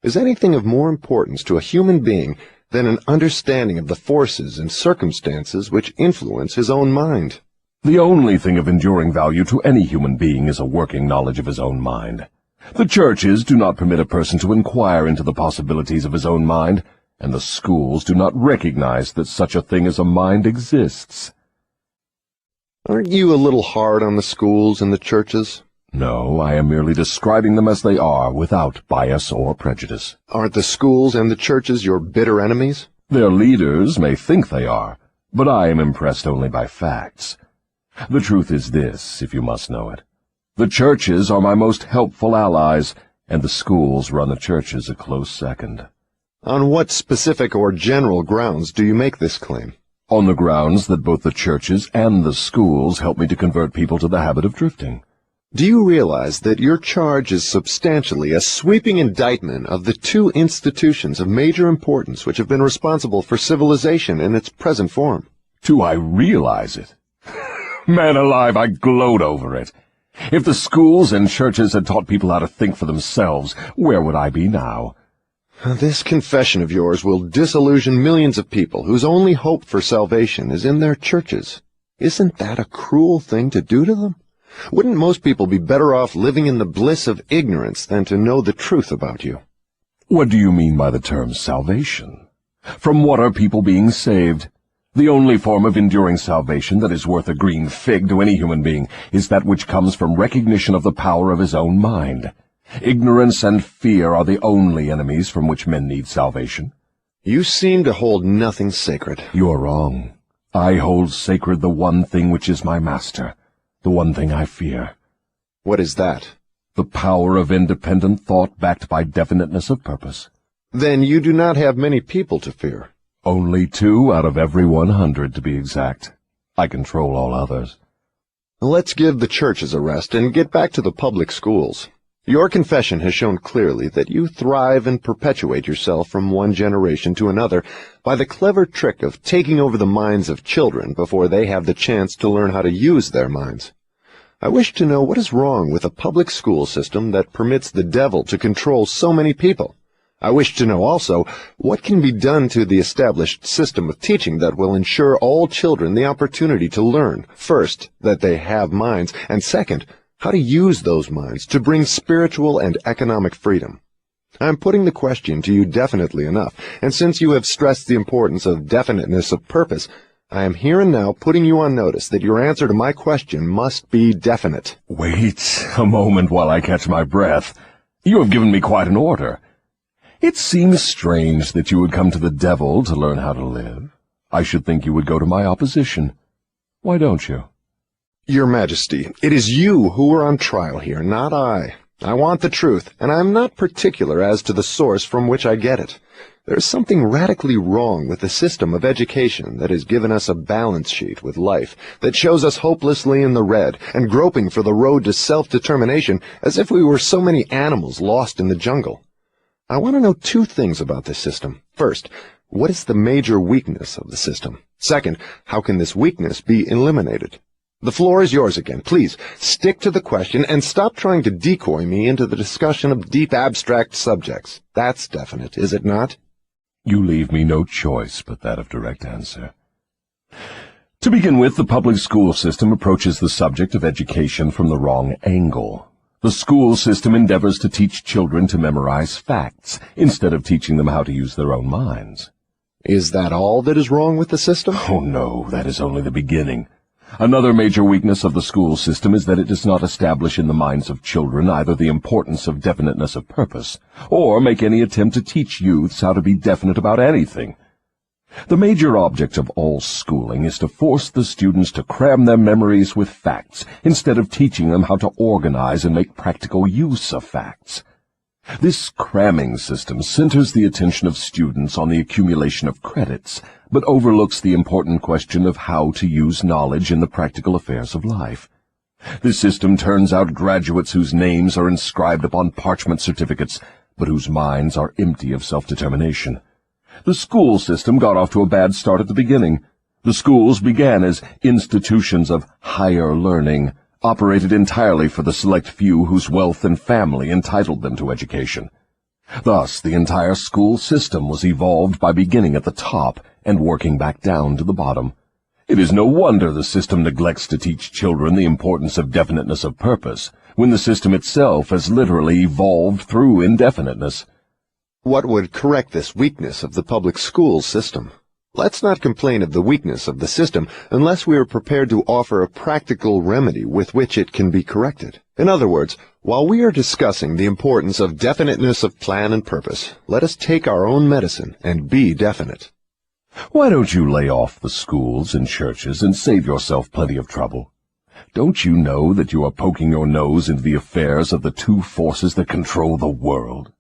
A: Is anything of more importance to a human being than an understanding of the forces and circumstances which influence his own mind?
B: The only thing of enduring value to any human being is a working knowledge of his own mind. The churches do not permit a person to inquire into the possibilities of his own mind, and the schools do not recognize that such a thing as a mind exists.
A: Aren't you a little hard on the schools and the churches?
B: No, I am merely describing them as they are, without bias or prejudice.
A: Aren't the schools and the churches your bitter enemies?
B: Their leaders may think they are, but I am impressed only by facts. The truth is this, if you must know it. The churches are my most helpful allies, and the schools run the churches a close second.
A: On what specific or general grounds do you make this claim?
B: On the grounds that both the churches and the schools help me to convert people to the habit of drifting.
A: Do you realize that your charge is substantially a sweeping indictment of the two institutions of major importance which have been responsible for civilization in its present form?
B: Do I realize it? Man alive, I gloat over it. If the schools and churches had taught people how to think for themselves, where would I be now?
A: This confession of yours will disillusion millions of people whose only hope for salvation is in their churches. Isn't that a cruel thing to do to them? Wouldn't most people be better off living in the bliss of ignorance than to know the truth about you?
B: What do you mean by the term salvation? From what are people being saved? The only form of enduring salvation that is worth a green fig to any human being is that which comes from recognition of the power of his own mind. Ignorance and fear are the only enemies from which men need salvation.
A: You seem to hold nothing sacred.
B: You are wrong. I hold sacred the one thing which is my master, the one thing I fear.
A: What is that?
B: The power of independent thought backed by definiteness of purpose.
A: Then you do not have many people to fear.
B: Only 2 out of every 100, to be exact. I control all others.
A: Let's give the churches a rest and get back to the public schools. Your confession has shown clearly that you thrive and perpetuate yourself from one generation to another by the clever trick of taking over the minds of children before they have the chance to learn how to use their minds. I wish to know what is wrong with a public school system that permits the devil to control so many people. I wish to know also what can be done to the established system of teaching that will ensure all children the opportunity to learn, first, that they have minds, and second, how to use those minds to bring spiritual and economic freedom. I am putting the question to you definitely enough, and since you have stressed the importance of definiteness of purpose, I am here and now putting you on notice that your answer to my question must be definite.
B: Wait a moment while I catch my breath. You have given me quite an order. It seems strange that you would come to the devil to learn how to live. I should think you would go to my opposition. Why don't you?
A: Your Majesty, it is you who are on trial here, not I. I want the truth, and I am not particular as to the source from which I get it. There is something radically wrong with the system of education that has given us a balance sheet with life, that shows us hopelessly in the red and groping for the road to self-determination as if we were so many animals lost in the jungle. I want to know 2 things about this system. First, what is the major weakness of the system? Second, how can this weakness be eliminated? The floor is yours again. Please, stick to the question and stop trying to decoy me into the discussion of deep abstract subjects. That's definite, is it not?
B: You leave me no choice but that of direct answer. To begin with, the public school system approaches the subject of education from the wrong angle. The school system endeavors to teach children to memorize facts, instead of teaching them how to use their own minds.
A: Is that all that is wrong with the system?
B: Oh no, that is only the beginning. Another major weakness of the school system is that it does not establish in the minds of children either the importance of definiteness of purpose, or make any attempt to teach youths how to be definite about anything. The major object of all schooling is to force the students to cram their memories with facts, instead of teaching them how to organize and make practical use of facts. This cramming system centers the attention of students on the accumulation of credits, but overlooks the important question of how to use knowledge in the practical affairs of life. This system turns out graduates whose names are inscribed upon parchment certificates, but whose minds are empty of self-determination. The school system got off to a bad start at the beginning. The schools began as institutions of higher learning, operated entirely for the select few whose wealth and family entitled them to education. Thus, the entire school system was evolved by beginning at the top and working back down to the bottom. It is no wonder the system neglects to teach children the importance of definiteness of purpose, when the system itself has literally evolved through indefiniteness.
A: What would correct this weakness of the public school system? Let's not complain of the weakness of the system unless we are prepared to offer a practical remedy with which it can be corrected. In other words, while we are discussing the importance of definiteness of plan and purpose, let us take our own medicine and be definite.
B: Why don't you lay off the schools and churches and save yourself plenty of trouble? Don't you know that you are poking your nose into the affairs of the two forces that control the world?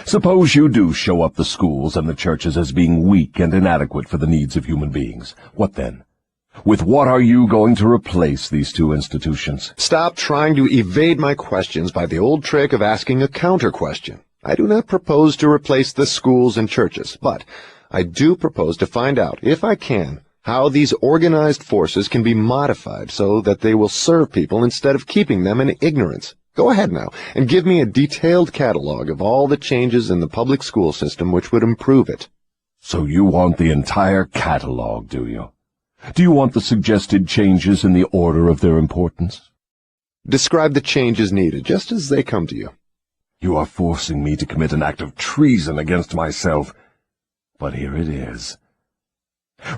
B: Suppose you do show up the schools and the churches as being weak and inadequate for the needs of human beings. What then? With what are you going to replace these two institutions?
A: Stop trying to evade my questions by the old trick of asking a counter-question. I do not propose to replace the schools and churches, but I do propose to find out, if I can, how these organized forces can be modified so that they will serve people instead of keeping them in ignorance. Go ahead now and give me a detailed catalog of all the changes in the public school system which would improve it.
B: So you want the entire catalog, do you? Do you want the suggested changes in the order of their importance?
A: Describe the changes needed, just as they come to you.
B: You are forcing me to commit an act of treason against myself. But here it is.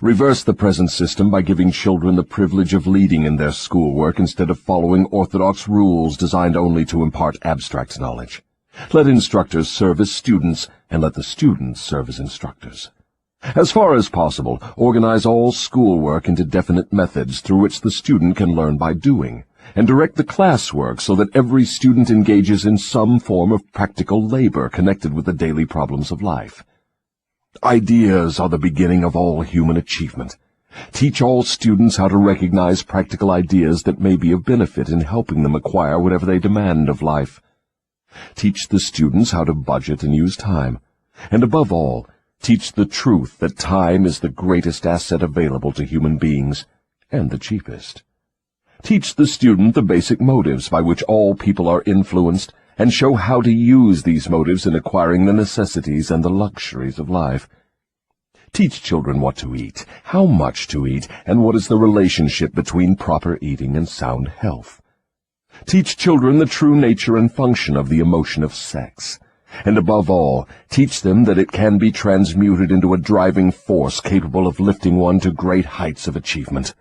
B: Reverse the present system by giving children the privilege of leading in their schoolwork instead of following orthodox rules designed only to impart abstract knowledge. Let instructors serve as students, and let the students serve as instructors. As far as possible, organize all schoolwork into definite methods through which the student can learn by doing, and direct the classwork so that every student engages in some form of practical labor connected with the daily problems of life. Ideas are the beginning of all human achievement. Teach all students how to recognize practical ideas that may be of benefit in helping them acquire whatever they demand of life. Teach the students how to budget and use time. And above all, teach the truth that time is the greatest asset available to human beings, and the cheapest. Teach the student the basic motives by which all people are influenced, and show how to use these motives in acquiring the necessities and the luxuries of life. Teach children what to eat, how much to eat, and what is the relationship between proper eating and sound health. Teach children the true nature and function of the emotion of sex. And above all, teach them that it can be transmuted into a driving force capable of lifting one to great heights of achievement.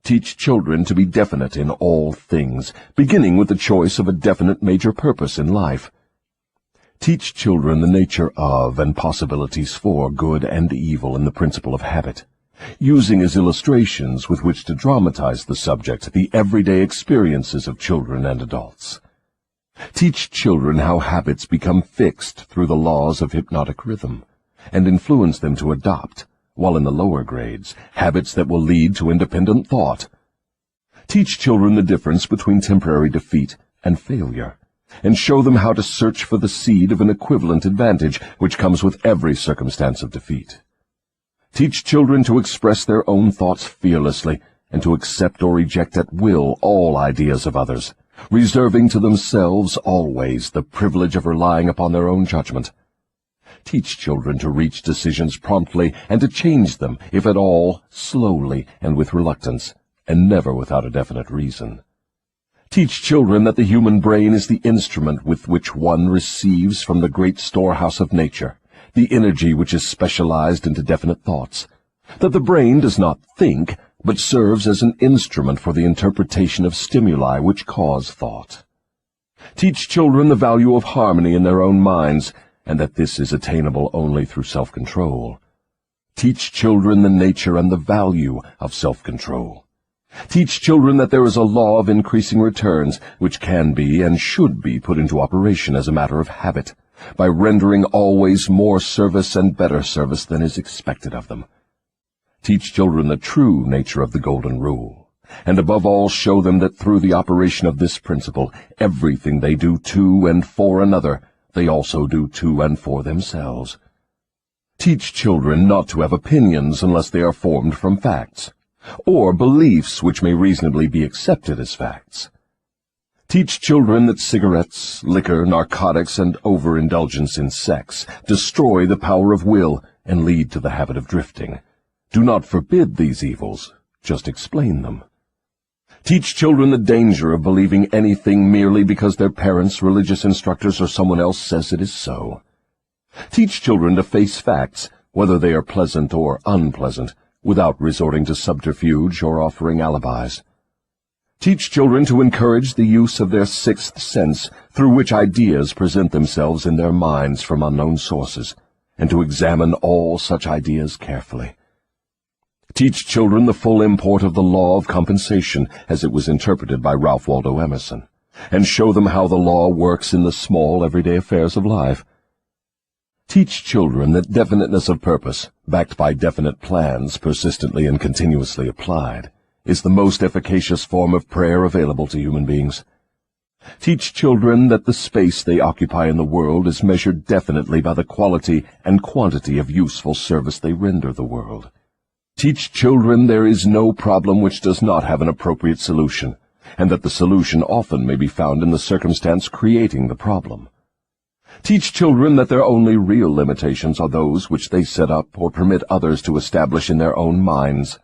B: Teach children to be definite in all things, beginning with the choice of a definite major purpose in life. Teach children the nature of and possibilities for good and evil in the principle of habit, using as illustrations with which to dramatize the subject the everyday experiences of children and adults. Teach children how habits become fixed through the laws of hypnotic rhythm, and influence them to adopt, while in the lower grades, habits that will lead to independent thought. Teach children the difference between temporary defeat and failure, and show them how to search for the seed of an equivalent advantage which comes with every circumstance of defeat. Teach children to express their own thoughts fearlessly, and to accept or reject at will all ideas of others, reserving to themselves always the privilege of relying upon their own judgment. Teach children to reach decisions promptly and to change them, if at all, slowly and with reluctance, and never without a definite reason. Teach children that the human brain is the instrument with which one receives from the great storehouse of nature the energy which is specialized into definite thoughts, that the brain does not think, but serves as an instrument for the interpretation of stimuli which cause thought. Teach children the value of harmony in their own minds, and that this is attainable only through self-control. Teach children the nature and the value of self-control. Teach children that there is a law of increasing returns which can be and should be put into operation as a matter of habit, by rendering always more service and better service than is expected of them. Teach children the true nature of the Golden Rule, and above all show them that through the operation of this principle, everything they do to and for another, they also do to and for themselves. Teach children not to have opinions unless they are formed from facts, or beliefs which may reasonably be accepted as facts. Teach children that cigarettes, liquor, narcotics, and overindulgence in sex destroy the power of will and lead to the habit of drifting. Do not forbid these evils, just explain them. Teach children the danger of believing anything merely because their parents, religious instructors, or someone else says it is so. Teach children to face facts, whether they are pleasant or unpleasant, without resorting to subterfuge or offering alibis. Teach children to encourage the use of their sixth sense, through which ideas present themselves in their minds from unknown sources, and to examine all such ideas carefully. Teach children the full import of the law of compensation as it was interpreted by Ralph Waldo Emerson, and show them how the law works in the small, everyday affairs of life. Teach children that definiteness of purpose, backed by definite plans persistently and continuously applied, is the most efficacious form of prayer available to human beings. Teach children that the space they occupy in the world is measured definitely by the quality and quantity of useful service they render the world. Teach children there is no problem which does not have an appropriate solution, and that the solution often may be found in the circumstance creating the problem. Teach children that their only real limitations are those which they set up or permit others to establish in their own minds.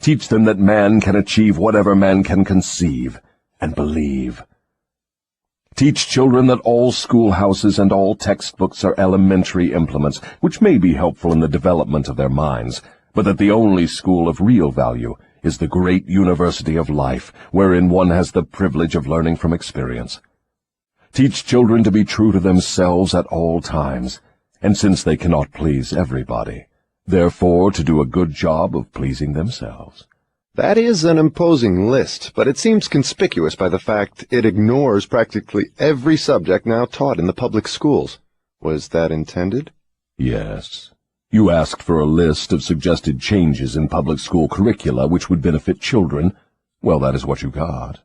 B: Teach them that man can achieve whatever man can conceive and believe. Teach children that all schoolhouses and all textbooks are elementary implements which may be helpful in the development of their minds, but that the only school of real value is the great university of life, wherein one has the privilege of learning from experience. Teach children to be true to themselves at all times, and since they cannot please everybody, therefore to do a good job of pleasing themselves.
A: That is an imposing list, but it seems conspicuous by the fact it ignores practically every subject now taught in the public schools. Was that intended?
B: Yes. You asked for a list of suggested changes in public school curricula which would benefit children. Well, that is what you got.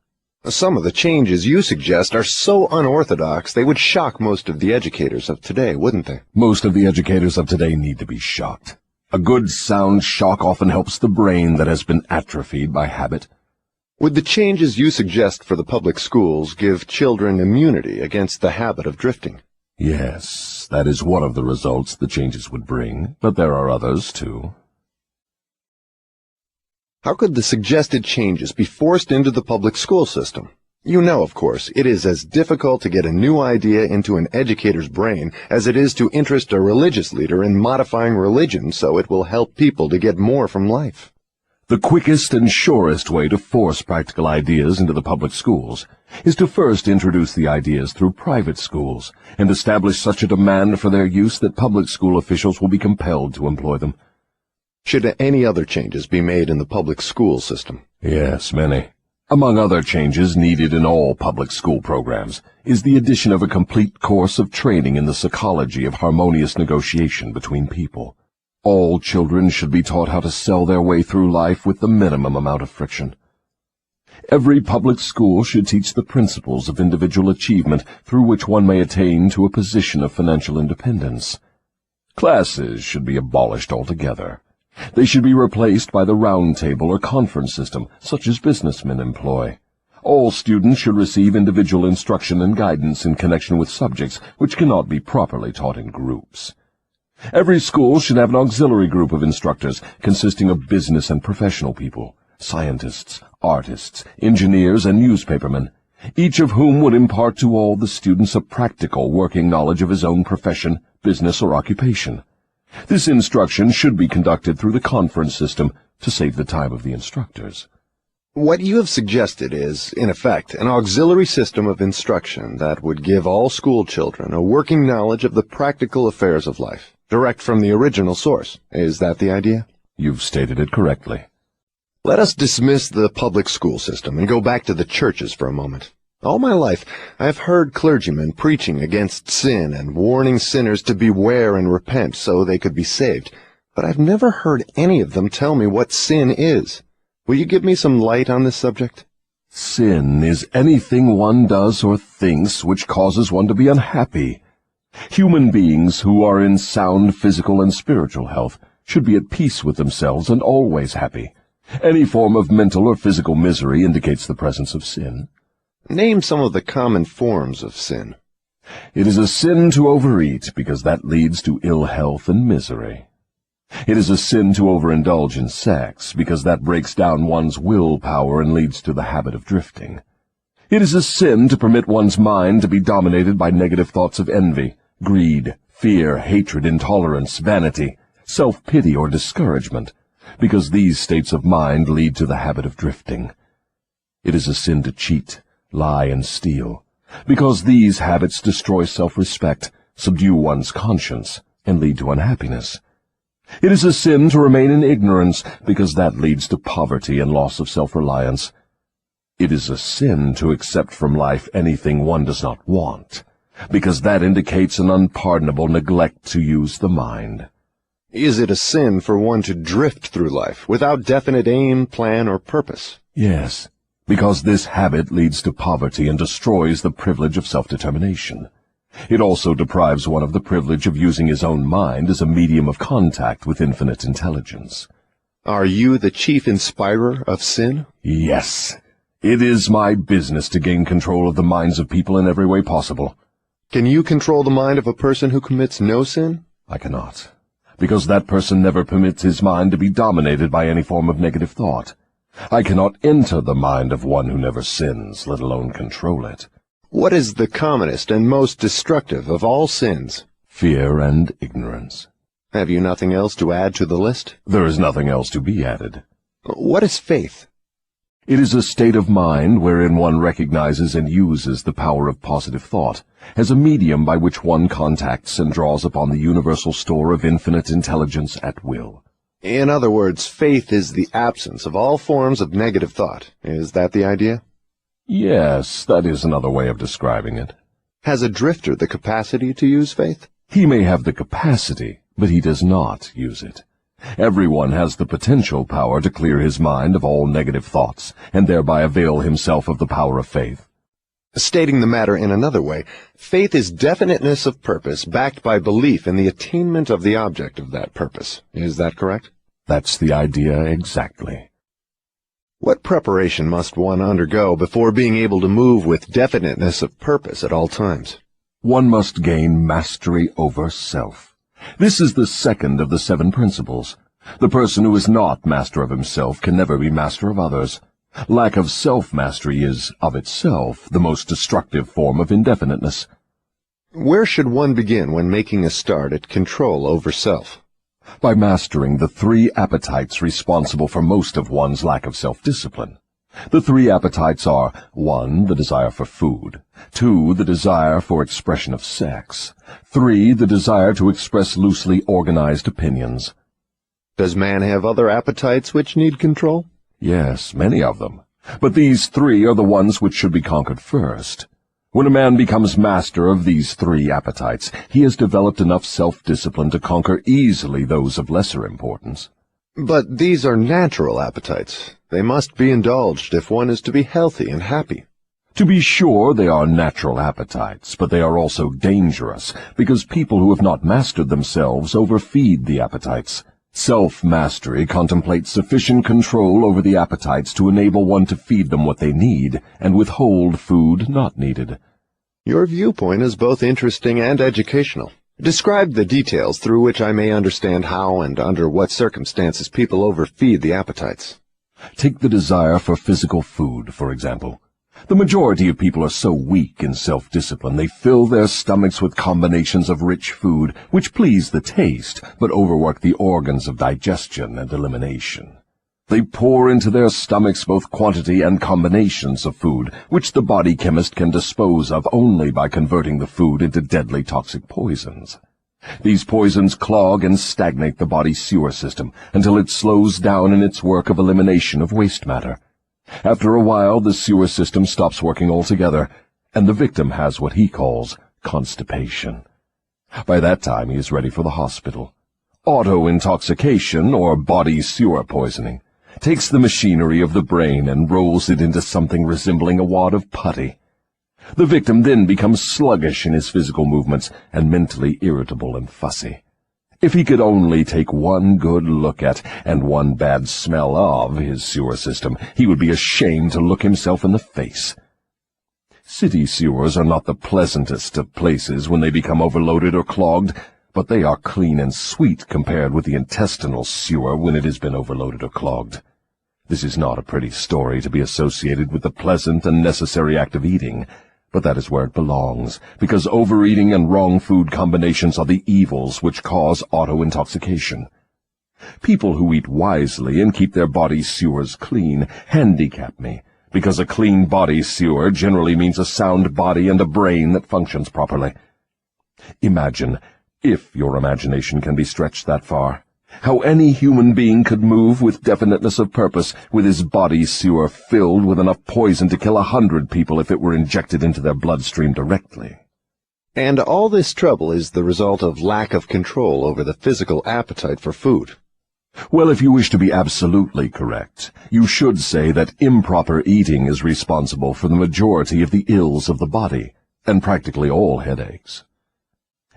A: Some of the changes you suggest are so unorthodox they would shock most of the educators of today, wouldn't they?
B: Most of the educators of today need to be shocked. A good sound shock often helps the brain that has been atrophied by habit.
A: Would the changes you suggest for the public schools give children immunity against the habit of drifting?
B: Yes, that is one of the results the changes would bring, but there are others, too.
A: How could the suggested changes be forced into the public school system? You know, of course, it is as difficult to get a new idea into an educator's brain as it is to interest a religious leader in modifying religion so it will help people to get more from life.
B: The quickest and surest way to force practical ideas into the public schools is to first introduce the ideas through private schools and establish such a demand for their use that public school officials will be compelled to employ them.
A: Should any other changes be made in the public school system?
B: Yes, many. Among other changes needed in all public school programs is the addition of a complete course of training in the psychology of harmonious negotiation between people. All children should be taught how to sell their way through life with the minimum amount of friction. Every public school should teach the principles of individual achievement through which one may attain to a position of financial independence. Classes should be abolished altogether. They should be replaced by the round table or conference system, such as businessmen employ. All students should receive individual instruction and guidance in connection with subjects which cannot be properly taught in groups. Every school should have an auxiliary group of instructors consisting of business and professional people, scientists, artists, engineers, and newspapermen, each of whom would impart to all the students a practical working knowledge of his own profession, business, or occupation. This instruction should be conducted through the conference system, to save the time of the instructors.
A: What you have suggested is, in effect, an auxiliary system of instruction that would give all school children a working knowledge of the practical affairs of life, direct from the original source. Is that the idea?
B: You've stated it correctly.
A: Let us dismiss the public school system and go back to the churches for a moment. All my life, I have heard clergymen preaching against sin and warning sinners to beware and repent so they could be saved, but I've never heard any of them tell me what sin is. Will you give me some light on this subject?
B: Sin is anything one does or thinks which causes one to be unhappy. Human beings who are in sound physical and spiritual health should be at peace with themselves and always happy. Any form of mental or physical misery indicates the presence of sin.
A: Name some of the common forms of sin.
B: It is a sin to overeat, because that leads to ill health and misery. It is a sin to overindulge in sex, because that breaks down one's willpower and leads to the habit of drifting. It is a sin to permit one's mind to be dominated by negative thoughts of envy, greed, fear, hatred, intolerance, vanity, self-pity, or discouragement, because these states of mind lead to the habit of drifting. It is a sin to cheat, lie, and steal, because these habits destroy self-respect, subdue one's conscience, and lead to unhappiness. It is a sin to remain in ignorance, because that leads to poverty and loss of self-reliance. It is a sin to accept from life anything one does not want, because that indicates an unpardonable neglect to use the mind.
A: Is it a sin for one to drift through life without definite aim, plan, or purpose?
B: Yes, because this habit leads to poverty and destroys the privilege of self-determination. It also deprives one of the privilege of using his own mind as a medium of contact with infinite intelligence.
A: Are you the chief inspirer of sin?
B: Yes. It is my business to gain control of the minds of people in every way possible.
A: Can you control the mind of a person who commits no sin?
B: I cannot, because that person never permits his mind to be dominated by any form of negative thought. I cannot enter the mind of one who never sins, let alone control it.
A: What is the commonest and most destructive of all sins?
B: Fear and ignorance.
A: Have you nothing else to add to the list?
B: There is nothing else to be added.
A: What is faith?
B: It is a state of mind wherein one recognizes and uses the power of positive thought as a medium by which one contacts and draws upon the universal store of infinite intelligence at will.
A: In other words, faith is the absence of all forms of negative thought. Is that the idea?
B: Yes, that is another way of describing it.
A: Has a drifter the capacity to use faith?
B: He may have the capacity, but he does not use it. Everyone has the potential power to clear his mind of all negative thoughts, and thereby avail himself of the power of faith.
A: Stating the matter in another way, faith is definiteness of purpose backed by belief in the attainment of the object of that purpose. Is that correct?
B: That's the idea exactly.
A: What preparation must one undergo before being able to move with definiteness of purpose at all times?
B: One must gain mastery over self. This is the second of the 7 principles. The person who is not master of himself can never be master of others. Lack of self-mastery is, of itself, the most destructive form of indefiniteness.
A: Where should one begin when making a start at control over self?
B: By mastering the 3 appetites responsible for most of one's lack of self-discipline. The 3 appetites are 1. The desire for food, 2. The desire for expression of sex, 3. The desire to express loosely organized opinions.
A: Does man have other appetites which need control?
B: Yes, many of them. But these 3 are the ones which should be conquered first. When a man becomes master of these 3 appetites, he has developed enough self-discipline to conquer easily those of lesser importance.
A: But these are natural appetites. They must be indulged if one is to be healthy and happy.
B: To be sure, they are natural appetites, but they are also dangerous, because people who have not mastered themselves overfeed the appetites. Self-mastery contemplates sufficient control over the appetites to enable one to feed them what they need and withhold food not needed.
A: Your viewpoint is both interesting and educational. Describe the details through which I may understand how and under what circumstances people overfeed the appetites.
B: Take the desire for physical food, for example. The majority of people are so weak in self-discipline they fill their stomachs with combinations of rich food which please the taste but overwork the organs of digestion and elimination. They pour into their stomachs both quantity and combinations of food, which the body chemist can dispose of only by converting the food into deadly toxic poisons. These poisons clog and stagnate the body's sewer system until it slows down in its work of elimination of waste matter. After a while, the sewer system stops working altogether, and the victim has what he calls constipation. By that time, he is ready for the hospital. Auto-intoxication, or body sewer poisoning, takes the machinery of the brain and rolls it into something resembling a wad of putty. The victim then becomes sluggish in his physical movements and mentally irritable and fussy. If he could only take one good look at and one bad smell of his sewer system, he would be ashamed to look himself in the face. City sewers are not the pleasantest of places when they become overloaded or clogged, but they are clean and sweet compared with the intestinal sewer when it has been overloaded or clogged. This is not a pretty story to be associated with the pleasant and necessary act of eating, but that is where it belongs, because overeating and wrong food combinations are the evils which cause auto-intoxication. People who eat wisely and keep their body sewers clean handicap me, because a clean body sewer generally means a sound body and a brain that functions properly. Imagine, if your imagination can be stretched that far, how any human being could move with definiteness of purpose with his body sewer filled with enough poison to kill 100 people if it were injected into their bloodstream directly.
A: And all this trouble is the result of lack of control over the physical appetite for food.
B: Well, if you wish to be absolutely correct, you should say that improper eating is responsible for the majority of the ills of the body, and practically all headaches.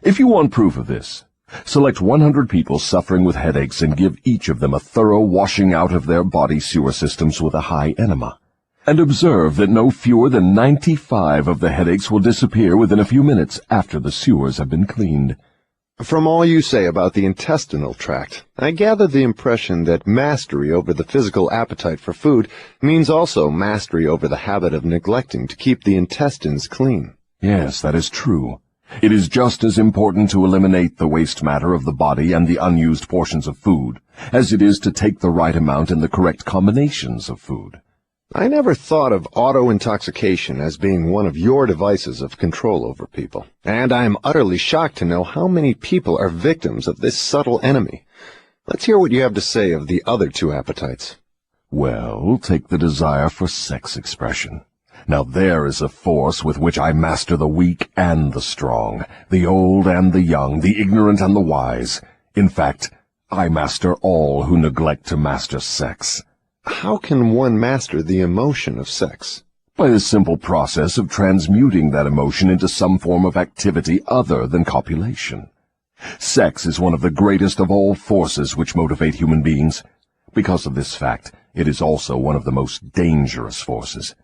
B: If you want proof of this, select 100 people suffering with headaches and give each of them a thorough washing out of their body sewer systems with a high enema, and observe that no fewer than 95 of the headaches will disappear within a few minutes after the sewers have been cleaned.
A: From all you say about the intestinal tract, I gather the impression that mastery over the physical appetite for food means also mastery over the habit of neglecting to keep the intestines clean.
B: Yes, that is true. It is just as important to eliminate the waste matter of the body and the unused portions of food as it is to take the right amount and the correct combinations of food.
A: I never thought of auto-intoxication as being one of your devices of control over people, and I am utterly shocked to know how many people are victims of this subtle enemy. Let's hear what you have to say of the other two appetites.
B: Well, take the desire for sex expression. Now there is a force with which I master the weak and the strong, the old and the young, the ignorant and the wise. In fact, I master all who neglect to master sex.
A: How can one master the emotion of sex?
B: By the simple process of transmuting that emotion into some form of activity other than copulation. Sex is one of the greatest of all forces which motivate human beings. Because of this fact, it is also one of the most dangerous forces.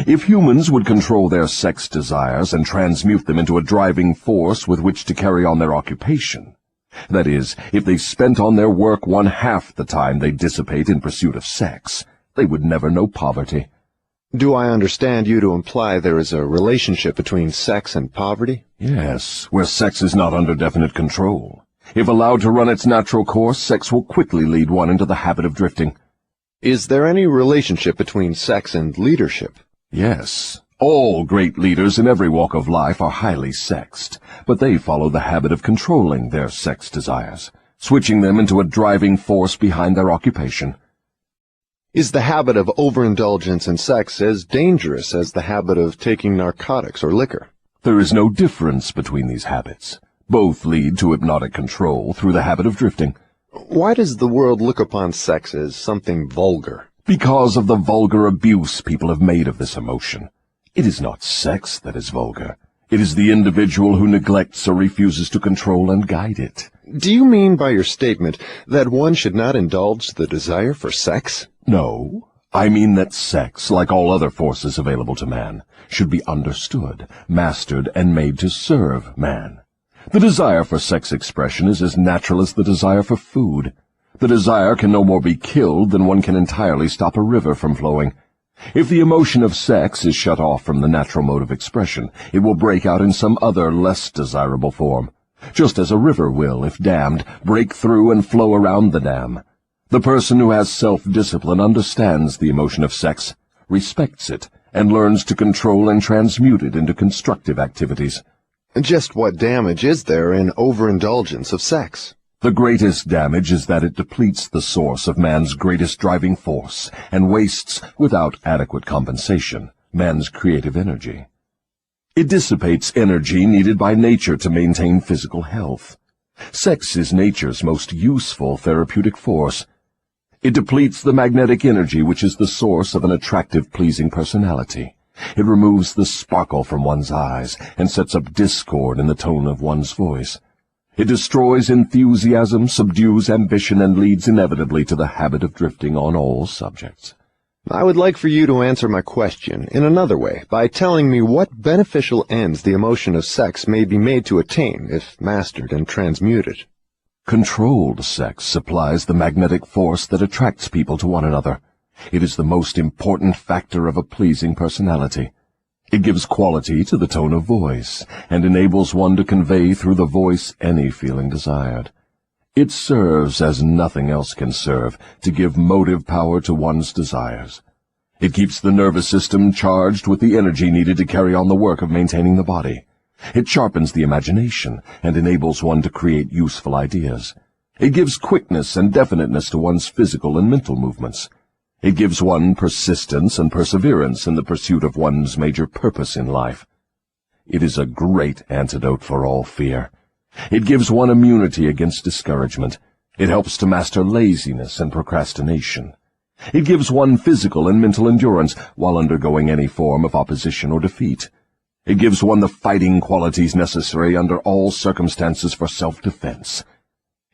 B: If humans would control their sex desires and transmute them into a driving force with which to carry on their occupation, that is, if they spent on their work 1/2 the time they dissipate in pursuit of sex, they would never know poverty.
A: Do I understand you to imply there is a relationship between sex and poverty?
B: Yes, where sex is not under definite control. If allowed to run its natural course, sex will quickly lead one into the habit of drifting.
A: Is there any relationship between sex and leadership?
B: Yes, all great leaders in every walk of life are highly sexed, but they follow the habit of controlling their sex desires, switching them into a driving force behind their occupation.
A: Is the habit of overindulgence in sex as dangerous as the habit of taking narcotics or liquor?
B: There is no difference between these habits. Both lead to hypnotic control through the habit of drifting.
A: Why does the world look upon sex as something vulgar?
B: Because of the vulgar abuse people have made of this emotion. It is not sex that is vulgar. It is the individual who neglects or refuses to control and guide it.
A: Do you mean by your statement that one should not indulge the desire for sex?
B: No, I mean that sex, like all other forces available to man, should be understood, mastered, and made to serve man. The desire for sex expression is as natural as the desire for food. The desire can no more be killed than one can entirely stop a river from flowing. If the emotion of sex is shut off from the natural mode of expression, it will break out in some other less desirable form, just as a river will, if dammed, break through and flow around the dam. The person who has self-discipline understands the emotion of sex, respects it, and learns to control and transmute it into constructive activities.
A: Just what damage is there in overindulgence of sex?
B: The greatest damage is that it depletes the source of man's greatest driving force and wastes, without adequate compensation, man's creative energy. It dissipates energy needed by nature to maintain physical health. Sex is nature's most useful therapeutic force. It depletes the magnetic energy which is the source of an attractive, pleasing personality. It removes the sparkle from one's eyes and sets up discord in the tone of one's voice. It destroys enthusiasm, subdues ambition, and leads inevitably to the habit of drifting on all subjects.
A: I would like for you to answer my question in another way by telling me what beneficial ends the emotion of sex may be made to attain if mastered and transmuted.
B: Controlled sex supplies the magnetic force that attracts people to one another. It is the most important factor of a pleasing personality. It gives quality to the tone of voice, and enables one to convey through the voice any feeling desired. It serves, as nothing else can serve, to give motive power to one's desires. It keeps the nervous system charged with the energy needed to carry on the work of maintaining the body. It sharpens the imagination and enables one to create useful ideas. It gives quickness and definiteness to one's physical and mental movements. It gives one persistence and perseverance in the pursuit of one's major purpose in life. It is a great antidote for all fear. It gives one immunity against discouragement. It helps to master laziness and procrastination. It gives one physical and mental endurance while undergoing any form of opposition or defeat. It gives one the fighting qualities necessary under all circumstances for self-defense.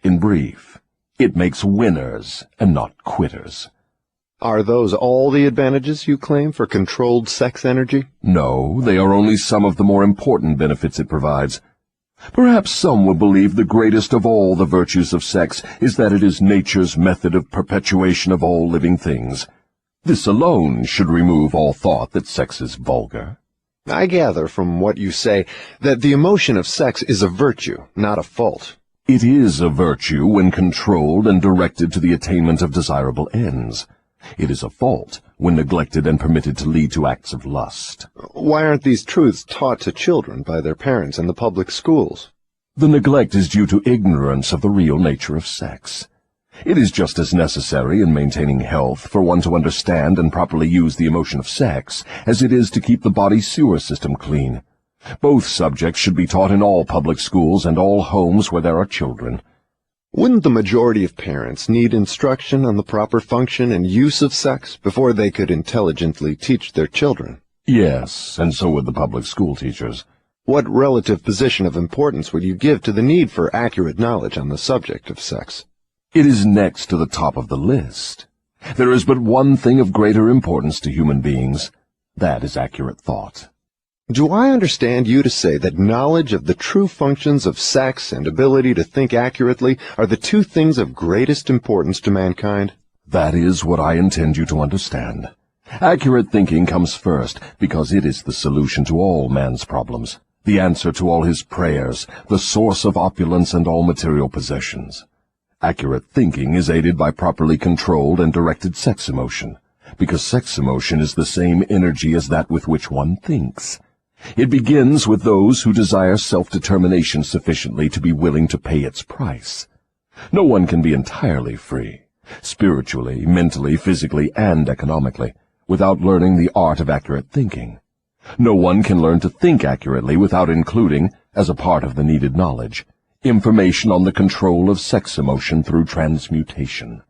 B: In brief, it makes winners and not quitters.
A: Are those all the advantages you claim for controlled sex energy?
B: No, they are only some of the more important benefits it provides. Perhaps some will believe the greatest of all the virtues of sex is that it is nature's method of perpetuation of all living things. This alone should remove all thought that sex is vulgar.
A: I gather from what you say that the emotion of sex is a virtue, not a fault.
B: It is a virtue when controlled and directed to the attainment of desirable ends. It is a fault when neglected and permitted to lead to acts of lust.
A: Why aren't these truths taught to children by their parents in the public schools?
B: The neglect is due to ignorance of the real nature of sex. It is just as necessary in maintaining health for one to understand and properly use the emotion of sex as it is to keep the body's sewer system clean. Both subjects should be taught in all public schools and all homes where there are children.
A: Wouldn't the majority of parents need instruction on the proper function and use of sex before they could intelligently teach their children?
B: Yes, and so would the public school teachers.
A: What relative position of importance would you give to the need for accurate knowledge on the subject of sex?
B: It is next to the top of the list. There is but one thing of greater importance to human beings. That is accurate thought.
A: Do I understand you to say that knowledge of the true functions of sex and ability to think accurately are the two things of greatest importance to mankind?
B: That is what I intend you to understand. Accurate thinking comes first because it is the solution to all man's problems, the answer to all his prayers, the source of opulence and all material possessions. Accurate thinking is aided by properly controlled and directed sex emotion, because sex emotion is the same energy as that with which one thinks. It begins with those who desire self-determination sufficiently to be willing to pay its price. No one can be entirely free, spiritually, mentally, physically, and economically, without learning the art of accurate thinking. No one can learn to think accurately without including, as a part of the needed knowledge, information on the control of sex emotion through transmutation.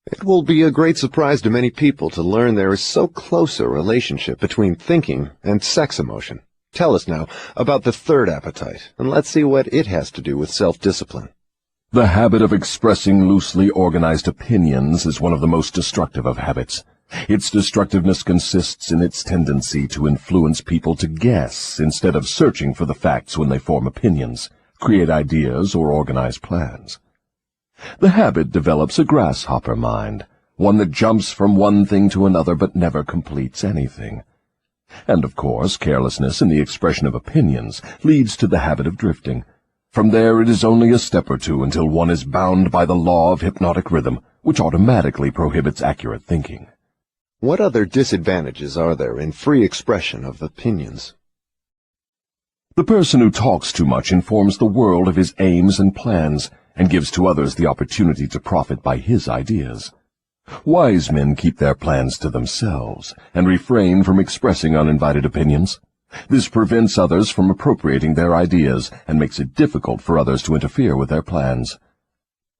A: It will be a great surprise to many people to learn there is so close a relationship between thinking and sex emotion. Tell us now about the third appetite, and let's see what it has to do with self-discipline.
B: The habit of expressing loosely organized opinions is one of the most destructive of habits. Its destructiveness consists in its tendency to influence people to guess instead of searching for the facts when they form opinions, create ideas, or organize plans. The habit develops a grasshopper mind, one that jumps from one thing to another but never completes anything. And, of course, carelessness in the expression of opinions leads to the habit of drifting. From there it is only a step or two until one is bound by the law of hypnotic rhythm, which automatically prohibits accurate thinking.
A: What other disadvantages are there in free expression of opinions?
B: The person who talks too much informs the world of his aims and plans, and gives to others the opportunity to profit by his ideas. Wise men keep their plans to themselves, and refrain from expressing uninvited opinions. This prevents others from appropriating their ideas, and makes it difficult for others to interfere with their plans.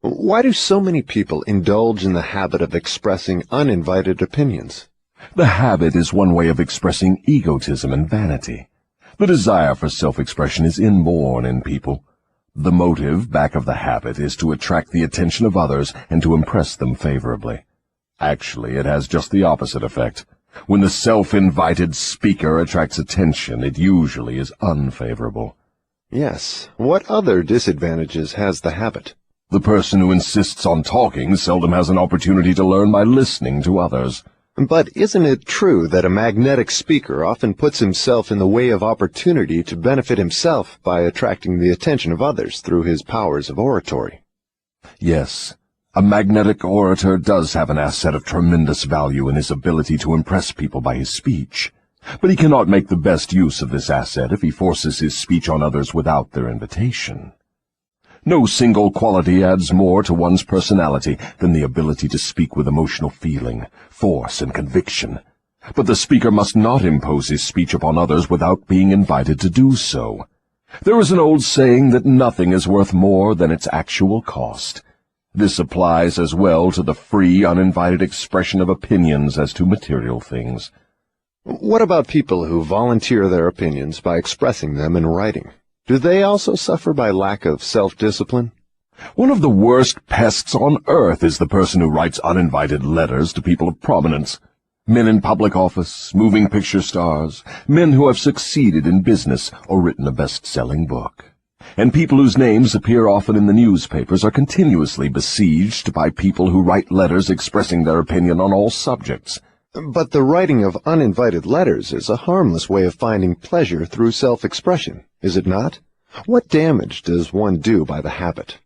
A: Why do so many people indulge in the habit of expressing uninvited opinions?
B: The habit is one way of expressing egotism and vanity. The desire for self-expression is inborn in people. The motive back of the habit is to attract the attention of others and to impress them favorably. Actually, it has just the opposite effect. When the self-invited speaker attracts attention, it usually is unfavorable.
A: Yes. What other disadvantages has the habit?
B: The person who insists on talking seldom has an opportunity to learn by listening to others.
A: But isn't it true that a magnetic speaker often puts himself in the way of opportunity to benefit himself by attracting the attention of others through his powers of oratory?
B: Yes, a magnetic orator does have an asset of tremendous value in his ability to impress people by his speech. But he cannot make the best use of this asset if he forces his speech on others without their invitation. No single quality adds more to one's personality than the ability to speak with emotional feeling, force, and conviction. But the speaker must not impose his speech upon others without being invited to do so. There is an old saying that nothing is worth more than its actual cost. This applies as well to the free, uninvited expression of opinions as to material things.
A: What about people who volunteer their opinions by expressing them in writing? Do they also suffer by lack of self-discipline?
B: One of the worst pests on earth is the person who writes uninvited letters to people of prominence. Men in public office, moving picture stars, men who have succeeded in business or written a best-selling book. And people whose names appear often in the newspapers are continuously besieged by people who write letters expressing their opinion on all subjects.
A: But the writing of uninvited letters is a harmless way of finding pleasure through self-expression, is it not? What damage does one do by the habit?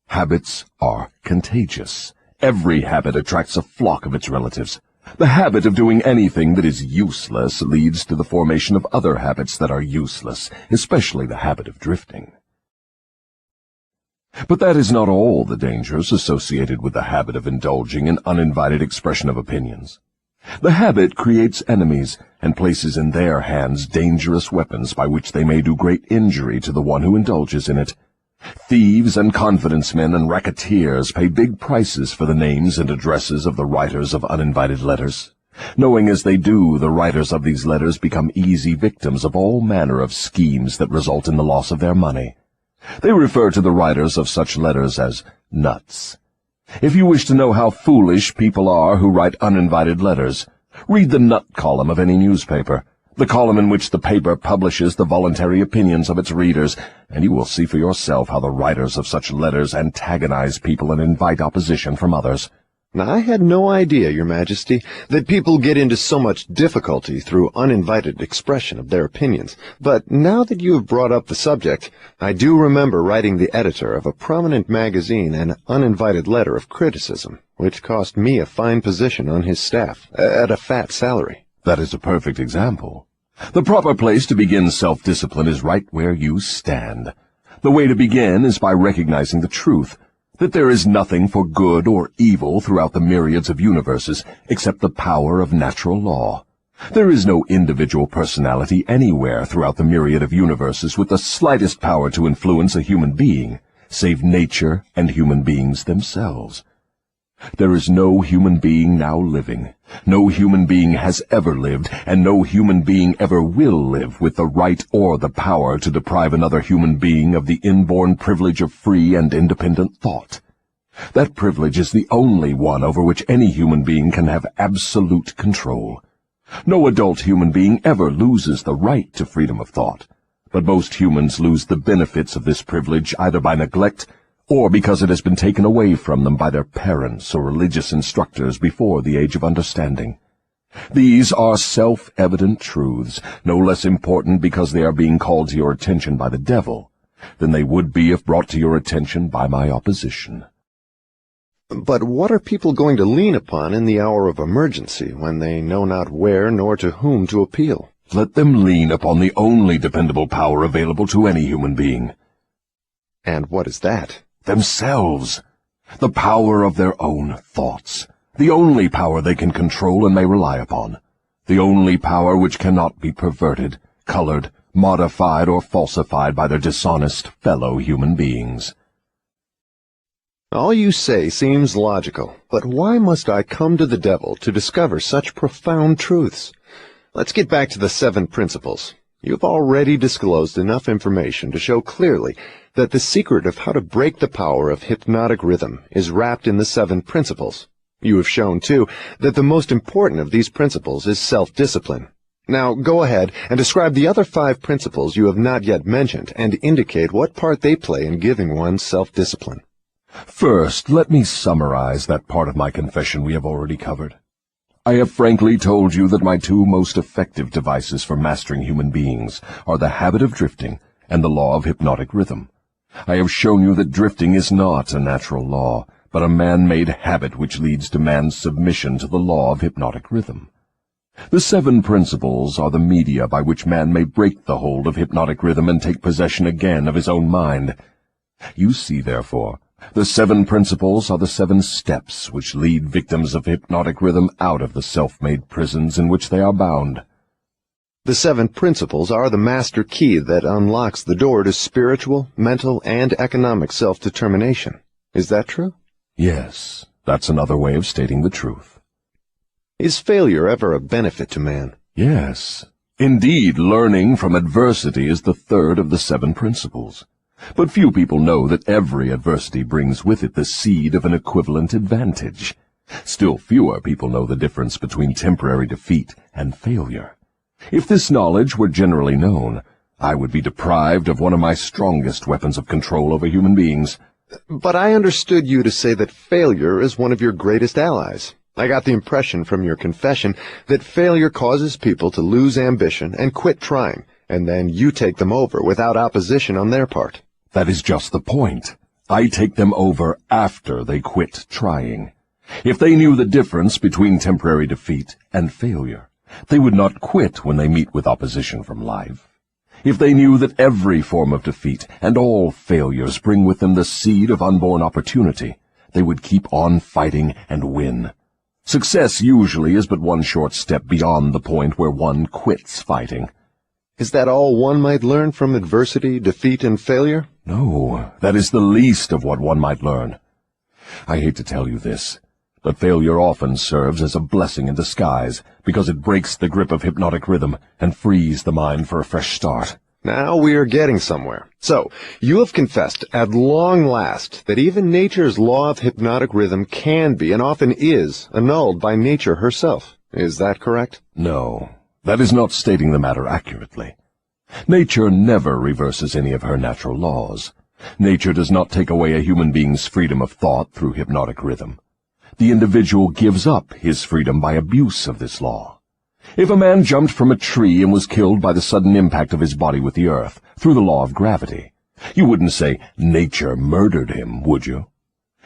B: Habits are contagious. Every habit attracts a flock of its relatives. The habit of doing anything that is useless leads to the formation of other habits that are useless, especially the habit of drifting. But that is not all the dangers associated with the habit of indulging in uninvited expression of opinions. The habit creates enemies and places in their hands dangerous weapons by which they may do great injury to the one who indulges in it. Thieves and confidence men and racketeers pay big prices for the names and addresses of the writers of uninvited letters. Knowing as they do, the writers of these letters become easy victims of all manner of schemes that result in the loss of their money. They refer to the writers of such letters as nuts. If you wish to know how foolish people are who write uninvited letters, read the nut column of any newspaper, the column in which the paper publishes the voluntary opinions of its readers, and you will see for yourself how the writers of such letters antagonize people and invite opposition from others.
A: Now, I had no idea, Your Majesty, that people get into so much difficulty through uninvited expression of their opinions. But now that you have brought up the subject, I do remember writing the editor of a prominent magazine an uninvited letter of criticism, which cost me a fine position on his staff, at a fat salary.
B: That is a perfect example. The proper place to begin self-discipline is right where you stand. The way to begin is by recognizing the truth, that there is nothing for good or evil throughout the myriads of universes except the power of natural law. There is no individual personality anywhere throughout the myriad of universes with the slightest power to influence a human being, save nature and human beings themselves. There is no human being now living, no human being has ever lived, and no human being ever will live with the right or the power to deprive another human being of the inborn privilege of free and independent thought. That privilege is the only one over which any human being can have absolute control. No adult human being ever loses the right to freedom of thought, but most humans lose the benefits of this privilege either by neglect or because it has been taken away from them by their parents or religious instructors before the age of understanding. These are self-evident truths, no less important because they are being called to your attention by the devil, than they would be if brought to your attention by my opposition.
A: But what are people going to lean upon in the hour of emergency when they know not where nor to whom to appeal?
B: Let them lean upon the only dependable power available to any human being.
A: And what is that?
B: Themselves. The power of their own thoughts. The only power they can control and may rely upon. The only power which cannot be perverted, colored, modified, or falsified by their dishonest fellow human beings.
A: All you say seems logical, but why must I come to the devil to discover such profound truths? Let's get back to the 7 principles. You've already disclosed enough information to show clearly that the secret of how to break the power of hypnotic rhythm is wrapped in the 7 principles. You have shown, too, that the most important of these principles is self-discipline. Now, go ahead and describe the other 5 principles you have not yet mentioned and indicate what part they play in giving one self-discipline.
B: First, let me summarize that part of my confession we have already covered. I have frankly told you that my 2 most effective devices for mastering human beings are the habit of drifting and the law of hypnotic rhythm. I have shown you that drifting is not a natural law, but a man-made habit which leads to man's submission to the law of hypnotic rhythm. The 7 principles are the media by which man may break the hold of hypnotic rhythm and take possession again of his own mind. You see, therefore, the 7 principles are the 7 steps which lead victims of hypnotic rhythm out of the self-made prisons in which they are bound.
A: The 7 principles are the master key that unlocks the door to spiritual, mental, and economic self-determination. Is that true?
B: Yes, that's another way of stating the truth.
A: Is failure ever a benefit to man?
B: Yes. Indeed, learning from adversity is the 3rd of the 7 principles. But few people know that every adversity brings with it the seed of an equivalent advantage. Still fewer people know the difference between temporary defeat and failure. If this knowledge were generally known, I would be deprived of one of my strongest weapons of control over human beings.
A: But I understood you to say that failure is one of your greatest allies. I got the impression from your confession that failure causes people to lose ambition and quit trying, and then you take them over without opposition on their part.
B: That is just the point. I take them over after they quit trying. If they knew the difference between temporary defeat and failure, they would not quit when they meet with opposition from life. If they knew that every form of defeat and all failures bring with them the seed of unborn opportunity, they would keep on fighting and win. Success usually is but one short step beyond the point where one quits fighting.
A: Is that all one might learn from adversity, defeat, and failure?
B: No, that is the least of what one might learn. I hate to tell you this, but failure often serves as a blessing in disguise because it breaks the grip of hypnotic rhythm and frees the mind for a fresh start.
A: Now we are getting somewhere. So, you have confessed at long last that even nature's law of hypnotic rhythm can be and often is annulled by nature herself. Is that correct?
B: No, that is not stating the matter accurately. Nature never reverses any of her natural laws. Nature does not take away a human being's freedom of thought through hypnotic rhythm. The individual gives up his freedom by abuse of this law. If a man jumped from a tree and was killed by the sudden impact of his body with the earth through the law of gravity, you wouldn't say nature murdered him, would you?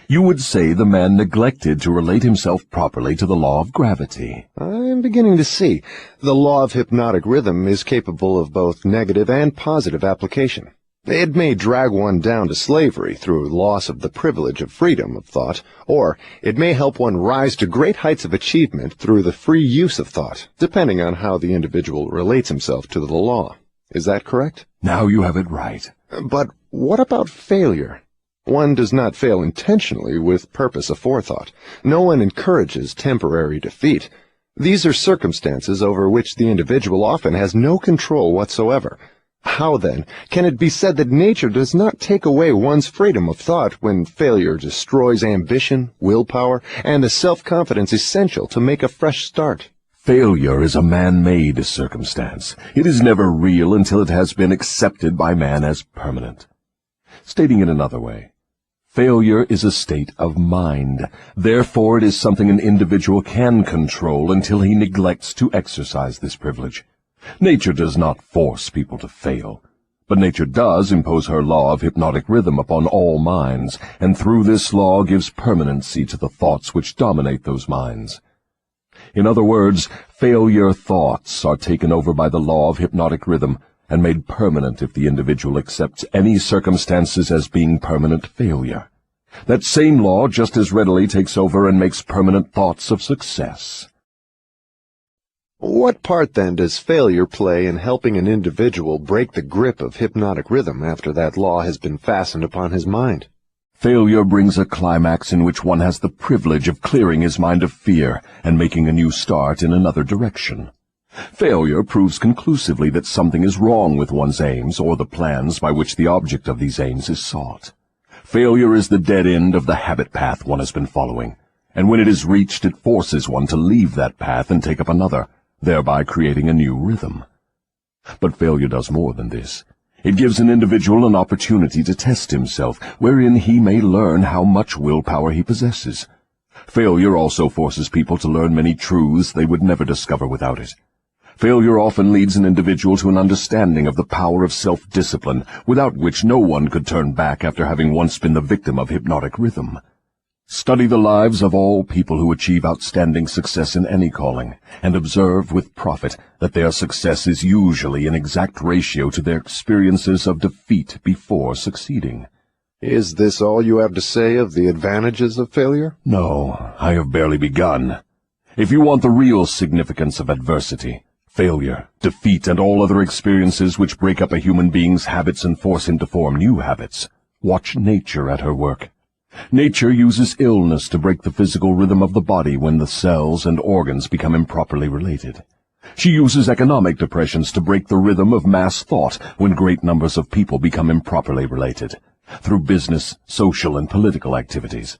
B: You would say the man neglected to relate himself properly to the law of gravity.
A: I'm beginning to see. The law of hypnotic rhythm is capable of both negative and positive application. It may drag one down to slavery through loss of the privilege of freedom of thought, or it may help one rise to great heights of achievement through the free use of thought, depending on how the individual relates himself to the law. Is that correct?
B: Now you have it right.
A: But what about failure? One does not fail intentionally with purpose aforethought. No one encourages temporary defeat. These are circumstances over which the individual often has no control whatsoever. How, then, can it be said that nature does not take away one's freedom of thought when failure destroys ambition, willpower, and the self-confidence essential to make a fresh start?
B: Failure is a man-made circumstance. It is never real until it has been accepted by man as permanent. Stating it another way, failure is a state of mind. Therefore, it is something an individual can control until he neglects to exercise this privilege. Nature does not force people to fail, But nature does impose her law of hypnotic rhythm upon all minds, and through this law gives permanency to the thoughts which dominate those minds. In other words, failure thoughts are taken over by the law of hypnotic rhythm and made permanent if the individual accepts any circumstances as being permanent failure. That same law just as readily takes over and makes permanent thoughts of success.
A: What part, then, does failure play in helping an individual break the grip of hypnotic rhythm after that law has been fastened upon his mind?
B: Failure brings a climax in which one has the privilege of clearing his mind of fear and making a new start in another direction. Failure proves conclusively that something is wrong with one's aims or the plans by which the object of these aims is sought. Failure is the dead end of the habit path one has been following, and when it is reached it forces one to leave that path and take up another, thereby creating a new rhythm. But failure does more than this. It gives an individual an opportunity to test himself, wherein he may learn how much willpower he possesses. Failure also forces people to learn many truths they would never discover without it. Failure often leads an individual to an understanding of the power of self-discipline, without which no one could turn back after having once been the victim of hypnotic rhythm. Study the lives of all people who achieve outstanding success in any calling, and observe with profit that their success is usually in exact ratio to their experiences of defeat before succeeding.
A: Is this all you have to say of the advantages of failure?
B: No, I have barely begun. If you want the real significance of adversity, failure, defeat, and all other experiences which break up a human being's habits and force him to form new habits, watch nature at her work. Nature uses illness to break the physical rhythm of the body when the cells and organs become improperly related. She uses economic depressions to break the rhythm of mass thought when great numbers of people become improperly related, through business, social, and political activities.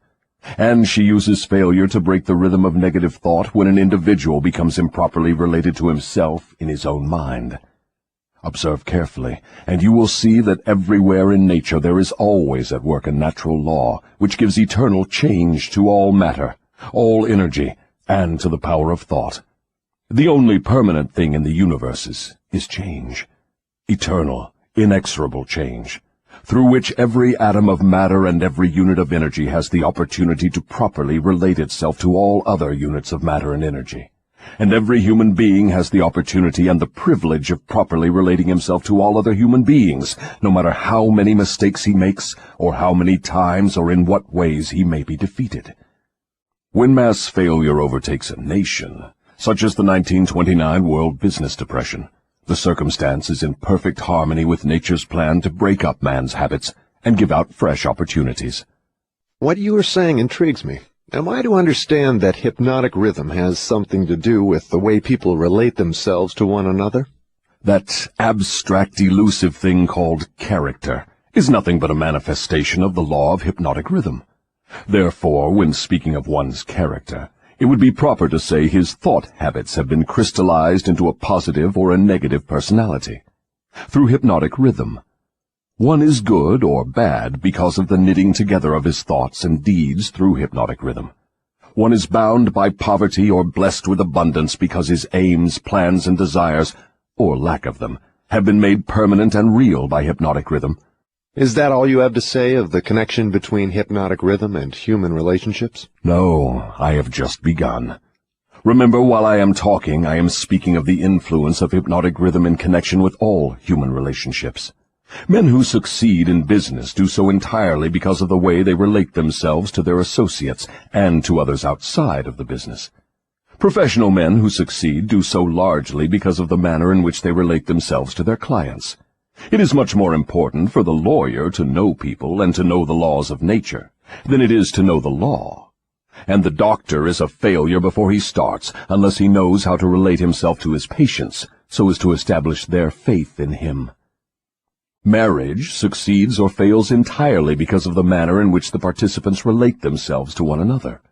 B: And she uses failure to break the rhythm of negative thought when an individual becomes improperly related to himself in his own mind. Observe carefully, and you will see that everywhere in nature there is always at work a natural law which gives eternal change to all matter, all energy, and to the power of thought. The only permanent thing in the universe is change, eternal, inexorable change, through which every atom of matter and every unit of energy has the opportunity to properly relate itself to all other units of matter and energy. And every human being has the opportunity and the privilege of properly relating himself to all other human beings, no matter how many mistakes he makes, or how many times or in what ways he may be defeated. When mass failure overtakes a nation, such as the 1929 World Business Depression, the circumstance is in perfect harmony with nature's plan to break up man's habits and give out fresh opportunities.
A: What you are saying intrigues me. Am I to understand that hypnotic rhythm has something to do with the way people relate themselves to one another?
B: That abstract, elusive thing called character is nothing but a manifestation of the law of hypnotic rhythm. Therefore, when speaking of one's character, it would be proper to say his thought habits have been crystallized into a positive or a negative personality. Through hypnotic rhythm, one is good or bad because of the knitting together of his thoughts and deeds through hypnotic rhythm. One is bound by poverty or blessed with abundance because his aims, plans, and desires, or lack of them, have been made permanent and real by hypnotic rhythm.
A: Is that all you have to say of the connection between hypnotic rhythm and human relationships?
B: No, I have just begun. Remember, while I am talking, I am speaking of the influence of hypnotic rhythm in connection with all human relationships. Men who succeed in business do so entirely because of the way they relate themselves to their associates and to others outside of the business. Professional men who succeed do so largely because of the manner in which they relate themselves to their clients. It is much more important for the lawyer to know people and to know the laws of nature than it is to know the law. And the doctor is a failure before he starts unless he knows how to relate himself to his patients so as to establish their faith in him. Marriage succeeds or fails entirely because of the manner in which the participants relate themselves to one another.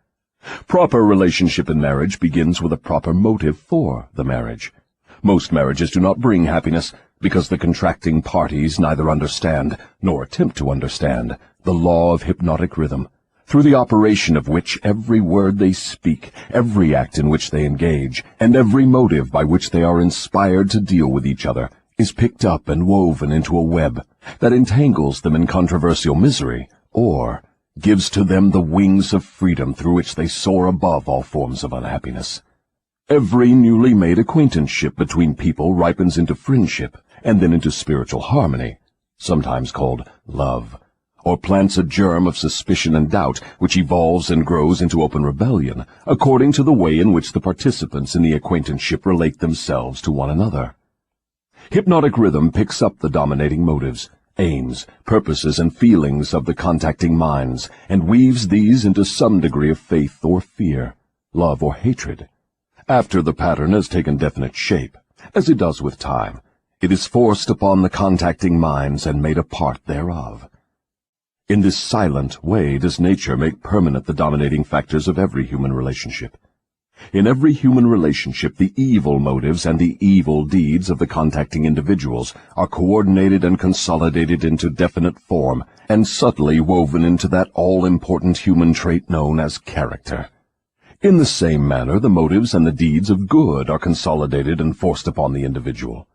B: Proper relationship in marriage begins with a proper motive for the marriage. Most marriages do not bring happiness because the contracting parties neither understand nor attempt to understand the law of hypnotic rhythm, through the operation of which every word they speak, every act in which they engage, and every motive by which they are inspired to deal with each other is picked up and woven into a web that entangles them in controversial misery, or gives to them the wings of freedom through which they soar above all forms of unhappiness. Every newly made acquaintanceship between people ripens into friendship and then into spiritual harmony, sometimes called love, or plants a germ of suspicion and doubt which evolves and grows into open rebellion, according to the way in which the participants in the acquaintanceship relate themselves to one another. Hypnotic rhythm picks up the dominating motives, aims, purposes, and feelings of the contacting minds, and weaves these into some degree of faith or fear, love or hatred. After the pattern has taken definite shape, as it does with time, it is forced upon the contacting minds and made a part thereof. In this silent way does nature make permanent the dominating factors of every human relationship. In every human relationship, the evil motives and the evil deeds of the contacting individuals are coordinated and consolidated into definite form and subtly woven into that all-important human trait known as character. In the same manner, the motives and the deeds of good are consolidated and forced upon the individual.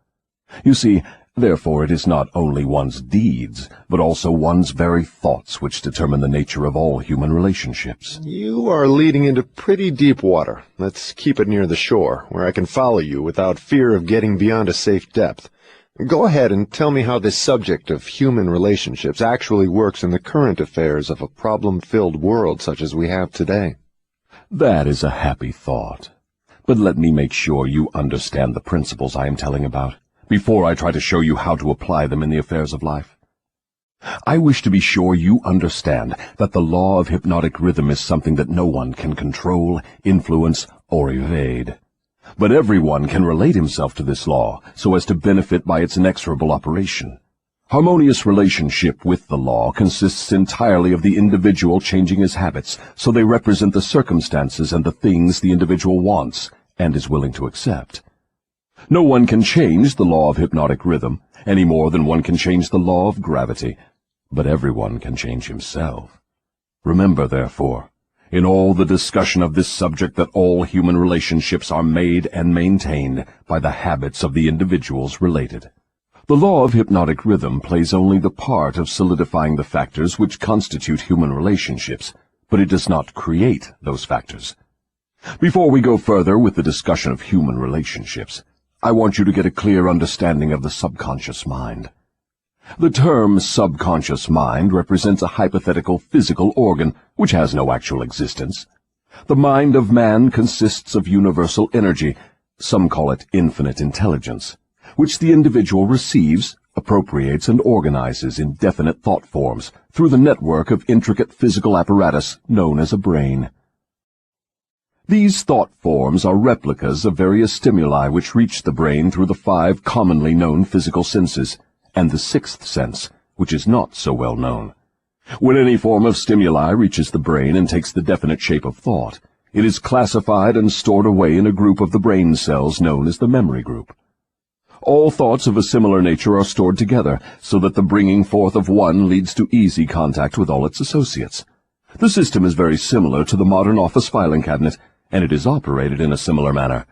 B: You see, therefore, it is not only one's deeds, but also one's very thoughts which determine the nature of all human relationships.
A: You are leading into pretty deep water. Let's keep it near the shore, where I can follow you without fear of getting beyond a safe depth. Go ahead and tell me how this subject of human relationships actually works in the current affairs of a problem-filled world such as we have today.
B: That is a happy thought. But let me make sure you understand the principles I am telling about, before I try to show you how to apply them in the affairs of life. I wish to be sure you understand that the law of hypnotic rhythm is something that no one can control, influence, or evade. But everyone can relate himself to this law so as to benefit by its inexorable operation. Harmonious relationship with the law consists entirely of the individual changing his habits so they represent the circumstances and the things the individual wants and is willing to accept. No one can change the law of hypnotic rhythm any more than one can change the law of gravity, but everyone can change himself. Remember, therefore, in all the discussion of this subject, that all human relationships are made and maintained by the habits of the individuals related. The law of hypnotic rhythm plays only the part of solidifying the factors which constitute human relationships, but it does not create those factors. Before we go further with the discussion of human relationships, I want you to get a clear understanding of the subconscious mind. The term subconscious mind represents a hypothetical physical organ which has no actual existence. The mind of man consists of universal energy, some call it infinite intelligence, which the individual receives, appropriates, and organizes in definite thought forms through the network of intricate physical apparatus known as a brain. These thought forms are replicas of various stimuli which reach the brain through the 5 commonly known physical senses, and the 6th sense, which is not so well known. When any form of stimuli reaches the brain and takes the definite shape of thought, it is classified and stored away in a group of the brain cells known as the memory group. All thoughts of a similar nature are stored together, so that the bringing forth of one leads to easy contact with all its associates. The system is very similar to the modern office filing cabinet, and it is operated in a similar manner.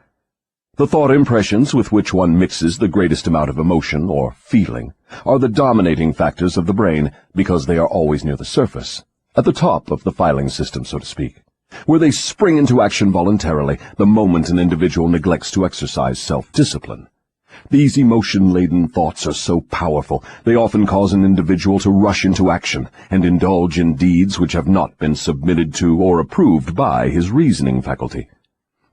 B: The thought impressions with which one mixes the greatest amount of emotion or feeling are the dominating factors of the brain, because they are always near the surface, at the top of the filing system, so to speak, where they spring into action voluntarily the moment an individual neglects to exercise self-discipline. These emotion-laden thoughts are so powerful, they often cause an individual to rush into action and indulge in deeds which have not been submitted to or approved by his reasoning faculty.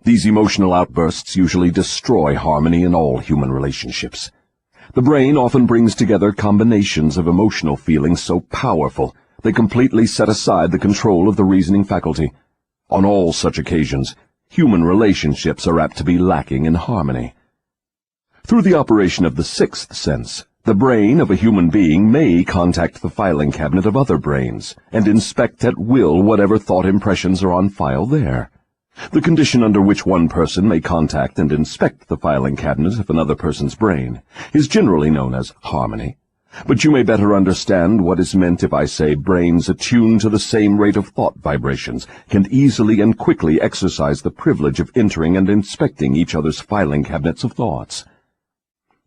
B: These emotional outbursts usually destroy harmony in all human relationships. The brain often brings together combinations of emotional feelings so powerful they completely set aside the control of the reasoning faculty. On all such occasions, human relationships are apt to be lacking in harmony. Through the operation of the 6th sense, the brain of a human being may contact the filing cabinet of other brains and inspect at will whatever thought impressions are on file there. The condition under which one person may contact and inspect the filing cabinet of another person's brain is generally known as harmony. But you may better understand what is meant if I say brains attuned to the same rate of thought vibrations can easily and quickly exercise the privilege of entering and inspecting each other's filing cabinets of thoughts.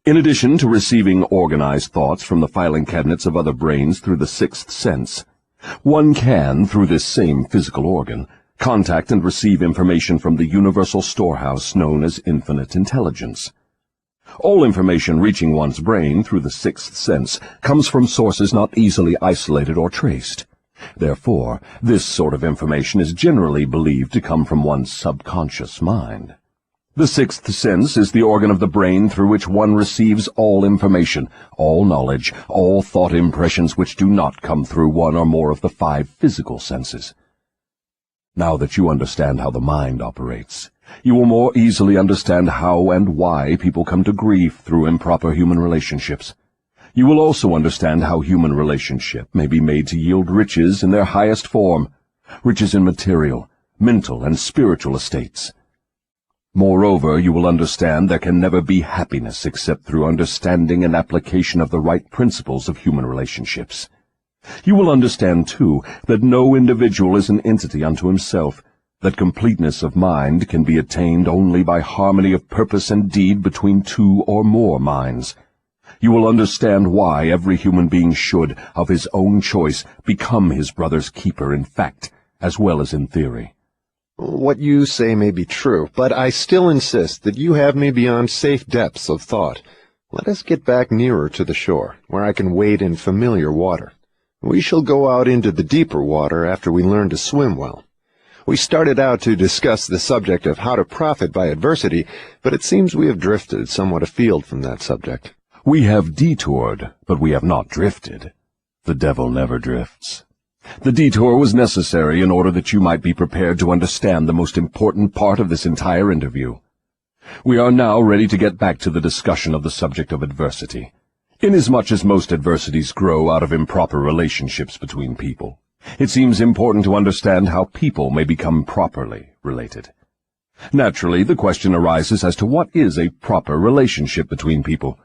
B: In addition to receiving organized thoughts from the filing cabinets of other brains through the sixth sense, one can, through this same physical organ, contact and receive information from the universal storehouse known as infinite intelligence. All information reaching one's brain through the sixth sense comes from sources not easily isolated or traced. Therefore, this sort of information is generally believed to come from one's subconscious mind. The sixth sense is the organ of the brain through which one receives all information, all knowledge, all thought impressions which do not come through one or more of the 5 physical senses. Now that you understand how the mind operates, you will more easily understand how and why people come to grief through improper human relationships. You will also understand how human relationship may be made to yield riches in their highest form, riches in material, mental, and spiritual estates. Moreover, you will understand there can never be happiness except through understanding and application of the right principles of human relationships. You will understand, too, that no individual is an entity unto himself, that completeness of mind can be attained only by harmony of purpose and deed between 2 or more minds. You will understand why every human being should, of his own choice, become his brother's keeper in fact, as well as in theory.
A: What you say may be true, but I still insist that you have me beyond safe depths of thought. Let us get back nearer to the shore, where I can wade in familiar water. We shall go out into the deeper water after we learn to swim well. We started out to discuss the subject of how to profit by adversity, but it seems we have drifted somewhat afield from that subject.
B: We have detoured, but we have not drifted. The devil never drifts. The detour was necessary in order that you might be prepared to understand the most important part of this entire interview. We are now ready to get back to the discussion of the subject of adversity. Inasmuch as most adversities grow out of improper relationships between people, it seems important to understand how people may become properly related. Naturally, the question arises as to what is a proper relationship between people.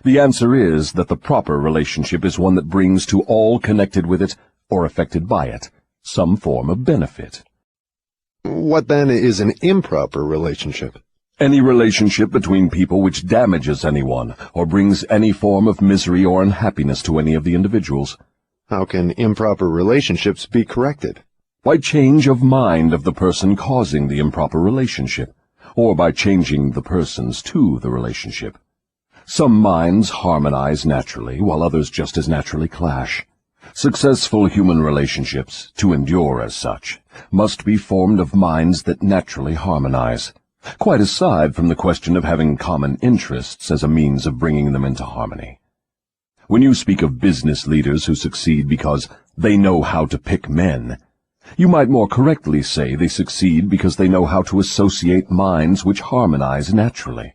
B: The answer is that the proper relationship is one that brings to all connected with it, or affected by it, some form of benefit.
A: What then is an improper relationship?
B: Any relationship between people which damages anyone, or brings any form of misery or unhappiness to any of the individuals.
A: How can improper relationships be corrected?
B: By change of mind of the person causing the improper relationship, or by changing the persons to the relationship. Some minds harmonize naturally, while others just as naturally clash. Successful human relationships, to endure as such, must be formed of minds that naturally harmonize, quite aside from the question of having common interests as a means of bringing them into harmony. When you speak of business leaders who succeed because they know how to pick men, you might more correctly say they succeed because they know how to associate minds which harmonize naturally.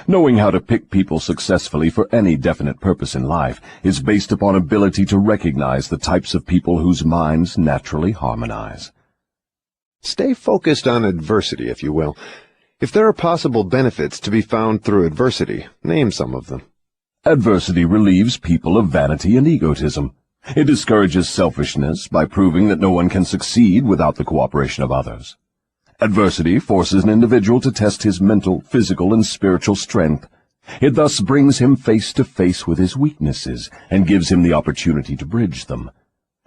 B: Knowing how to pick people successfully for any definite purpose in life is based upon ability to recognize the types of people whose minds naturally harmonize.
A: Stay focused on adversity, if you will. If there are possible benefits to be found through adversity, name some of them.
B: Adversity relieves people of vanity and egotism. It discourages selfishness by proving that no one can succeed without the cooperation of others. Adversity forces an individual to test his mental, physical, and spiritual strength. It thus brings him face to face with his weaknesses and gives him the opportunity to bridge them.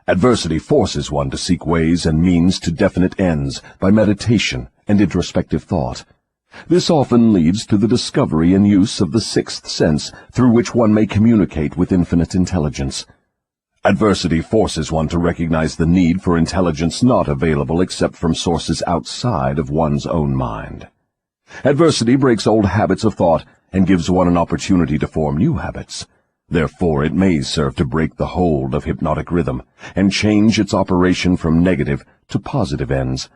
B: Adversity forces one to seek ways and means to definite ends by meditation and introspective thought. This often leads to the discovery and use of the sixth sense through which one may communicate with infinite intelligence. Adversity forces one to recognize the need for intelligence not available except from sources outside of one's own mind. Adversity breaks old habits of thought and gives one an opportunity to form new habits. Therefore, it may serve to break the hold of hypnotic rhythm and change its operation from negative to positive ends.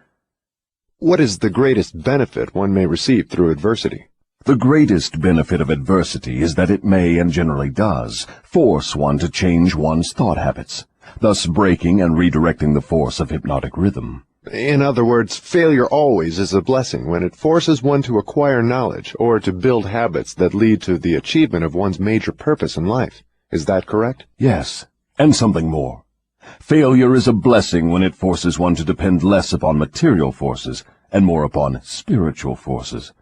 A: What is the greatest benefit one may receive through adversity?
B: The greatest benefit of adversity is that it may, and generally does, force one to change one's thought habits, thus breaking and redirecting the force of hypnotic rhythm.
A: In other words, failure always is a blessing when it forces one to acquire knowledge or to build habits that lead to the achievement of one's major purpose in life. Is that correct?
B: Yes, and something more. Failure is a blessing when it forces one to depend less upon material forces and more upon spiritual forces.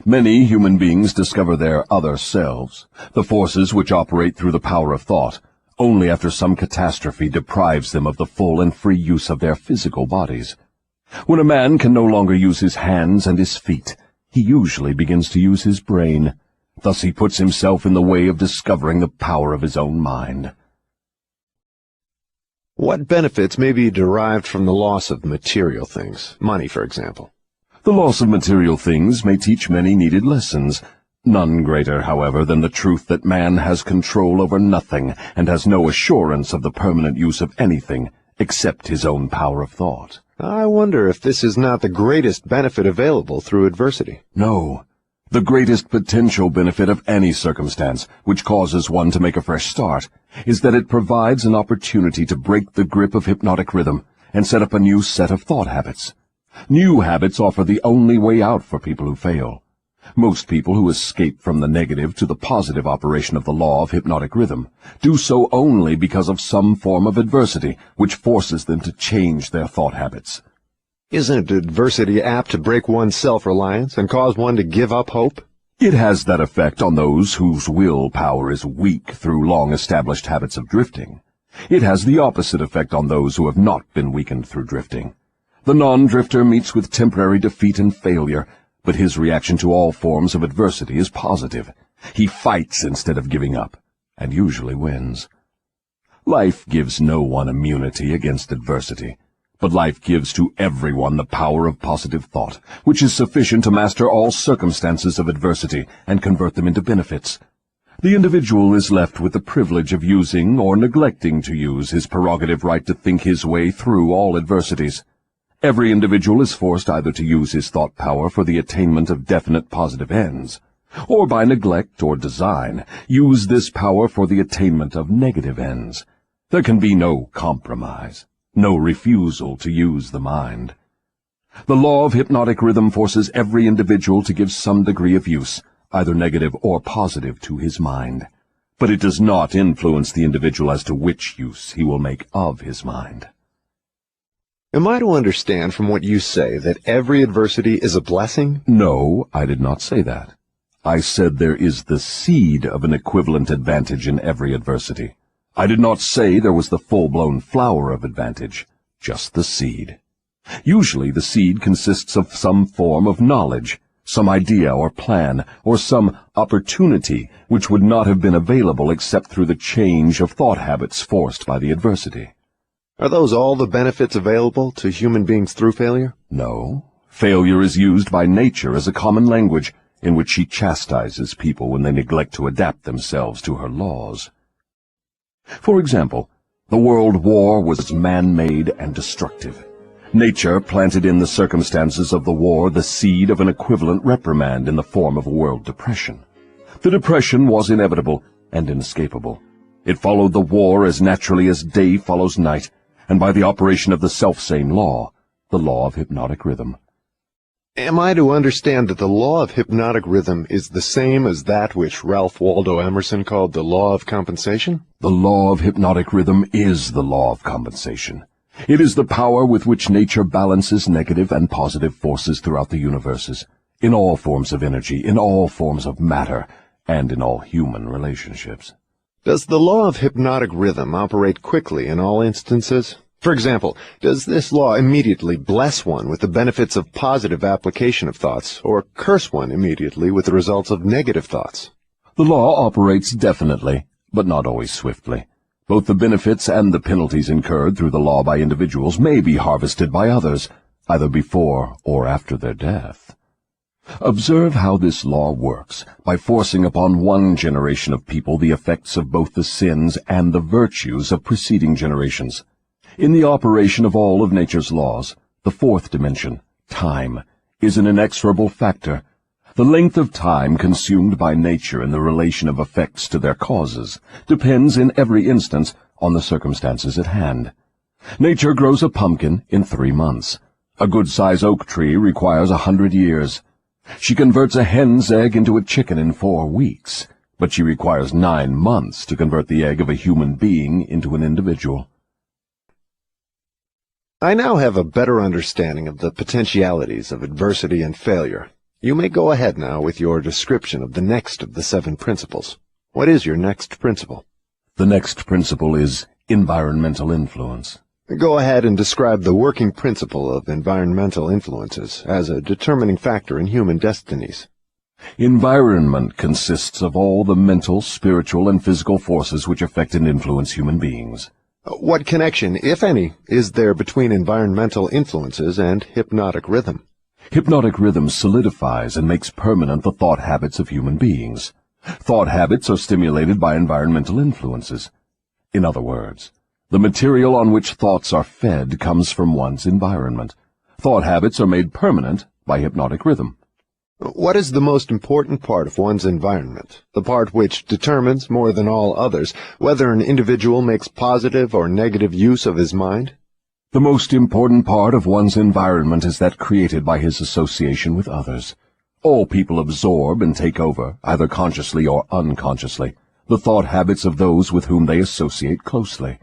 B: Many human beings discover their other selves, the forces which operate through the power of thought, only after some catastrophe deprives them of the full and free use of their physical bodies. When a man can no longer use his hands and his feet, he usually begins to use his brain. Thus he puts himself in the way of discovering the power of his own mind.
A: What benefits may be derived from the loss of material things, money for example?
B: The loss of material things may teach many needed lessons, none greater, however, than the truth that man has control over nothing and has no assurance of the permanent use of anything except his own power of thought.
A: I wonder if this is not the greatest benefit available through adversity.
B: No. The greatest potential benefit of any circumstance which causes one to make a fresh start is that it provides an opportunity to break the grip of hypnotic rhythm and set up a new set of thought habits. New habits offer the only way out for people who fail. Most people who escape from the negative to the positive operation of the law of hypnotic rhythm do so only because of some form of adversity which forces them to change their thought habits.
A: Isn't adversity apt to break one's self-reliance and cause one to give up hope?
B: It has that effect on those whose willpower is weak through long-established habits of drifting. It has the opposite effect on those who have not been weakened through drifting. The non-drifter meets with temporary defeat and failure, but his reaction to all forms of adversity is positive. He fights instead of giving up, and usually wins. Life gives no one immunity against adversity, but life gives to everyone the power of positive thought, which is sufficient to master all circumstances of adversity and convert them into benefits. The individual is left with the privilege of using or neglecting to use his prerogative right to think his way through all adversities. Every individual is forced either to use his thought power for the attainment of definite positive ends, or by neglect or design, use this power for the attainment of negative ends. There can be no compromise, no refusal to use the mind. The law of hypnotic rhythm forces every individual to give some degree of use, either negative or positive, to his mind. But it does not influence the individual as to which use he will make of his mind.
A: Am I to understand from what you say that every adversity is a blessing?
B: No, I did not say that. I said there is the seed of an equivalent advantage in every adversity. I did not say there was the full-blown flower of advantage, just the seed. Usually the seed consists of some form of knowledge, some idea or plan, or some opportunity which would not have been available except through the change of thought habits forced by the adversity.
A: Are those all the benefits available to human beings through failure?
B: No. Failure is used by nature as a common language in which she chastises people when they neglect to adapt themselves to her laws. For example, the world war was man-made and destructive. Nature planted in the circumstances of the war the seed of an equivalent reprimand in the form of a world depression. The depression was inevitable and inescapable. It followed the war as naturally as day follows night, and by the operation of the selfsame law, the law of hypnotic rhythm.
A: Am I to understand that the law of hypnotic rhythm is the same as that which Ralph Waldo Emerson called the law of compensation?
B: The law of hypnotic rhythm is the law of compensation. It is the power with which nature balances negative and positive forces throughout the universes, in all forms of energy, in all forms of matter, and in all human relationships.
A: Does the law of hypnotic rhythm operate quickly in all instances? For example, does this law immediately bless one with the benefits of positive application of thoughts, or curse one immediately with the results of negative thoughts?
B: The law operates definitely, but not always swiftly. Both the benefits and the penalties incurred through the law by individuals may be harvested by others, either before or after their death. Observe how this law works by forcing upon one generation of people the effects of both the sins and the virtues of preceding generations. In the operation of all of nature's laws, the fourth dimension, time, is an inexorable factor. The length of time consumed by nature in the relation of effects to their causes depends in every instance on the circumstances at hand. Nature grows a pumpkin in 3 months. A good-sized oak tree requires 100 years. She converts a hen's egg into a chicken in 4 weeks, but she requires 9 months to convert the egg of a human being into an individual.
A: I now have a better understanding of the potentialities of adversity and failure. You may go ahead now with your description of the next of the 7 principles. What is your next principle?
B: The next principle is environmental influence.
A: Go ahead and describe the working principle of environmental influences as a determining factor in human destinies.
B: Environment consists of all the mental, spiritual, and physical forces which affect and influence human beings.
A: What connection, if any, is there between environmental influences and hypnotic rhythm?
B: Hypnotic rhythm solidifies and makes permanent the thought habits of human beings. Thought habits are stimulated by environmental influences. In other words, the material on which thoughts are fed comes from one's environment. Thought habits are made permanent by hypnotic rhythm.
A: What is the most important part of one's environment, the part which determines, more than all others, whether an individual makes positive or negative use of his mind?
B: The most important part of one's environment is that created by his association with others. All people absorb and take over, either consciously or unconsciously, the thought habits of those with whom they associate closely.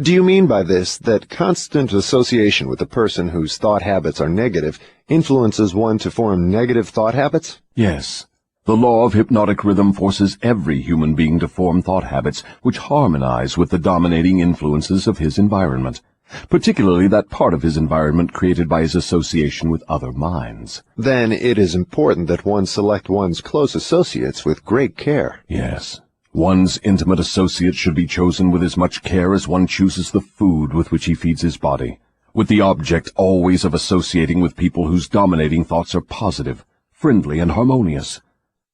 A: Do you mean by this that constant association with a person whose thought habits are negative influences one to form negative thought habits?
B: Yes. The law of hypnotic rhythm forces every human being to form thought habits which harmonize with the dominating influences of his environment, particularly that part of his environment created by his association with other minds.
A: Then it is important that one select one's close associates with great care.
B: Yes. One's intimate associates should be chosen with as much care as one chooses the food with which he feeds his body, with the object always of associating with people whose dominating thoughts are positive, friendly, and harmonious.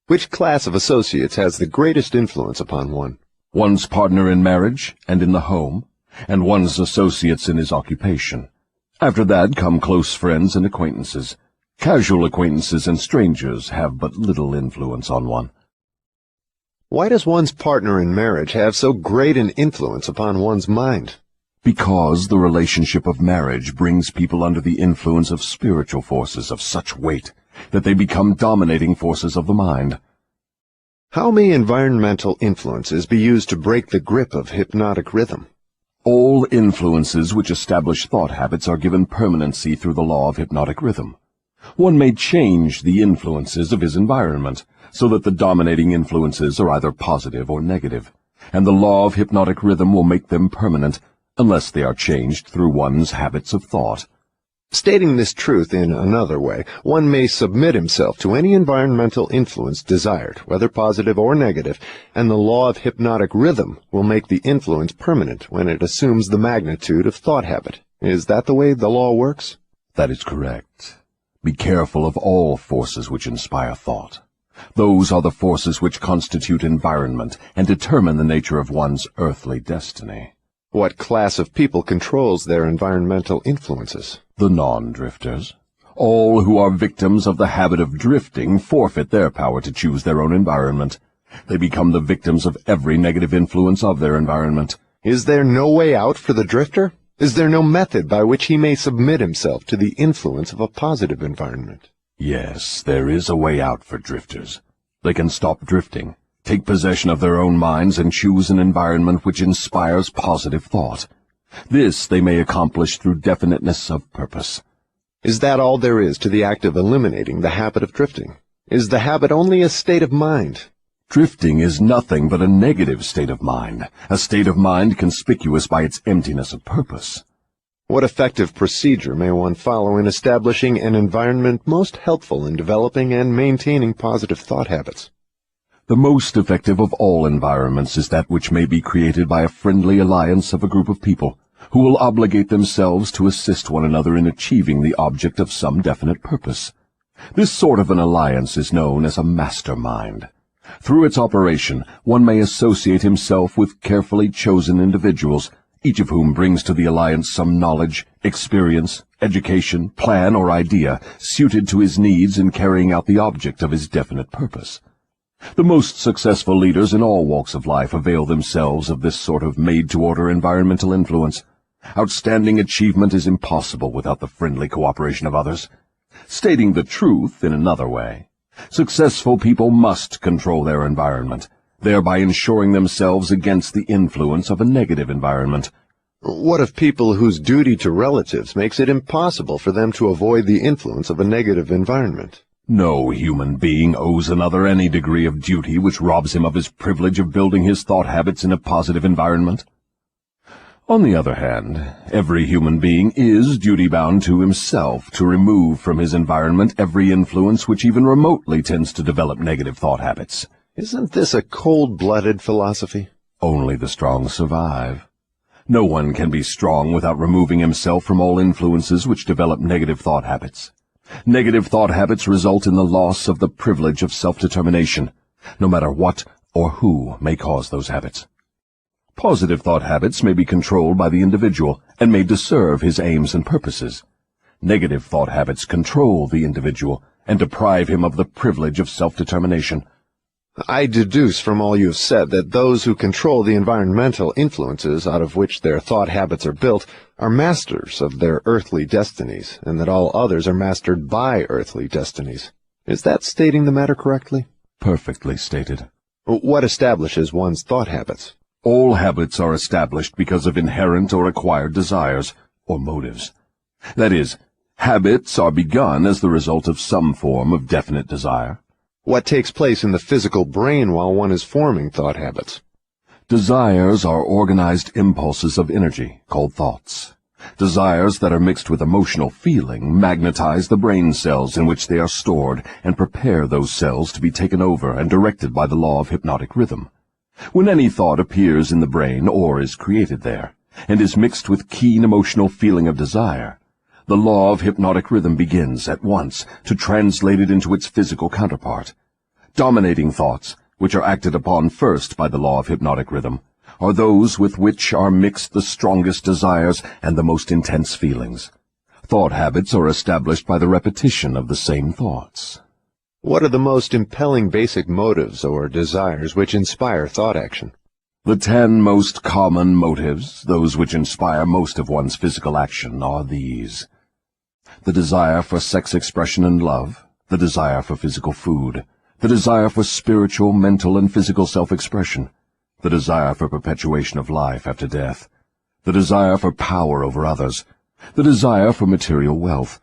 A: Which class of associates has the greatest influence upon one?
B: One's partner in marriage and in the home, and one's associates in his occupation. After that come close friends and acquaintances. Casual acquaintances and strangers have but little influence on one.
A: Why does one's partner in marriage have so great an influence upon one's mind?
B: Because the relationship of marriage brings people under the influence of spiritual forces of such weight that they become dominating forces of the mind.
A: How may environmental influences be used to break the grip of hypnotic rhythm?
B: All influences which establish thought habits are given permanency through the law of hypnotic rhythm. One may change the influences of his environment, so that the dominating influences are either positive or negative, and the law of hypnotic rhythm will make them permanent, unless they are changed through one's habits of thought.
A: Stating this truth in another way, one may submit himself to any environmental influence desired, whether positive or negative, and the law of hypnotic rhythm will make the influence permanent when it assumes the magnitude of thought habit. Is that the way the law works?
B: That is correct. Be careful of all forces which inspire thought. Those are the forces which constitute environment and determine the nature of one's earthly destiny.
A: What class of people controls their environmental influences?
B: The non-drifters. All who are victims of the habit of drifting forfeit their power to choose their own environment. They become the victims of every negative influence of their environment.
A: Is there no way out for the drifter? Is there no method by which he may submit himself to the influence of a positive environment?
B: Yes, there is a way out for drifters. They can stop drifting, take possession of their own minds, and choose an environment which inspires positive thought. This they may accomplish through definiteness of purpose.
A: Is that all there is to the act of eliminating the habit of drifting? Is the habit only a state of mind?
B: Drifting is nothing but a negative state of mind, a state of mind conspicuous by its emptiness of purpose.
A: What effective procedure may one follow in establishing an environment most helpful in developing and maintaining positive thought habits?
B: The most effective of all environments is that which may be created by a friendly alliance of a group of people who will obligate themselves to assist one another in achieving the object of some definite purpose. This sort of an alliance is known as a mastermind. Through its operation, one may associate himself with carefully chosen individuals, each of whom brings to the alliance some knowledge, experience, education, plan, or idea suited to his needs in carrying out the object of his definite purpose. The most successful leaders in all walks of life avail themselves of this sort of made-to-order environmental influence. Outstanding achievement is impossible without the friendly cooperation of others. Stating the truth in another way, successful people must control their environment, thereby ensuring themselves against the influence of a negative environment.
A: What of people whose duty to relatives makes it impossible for them to avoid the influence of a negative environment?
B: No human being owes another any degree of duty which robs him of his privilege of building his thought habits in a positive environment. On the other hand, every human being is duty-bound to himself to remove from his environment every influence which even remotely tends to develop negative thought habits.
A: Isn't this a cold-blooded philosophy?
B: Only the strong survive. No one can be strong without removing himself from all influences which develop negative thought habits. Negative thought habits result in the loss of the privilege of self-determination, no matter what or who may cause those habits. Positive thought habits may be controlled by the individual and made to serve his aims and purposes. Negative thought habits control the individual and deprive him of the privilege of self-determination.
A: I deduce from all you have said that those who control the environmental influences out of which their thought habits are built are masters of their earthly destinies, and that all others are mastered by earthly destinies. Is that stating the matter correctly?
B: Perfectly stated.
A: What establishes one's thought habits?
B: All habits are established because of inherent or acquired desires, or motives. That is, habits are begun as the result of some form of definite desire.
A: What takes place in the physical brain while one is forming thought habits?
B: Desires are organized impulses of energy, called thoughts. Desires that are mixed with emotional feeling magnetize the brain cells in which they are stored and prepare those cells to be taken over and directed by the law of hypnotic rhythm. When any thought appears in the brain or is created there, and is mixed with keen emotional feeling of desire, the law of hypnotic rhythm begins at once to translate it into its physical counterpart. Dominating thoughts, which are acted upon first by the law of hypnotic rhythm, are those with which are mixed the strongest desires and the most intense feelings. Thought habits are established by the repetition of the same thoughts.
A: What are the most impelling basic motives or desires which inspire thought action?
B: The 10 most common motives, those which inspire most of one's physical action, are these: the desire for sex expression and love, the desire for physical food, the desire for spiritual, mental, and physical self-expression, the desire for perpetuation of life after death, the desire for power over others, the desire for material wealth,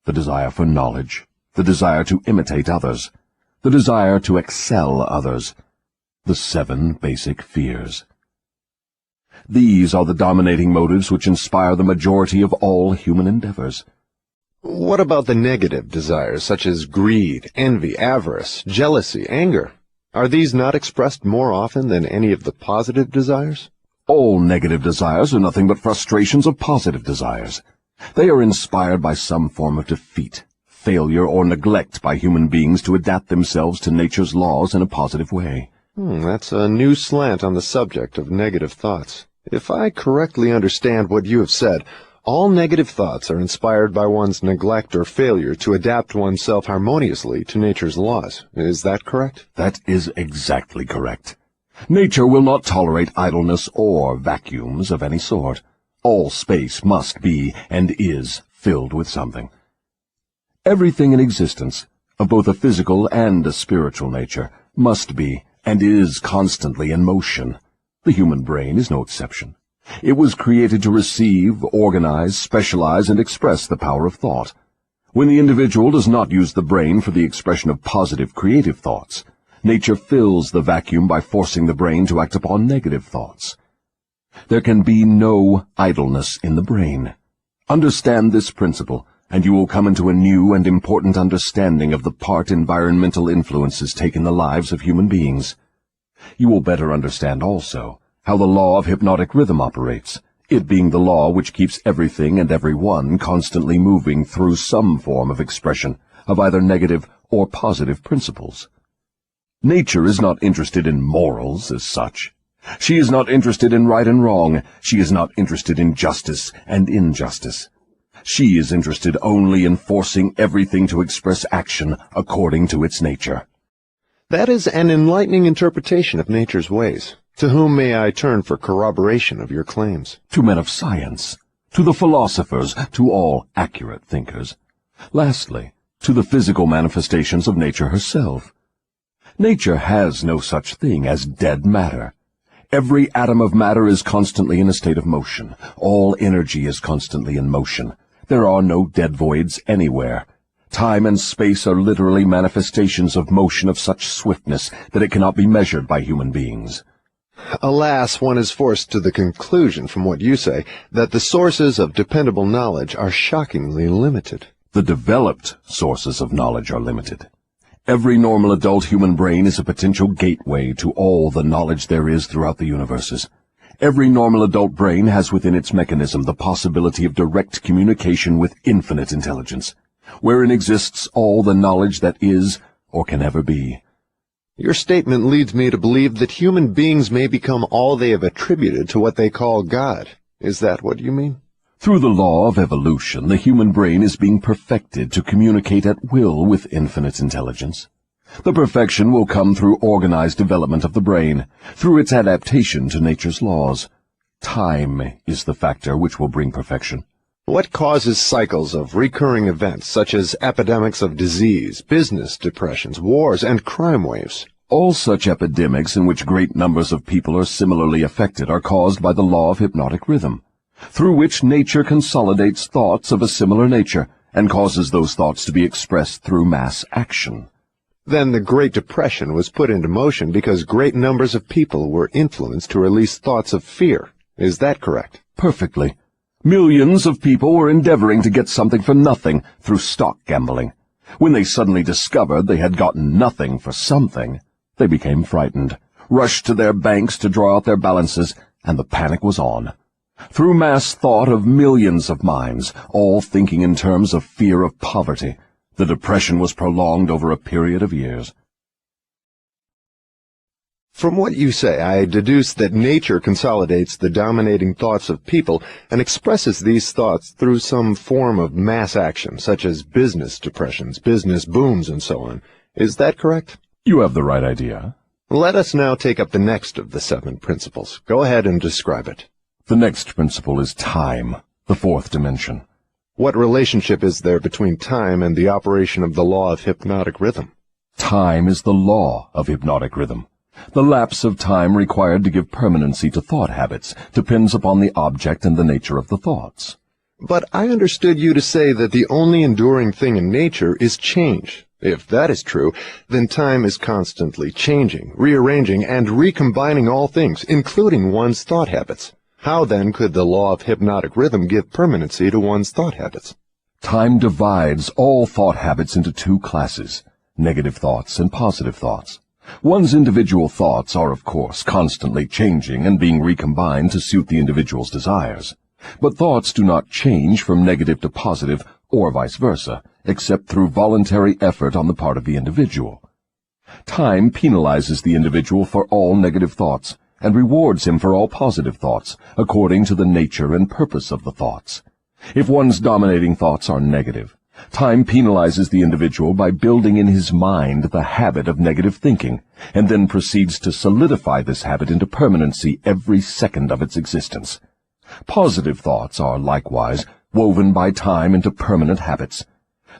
B: the desire for knowledge, the desire to imitate others, the desire to excel others, the 7 basic fears. These are the dominating motives which inspire the majority of all human endeavors.
A: What about the negative desires, such as greed, envy, avarice, jealousy, anger? Are these not expressed more often than any of the positive desires?
B: All negative desires are nothing but frustrations of positive desires. They are inspired by some form of defeat, failure, or neglect by human beings to adapt themselves to nature's laws in a positive way.
A: That's a new slant on the subject of negative thoughts. If I correctly understand what you have said, all negative thoughts are inspired by one's neglect or failure to adapt oneself harmoniously to nature's laws. Is that correct?
B: That is exactly correct. Nature will not tolerate idleness or vacuums of any sort. All space must be and is filled with something. Everything in existence, of both a physical and a spiritual nature, must be and is constantly in motion. The human brain is no exception. It was created to receive, organize, specialize, and express the power of thought. When the individual does not use the brain for the expression of positive, creative thoughts, nature fills the vacuum by forcing the brain to act upon negative thoughts. There can be no idleness in the brain. Understand this principle, and you will come into a new and important understanding of the part environmental influences take in the lives of human beings. You will better understand also how the law of hypnotic rhythm operates, it being the law which keeps everything and everyone constantly moving through some form of expression of either negative or positive principles. Nature is not interested in morals as such. She is not interested in right and wrong. She is not interested in justice and injustice. She is interested only in forcing everything to express action according to its nature.
A: That is an enlightening interpretation of nature's ways. To whom may I turn for corroboration of your claims?
B: To men of science, to the philosophers, to all accurate thinkers. Lastly, to the physical manifestations of nature herself. Nature has no such thing as dead matter. Every atom of matter is constantly in a state of motion. All energy is constantly in motion. There are no dead voids anywhere. Time and space are literally manifestations of motion of such swiftness that it cannot be measured by human beings.
A: Alas, one is forced to the conclusion from what you say that the sources of dependable knowledge are shockingly limited.
B: The developed sources of knowledge are limited. Every normal adult human brain is a potential gateway to all the knowledge there is throughout the universes. Every normal adult brain has within its mechanism the possibility of direct communication with infinite intelligence, wherein exists all the knowledge that is or can ever be.
A: Your statement leads me to believe that human beings may become all they have attributed to what they call God. Is that what you mean?
B: Through the law of evolution, the human brain is being perfected to communicate at will with infinite intelligence. The perfection will come through organized development of the brain, through its adaptation to nature's laws. Time is the factor which will bring perfection.
A: What causes cycles of recurring events such as epidemics of disease, business depressions, wars, and crime waves?
B: All such epidemics in which great numbers of people are similarly affected are caused by the law of hypnotic rhythm, through which nature consolidates thoughts of a similar nature and causes those thoughts to be expressed through mass action.
A: Then the Great Depression was put into motion because great numbers of people were influenced to release thoughts of fear. Is that correct?
B: Perfectly. Millions of people were endeavoring to get something for nothing through stock gambling. When they suddenly discovered they had gotten nothing for something, they became frightened, rushed to their banks to draw out their balances, and the panic was on. Through mass thought of millions of minds, all thinking in terms of fear of poverty, the depression was prolonged over a period of years.
A: From what you say, I deduce that nature consolidates the dominating thoughts of people and expresses these thoughts through some form of mass action, such as business depressions, business booms, and so on. Is that correct?
B: You have the right idea.
A: Let us now take up the next of the 7 principles. Go ahead and describe it.
B: The next principle is time, the 4th dimension.
A: What relationship is there between time and the operation of the law of hypnotic rhythm?
B: Time is the law of hypnotic rhythm. The lapse of time required to give permanency to thought habits depends upon the object and the nature of the thoughts.
A: But I understood you to say that the only enduring thing in nature is change. If that is true, then time is constantly changing, rearranging, and recombining all things, including one's thought habits. How then could the law of hypnotic rhythm give permanency to one's thought habits?
B: Time divides all thought habits into 2 classes, negative thoughts and positive thoughts. One's individual thoughts are, of course, constantly changing and being recombined to suit the individual's desires. But thoughts do not change from negative to positive, or vice versa, except through voluntary effort on the part of the individual. Time penalizes the individual for all negative thoughts, and rewards him for all positive thoughts, according to the nature and purpose of the thoughts. If one's dominating thoughts are negative, time penalizes the individual by building in his mind the habit of negative thinking, and then proceeds to solidify this habit into permanency every second of its existence. Positive thoughts are, likewise, woven by time into permanent habits.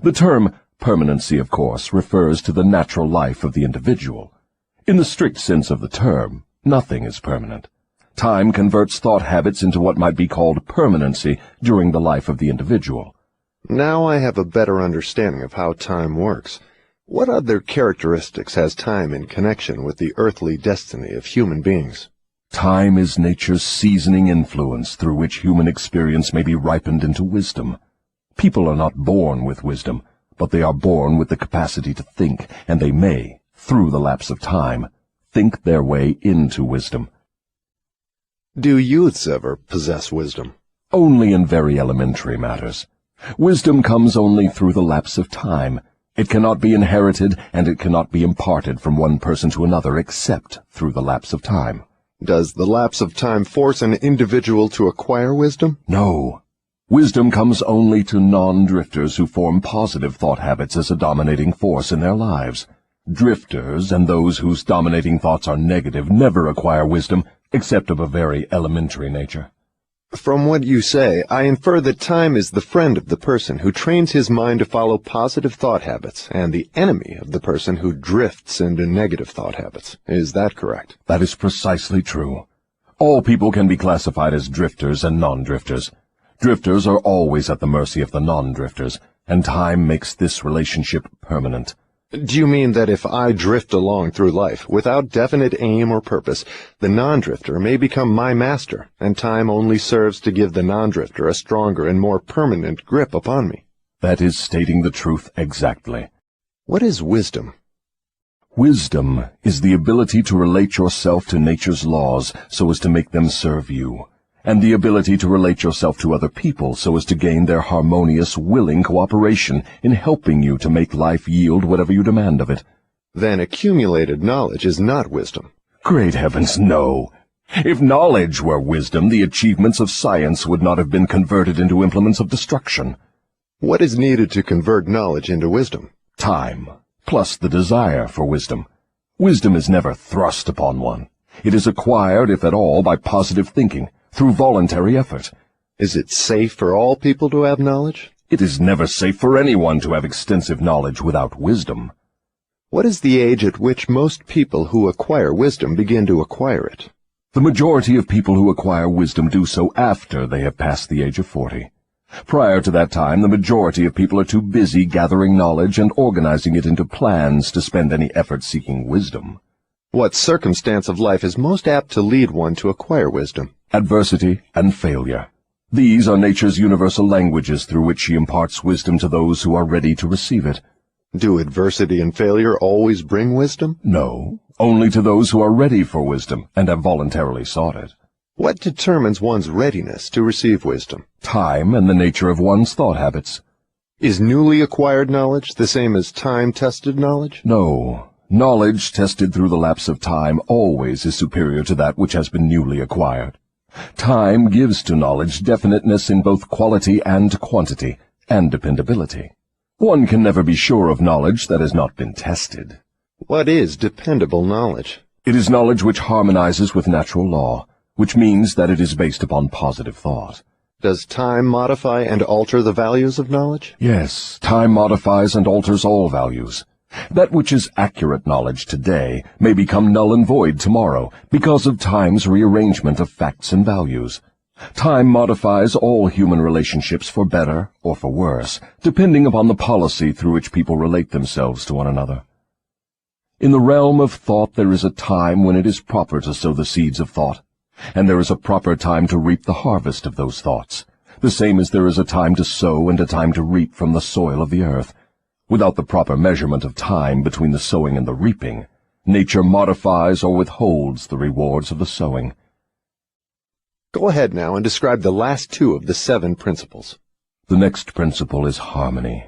B: The term permanency, of course, refers to the natural life of the individual. In the strict sense of the term, nothing is permanent. Time converts thought habits into what might be called permanency during the life of the individual.
A: Now I have a better understanding of how time works. What other characteristics has time in connection with the earthly destiny of human beings?
B: Time is nature's seasoning influence through which human experience may be ripened into wisdom. People are not born with wisdom, but they are born with the capacity to think, and they may, through the lapse of time, think their way into wisdom.
A: Do youths ever possess wisdom?
B: Only in very elementary matters. Wisdom comes only through the lapse of time. It cannot be inherited, and it cannot be imparted from one person to another except through the lapse of time.
A: Does the lapse of time force an individual to acquire wisdom?
B: No. Wisdom comes only to non-drifters who form positive thought habits as a dominating force in their lives. Drifters and those whose dominating thoughts are negative never acquire wisdom, except of a very elementary nature.
A: From what you say, I infer that time is the friend of the person who trains his mind to follow positive thought habits, and the enemy of the person who drifts into negative thought habits. Is that correct?
B: That is precisely true. All people can be classified as drifters and non-drifters. Drifters are always at the mercy of the non-drifters, and time makes this relationship permanent.
A: Do you mean that if I drift along through life without definite aim or purpose, the non-drifter may become my master, and time only serves to give the non-drifter a stronger and more permanent grip upon me?
B: That is stating the truth exactly.
A: What is wisdom?
B: Wisdom is the ability to relate yourself to nature's laws so as to make them serve you, and the ability to relate yourself to other people so as to gain their harmonious, willing cooperation in helping you to make life yield whatever you demand of it.
A: Then accumulated knowledge is not wisdom.
B: Great heavens, no! If knowledge were wisdom, the achievements of science would not have been converted into implements of destruction.
A: What is needed to convert knowledge into wisdom?
B: Time, plus the desire for wisdom. Wisdom is never thrust upon one. It is acquired, if at all, by positive thinking, through voluntary effort.
A: Is it safe for all people to have knowledge?
B: It is never safe for anyone to have extensive knowledge without wisdom.
A: What is the age at which most people who acquire wisdom begin to acquire it?
B: The majority of people who acquire wisdom do so after they have passed the age of 40. Prior to that time, the majority of people are too busy gathering knowledge and organizing it into plans to spend any effort seeking wisdom.
A: What circumstance of life is most apt to lead one to acquire wisdom?
B: Adversity and failure. These are nature's universal languages through which she imparts wisdom to those who are ready to receive it.
A: Do adversity and failure always bring wisdom?
B: No, only to those who are ready for wisdom and have voluntarily sought it.
A: What determines one's readiness to receive wisdom?
B: Time and the nature of one's thought habits.
A: Is newly acquired knowledge the same as time-tested knowledge?
B: No. Knowledge tested through the lapse of time always is superior to that which has been newly acquired. Time gives to knowledge definiteness in both quality and quantity, and dependability. One can never be sure of knowledge that has not been tested.
A: What is dependable knowledge?
B: It is knowledge which harmonizes with natural law, which means that it is based upon positive thought.
A: Does time modify and alter the values of knowledge?
B: Yes, time modifies and alters all values. That which is accurate knowledge today may become null and void tomorrow because of time's rearrangement of facts and values. Time modifies all human relationships for better or for worse, depending upon the policy through which people relate themselves to one another. In the realm of thought there is a time when it is proper to sow the seeds of thought, and there is a proper time to reap the harvest of those thoughts, the same as there is a time to sow and a time to reap from the soil of the earth. Without the proper measurement of time between the sowing and the reaping, nature modifies or withholds the rewards of the sowing.
A: Go ahead now and describe the last two of the 7 principles.
B: The next principle is harmony.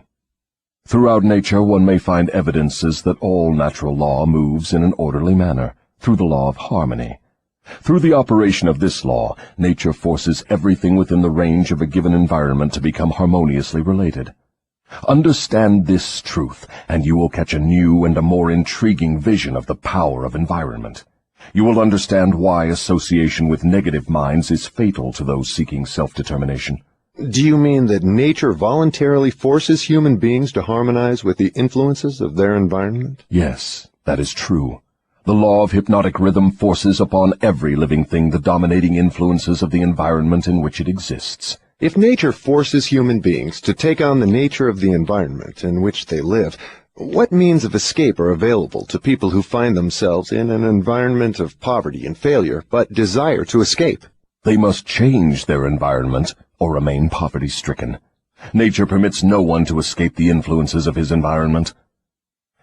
B: Throughout nature one may find evidences that all natural law moves in an orderly manner, through the law of harmony. Through the operation of this law, nature forces everything within the range of a given environment to become harmoniously related. Understand this truth, and you will catch a new and a more intriguing vision of the power of environment. You will understand why association with negative minds is fatal to those seeking self-determination.
A: Do you mean that nature voluntarily forces human beings to harmonize with the influences of their environment?
B: Yes, that is true. The law of hypnotic rhythm forces upon every living thing the dominating influences of the environment in which it exists.
A: If nature forces human beings to take on the nature of the environment in which they live, what means of escape are available to people who find themselves in an environment of poverty and failure, but desire to escape?
B: They must change their environment or remain poverty-stricken. Nature permits no one to escape the influences of his environment.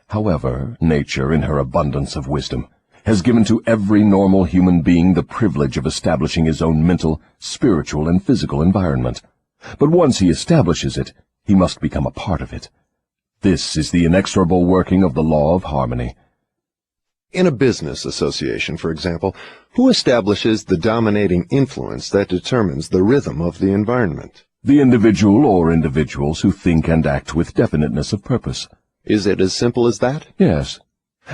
B: However, nature, in her abundance of wisdom, has given to every normal human being the privilege of establishing his own mental, spiritual, and physical environment. But once he establishes it, he must become a part of it. This is the inexorable working of the law of harmony.
A: In a business association, for example, who establishes the dominating influence that determines the rhythm of the environment?
B: The individual or individuals who think and act with definiteness of purpose.
A: Is it as simple as that?
B: Yes.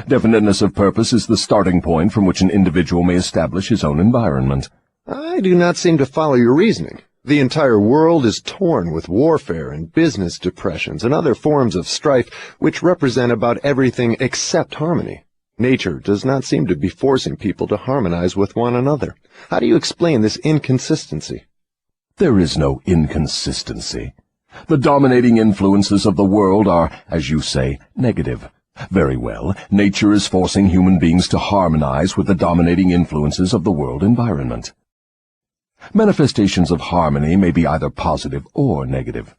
B: Definiteness of purpose is the starting point from which an individual may establish his own environment.
A: I do not seem to follow your reasoning. The entire world is torn with warfare and business depressions and other forms of strife which represent about everything except harmony. Nature does not seem to be forcing people to harmonize with one another. How do you explain this inconsistency?
B: There is no inconsistency. The dominating influences of the world are, as you say, negative. Very well, nature is forcing human beings to harmonize with the dominating influences of the world environment. Manifestations of harmony may be either positive or negative.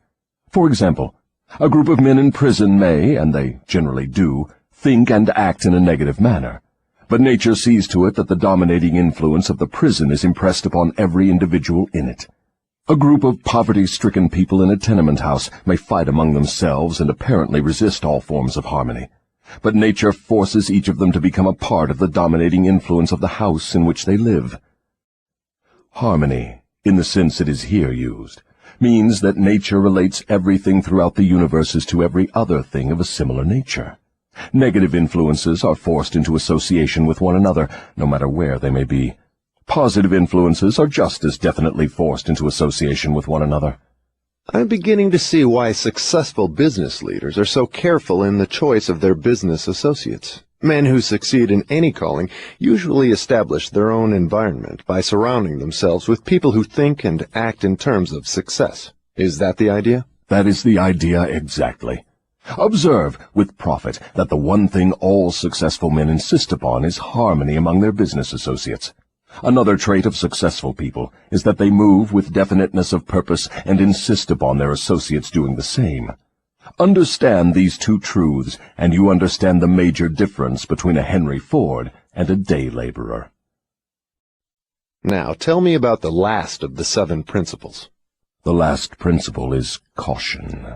B: For example, a group of men in prison may, and they generally do, think and act in a negative manner. But nature sees to it that the dominating influence of the prison is impressed upon every individual in it. A group of poverty-stricken people in a tenement house may fight among themselves and apparently resist all forms of harmony. But nature forces each of them to become a part of the dominating influence of the house in which they live. Harmony, in the sense it is here used, means that nature relates everything throughout the universe as to every other thing of a similar nature. Negative influences are forced into association with one another, no matter where they may be. Positive influences are just as definitely forced into association with one another.
A: I'm beginning to see why successful business leaders are so careful in the choice of their business associates. Men who succeed in any calling usually establish their own environment by surrounding themselves with people who think and act in terms of success. Is that the idea?
B: That is the idea exactly. Observe, with profit, that the one thing all successful men insist upon is harmony among their business associates. Another trait of successful people is that they move with definiteness of purpose and insist upon their associates doing the same. Understand these two truths, and you understand the major difference between a Henry Ford and a day laborer.
A: Now, tell me about the last of the 7 principles.
B: The last principle is caution.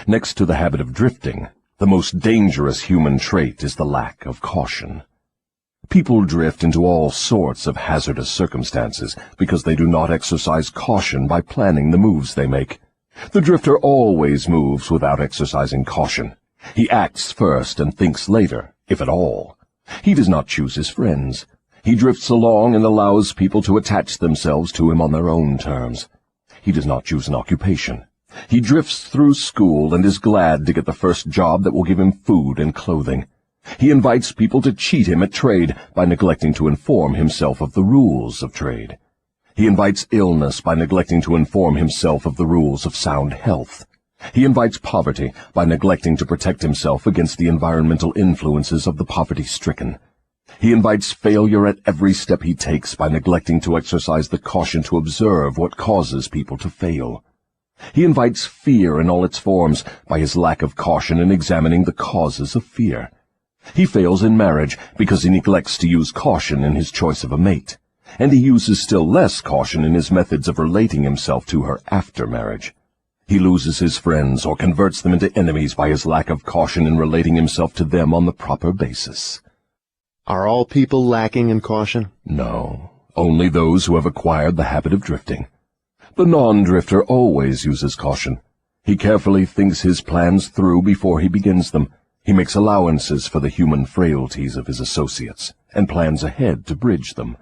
B: Next to the habit of drifting, the most dangerous human trait is the lack of caution. People drift into all sorts of hazardous circumstances because they do not exercise caution by planning the moves they make. The drifter always moves without exercising caution. He acts first and thinks later, if at all. He does not choose his friends. He drifts along and allows people to attach themselves to him on their own terms. He does not choose an occupation. He drifts through school and is glad to get the first job that will give him food and clothing. He invites people to cheat him at trade by neglecting to inform himself of the rules of trade. He invites illness by neglecting to inform himself of the rules of sound health. He invites poverty by neglecting to protect himself against the environmental influences of the poverty-stricken. He invites failure at every step he takes by neglecting to exercise the caution to observe what causes people to fail. He invites fear in all its forms by his lack of caution in examining the causes of fear. He fails in marriage because he neglects to use caution in his choice of a mate, and he uses still less caution in his methods of relating himself to her after marriage. He loses his friends or converts them into enemies by his lack of caution in relating himself to them on the proper basis.
A: Are all people lacking in caution?
B: No, only those who have acquired the habit of drifting. The non-drifter always uses caution. He carefully thinks his plans through before he begins them. He makes allowances for the human frailties of his associates, and plans ahead to bridge them.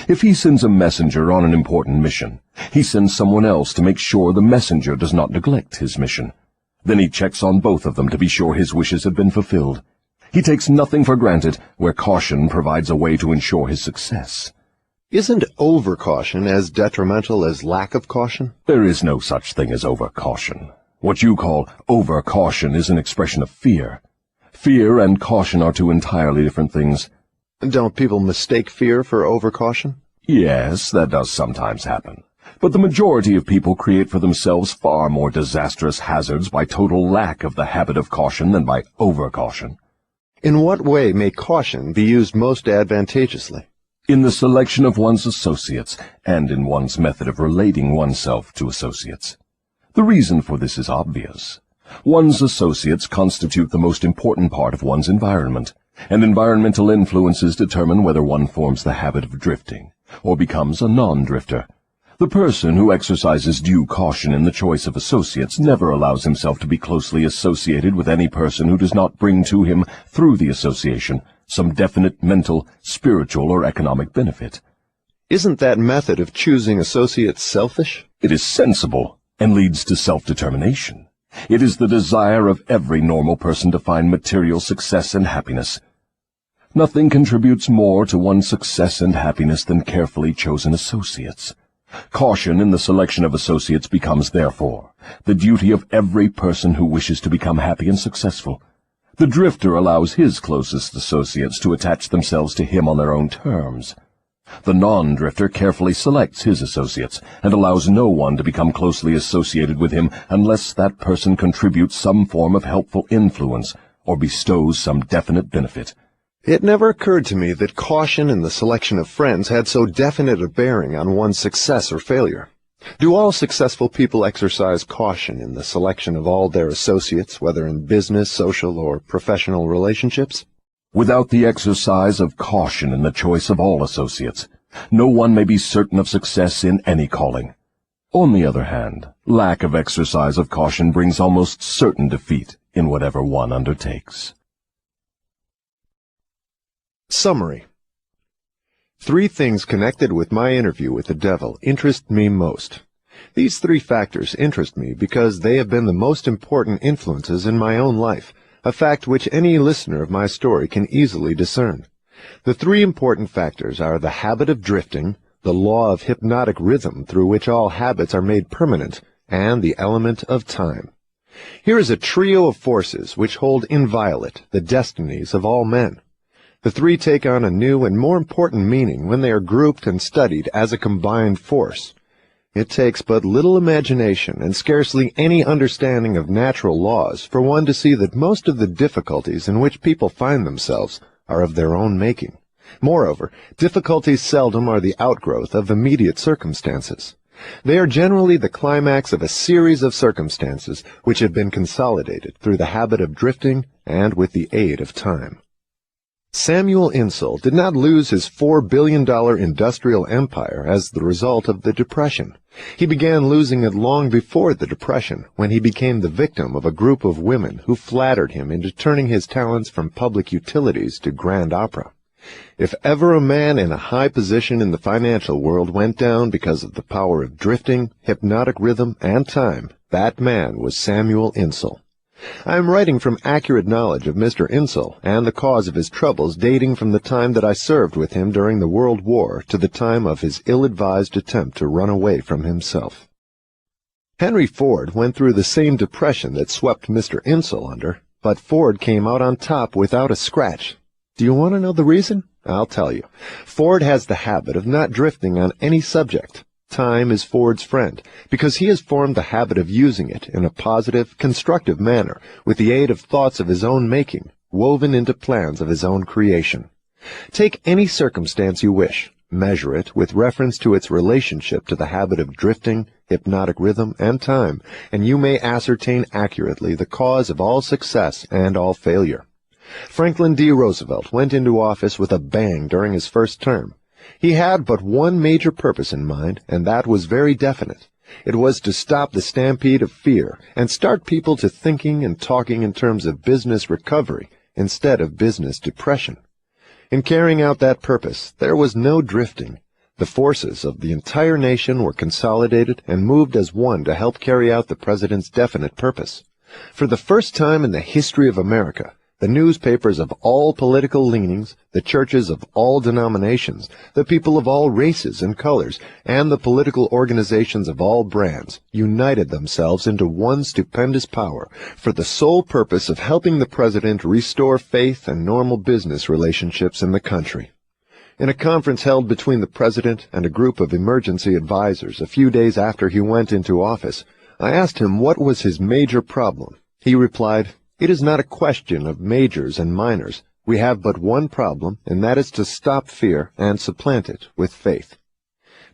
B: If he sends a messenger on an important mission, he sends someone else to make sure the messenger does not neglect his mission. Then he checks on both of them to be sure his wishes have been fulfilled. He takes nothing for granted where caution provides a way to ensure his success.
A: Isn't over-caution as detrimental as lack of caution?
B: There is no such thing as over-caution. What you call over-caution is an expression of fear. Fear and caution are two entirely different things.
A: Don't people mistake fear for over-caution?
B: Yes, that does sometimes happen. But the majority of people create for themselves far more disastrous hazards by total lack of the habit of caution than by over-caution.
A: In what way may caution be used most advantageously?
B: In the selection of one's associates, and in one's method of relating oneself to associates. The reason for this is obvious. One's associates constitute the most important part of one's environment, and environmental influences determine whether one forms the habit of drifting, or becomes a non-drifter. The person who exercises due caution in the choice of associates never allows himself to be closely associated with any person who does not bring to him, through the association, some definite mental, spiritual, or economic benefit.
A: Isn't that method of choosing associates selfish?
B: It is sensible, and leads to self-determination. It is the desire of every normal person to find material success and happiness. Nothing contributes more to one's success and happiness than carefully chosen associates. Caution in the selection of associates becomes, therefore, the duty of every person who wishes to become happy and successful. The drifter allows his closest associates to attach themselves to him on their own terms. The non-drifter carefully selects his associates and allows no one to become closely associated with him unless that person contributes some form of helpful influence or bestows some definite benefit.
A: It never occurred to me that caution in the selection of friends had so definite a bearing on one's success or failure. Do all successful people exercise caution in the selection of all their associates, whether in business, social, or professional relationships?
B: Without the exercise of caution in the choice of all associates, no one may be certain of success in any calling. On the other hand, lack of exercise of caution brings almost certain defeat in whatever one undertakes.
A: Summary. 3 things connected with my interview with the devil interest me most. These 3 factors interest me because they have been the most important influences in my own life, a fact which any listener of my story can easily discern. The 3 important factors are the habit of drifting, the law of hypnotic rhythm through which all habits are made permanent, and the element of time. Here is a trio of forces which hold inviolate the destinies of all men. The 3 take on a new and more important meaning when they are grouped and studied as a combined force. It takes but little imagination and scarcely any understanding of natural laws for one to see that most of the difficulties in which people find themselves are of their own making. Moreover, difficulties seldom are the outgrowth of immediate circumstances. They are generally the climax of a series of circumstances which have been consolidated through the habit of drifting and with the aid of time. Samuel Insull did not lose his $4 billion industrial empire as the result of the Depression. He began losing it long before the Depression, when he became the victim of a group of women who flattered him into turning his talents from public utilities to grand opera. If ever a man in a high position in the financial world went down because of the power of drifting, hypnotic rhythm, and time, that man was Samuel Insull. I am writing from accurate knowledge of Mr. Insull and the cause of his troubles dating from the time that I served with him during the World War to the time of his ill-advised attempt to run away from himself. Henry Ford went through the same depression that swept Mr. Insull under, but Ford came out on top without a scratch. Do you want to know the reason? I'll tell you. Ford has the habit of not drifting on any subject. Time is Ford's friend, because he has formed the habit of using it in a positive, constructive manner, with the aid of thoughts of his own making, woven into plans of his own creation. Take any circumstance you wish, measure it with reference to its relationship to the habit of drifting, hypnotic rhythm, and time, and you may ascertain accurately the cause of all success and all failure. Franklin D. Roosevelt went into office with a bang during his first term. He had but one major purpose in mind, and that was very definite. It was to stop the stampede of fear and start people to thinking and talking in terms of business recovery instead of business depression. In carrying out that purpose, there was no drifting. The forces of the entire nation were consolidated and moved as one to help carry out the president's definite purpose. For the first time in the history of America, the newspapers of all political leanings, the churches of all denominations, the people of all races and colors, and the political organizations of all brands united themselves into one stupendous power for the sole purpose of helping the president restore faith and normal business relationships in the country. In a conference held between the president and a group of emergency advisors a few days after he went into office, I asked him what was his major problem. He replied, "It is not a question of majors and minors. We have but one problem, and that is to stop fear and supplant it with faith."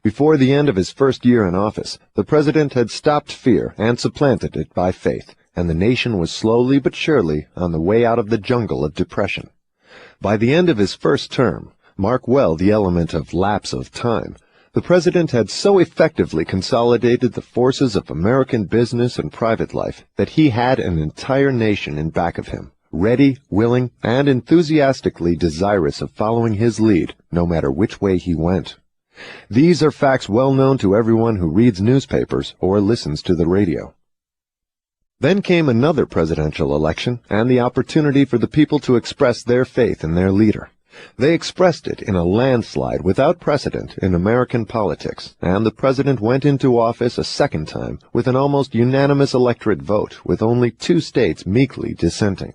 A: Before the end of his first year in office, the president had stopped fear and supplanted it by faith, and the nation was slowly but surely on the way out of the jungle of depression. By the end of his first term, mark well the element of lapse of time, the president had so effectively consolidated the forces of American business and private life that he had an entire nation in back of him, ready, willing, and enthusiastically desirous of following his lead, no matter which way he went. These are facts well known to everyone who reads newspapers or listens to the radio. Then came another presidential election and the opportunity for the people to express their faith in their leader. They expressed it in a landslide without precedent in American politics, and the president went into office a second time with an almost unanimous electorate vote, with only 2 states meekly dissenting.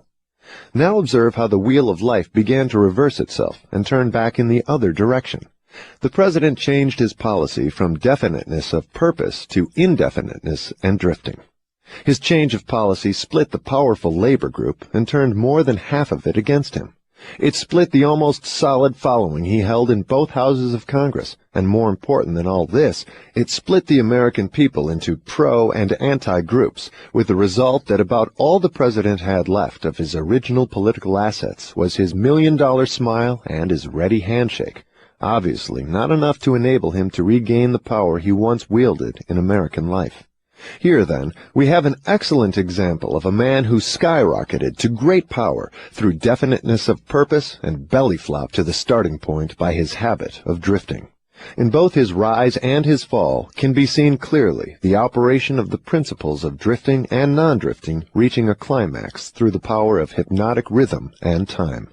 A: Now observe how the wheel of life began to reverse itself and turn back in the other direction. The president changed his policy from definiteness of purpose to indefiniteness and drifting. His change of policy split the powerful labor group and turned more than half of it against him. It split the almost solid following he held in both houses of Congress, and more important than all this, it split the American people into pro- and anti-groups, with the result that about all the president had left of his original political assets was his $1,000,000 smile and his ready handshake, obviously not enough to enable him to regain the power he once wielded in American life. Here, then, we have an excellent example of a man who skyrocketed to great power through definiteness of purpose and belly-flop to the starting point by his habit of drifting. In both his rise and his fall can be seen clearly the operation of the principles of drifting and non-drifting reaching a climax through the power of hypnotic rhythm and time.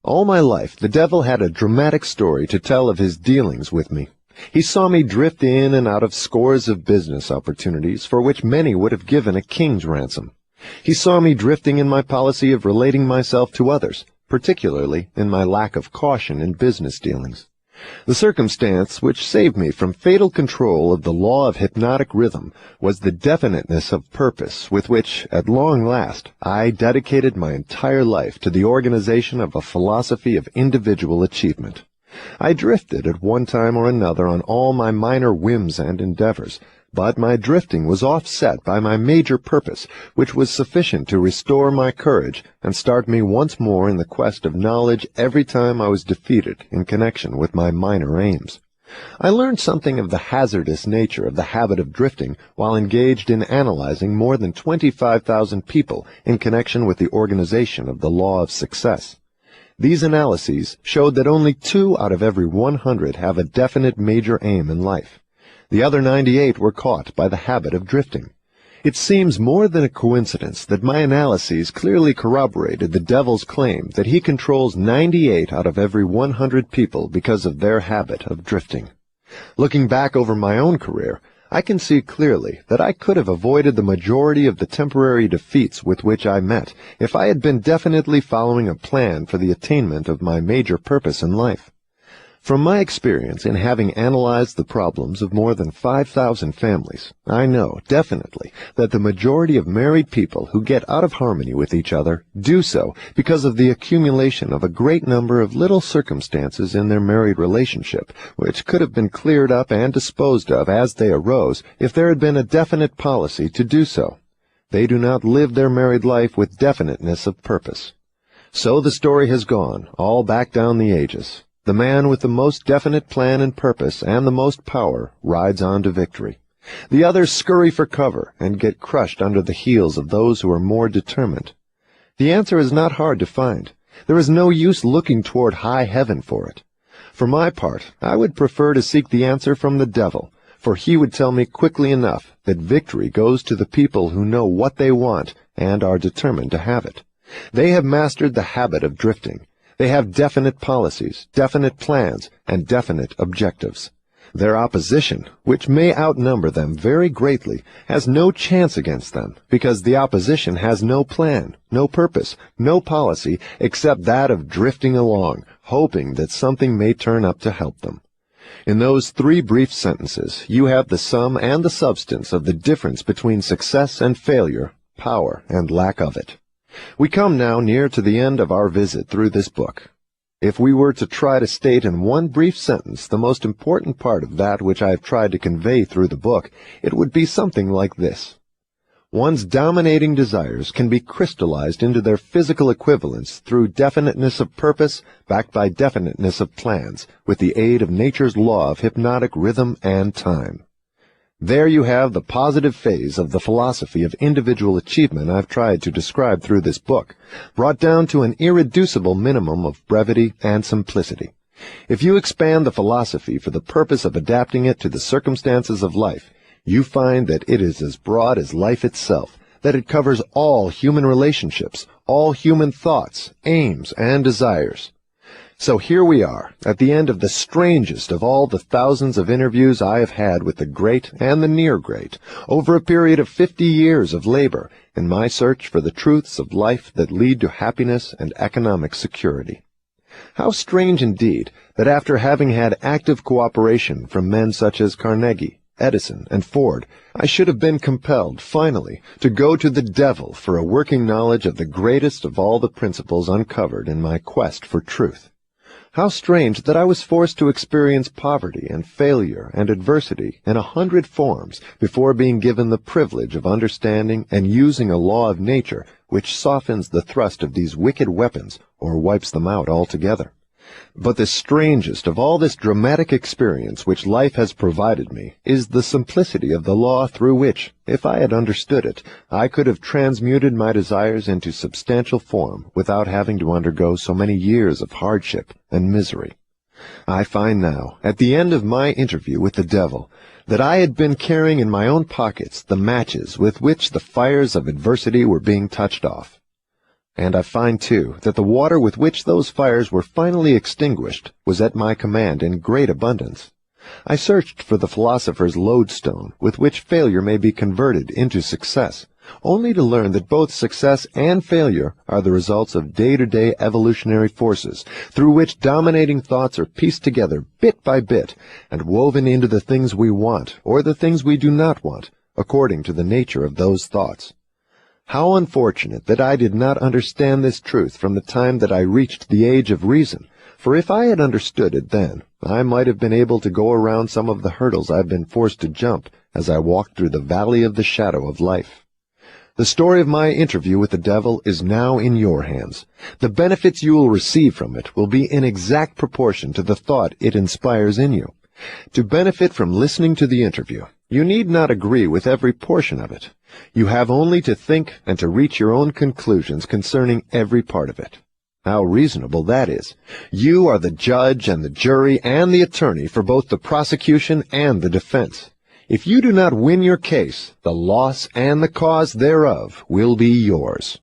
A: All my life, the devil had a dramatic story to tell of his dealings with me. He saw me drift in and out of scores of business opportunities for which many would have given a king's ransom. He saw me drifting in my policy of relating myself to others, particularly in my lack of caution in business dealings. The circumstance which saved me from fatal control of the law of hypnotic rhythm was the definiteness of purpose with which, at long last, I dedicated my entire life to the organization of a philosophy of individual achievement. I drifted at one time or another on all my minor whims and endeavors, but my drifting was offset by my major purpose, which was sufficient to restore my courage and start me once more in the quest of knowledge every time I was defeated in connection with my minor aims. I learned something of the hazardous nature of the habit of drifting while engaged in analyzing more than 25,000 people in connection with the organization of the law of success. These analyses showed that only 2 out of every 100 have a definite major aim in life. The other 98 were caught by the habit of drifting. It seems more than a coincidence that my analyses clearly corroborated the devil's claim that he controls 98 out of every 100 people because of their habit of drifting. Looking back over my own career, I can see clearly that I could have avoided the majority of the temporary defeats with which I met if I had been definitely following a plan for the attainment of my major purpose in life. From my experience in having analyzed the problems of more than 5,000 families, I know definitely that the majority of married people who get out of harmony with each other do so because of the accumulation of a great number of little circumstances in their married relationship, which could have been cleared up and disposed of as they arose if there had been a definite policy to do so. They do not live their married life with definiteness of purpose. So the story has gone, all back down the ages. The man with the most definite plan and purpose and the most power rides on to victory. The others scurry for cover and get crushed under the heels of those who are more determined. The answer is not hard to find. There is no use looking toward high heaven for it. For my part, I would prefer to seek the answer from the devil, for he would tell me quickly enough that victory goes to the people who know what they want and are determined to have it. They have mastered the habit of drifting. They have definite policies, definite plans, and definite objectives. Their opposition, which may outnumber them very greatly, has no chance against them, because the opposition has no plan, no purpose, no policy, except that of drifting along, hoping that something may turn up to help them. In those 3 brief sentences, you have the sum and the substance of the difference between success and failure, power and lack of it. We come now near to the end of our visit through this book. If we were to try to state in one brief sentence the most important part of that which I have tried to convey through the book, it would be something like this. One's dominating desires can be crystallized into their physical equivalents through definiteness of purpose, backed by definiteness of plans, with the aid of nature's law of hypnotic rhythm and time. There you have the positive phase of the philosophy of individual achievement I've tried to describe through this book, brought down to an irreducible minimum of brevity and simplicity. If you expand the philosophy for the purpose of adapting it to the circumstances of life, you find that it is as broad as life itself, that it covers all human relationships, all human thoughts, aims, and desires. So here we are, at the end of the strangest of all the thousands of interviews I have had with the great and the near great, over a period of 50 years of labor in my search for the truths of life that lead to happiness and economic security. How strange indeed that after having had active cooperation from men such as Carnegie, Edison, and Ford, I should have been compelled, finally, to go to the devil for a working knowledge of the greatest of all the principles uncovered in my quest for truth. How strange that I was forced to experience poverty and failure and adversity in 100 forms before being given the privilege of understanding and using a law of nature which softens the thrust of these wicked weapons or wipes them out altogether. But the strangest of all this dramatic experience which life has provided me is the simplicity of the law through which, if I had understood it, I could have transmuted my desires into substantial form without having to undergo so many years of hardship and misery. I find now, at the end of my interview with the devil, that I had been carrying in my own pockets the matches with which the fires of adversity were being touched off. And I find, too, that the water with which those fires were finally extinguished was at my command in great abundance. I searched for the philosopher's lodestone with which failure may be converted into success, only to learn that both success and failure are the results of day-to-day evolutionary forces, through which dominating thoughts are pieced together bit by bit and woven into the things we want or the things we do not want, according to the nature of those thoughts. How unfortunate that I did not understand this truth from the time that I reached the age of reason, for if I had understood it then, I might have been able to go around some of the hurdles I've been forced to jump as I walked through the valley of the shadow of life. The story of my interview with the devil is now in your hands. The benefits you will receive from it will be in exact proportion to the thought it inspires in you. To benefit from listening to the interview, you need not agree with every portion of it. You have only to think and to reach your own conclusions concerning every part of it. How reasonable that is. You are the judge and the jury and the attorney for both the prosecution and the defense. If you do not win your case, the loss and the cause thereof will be yours.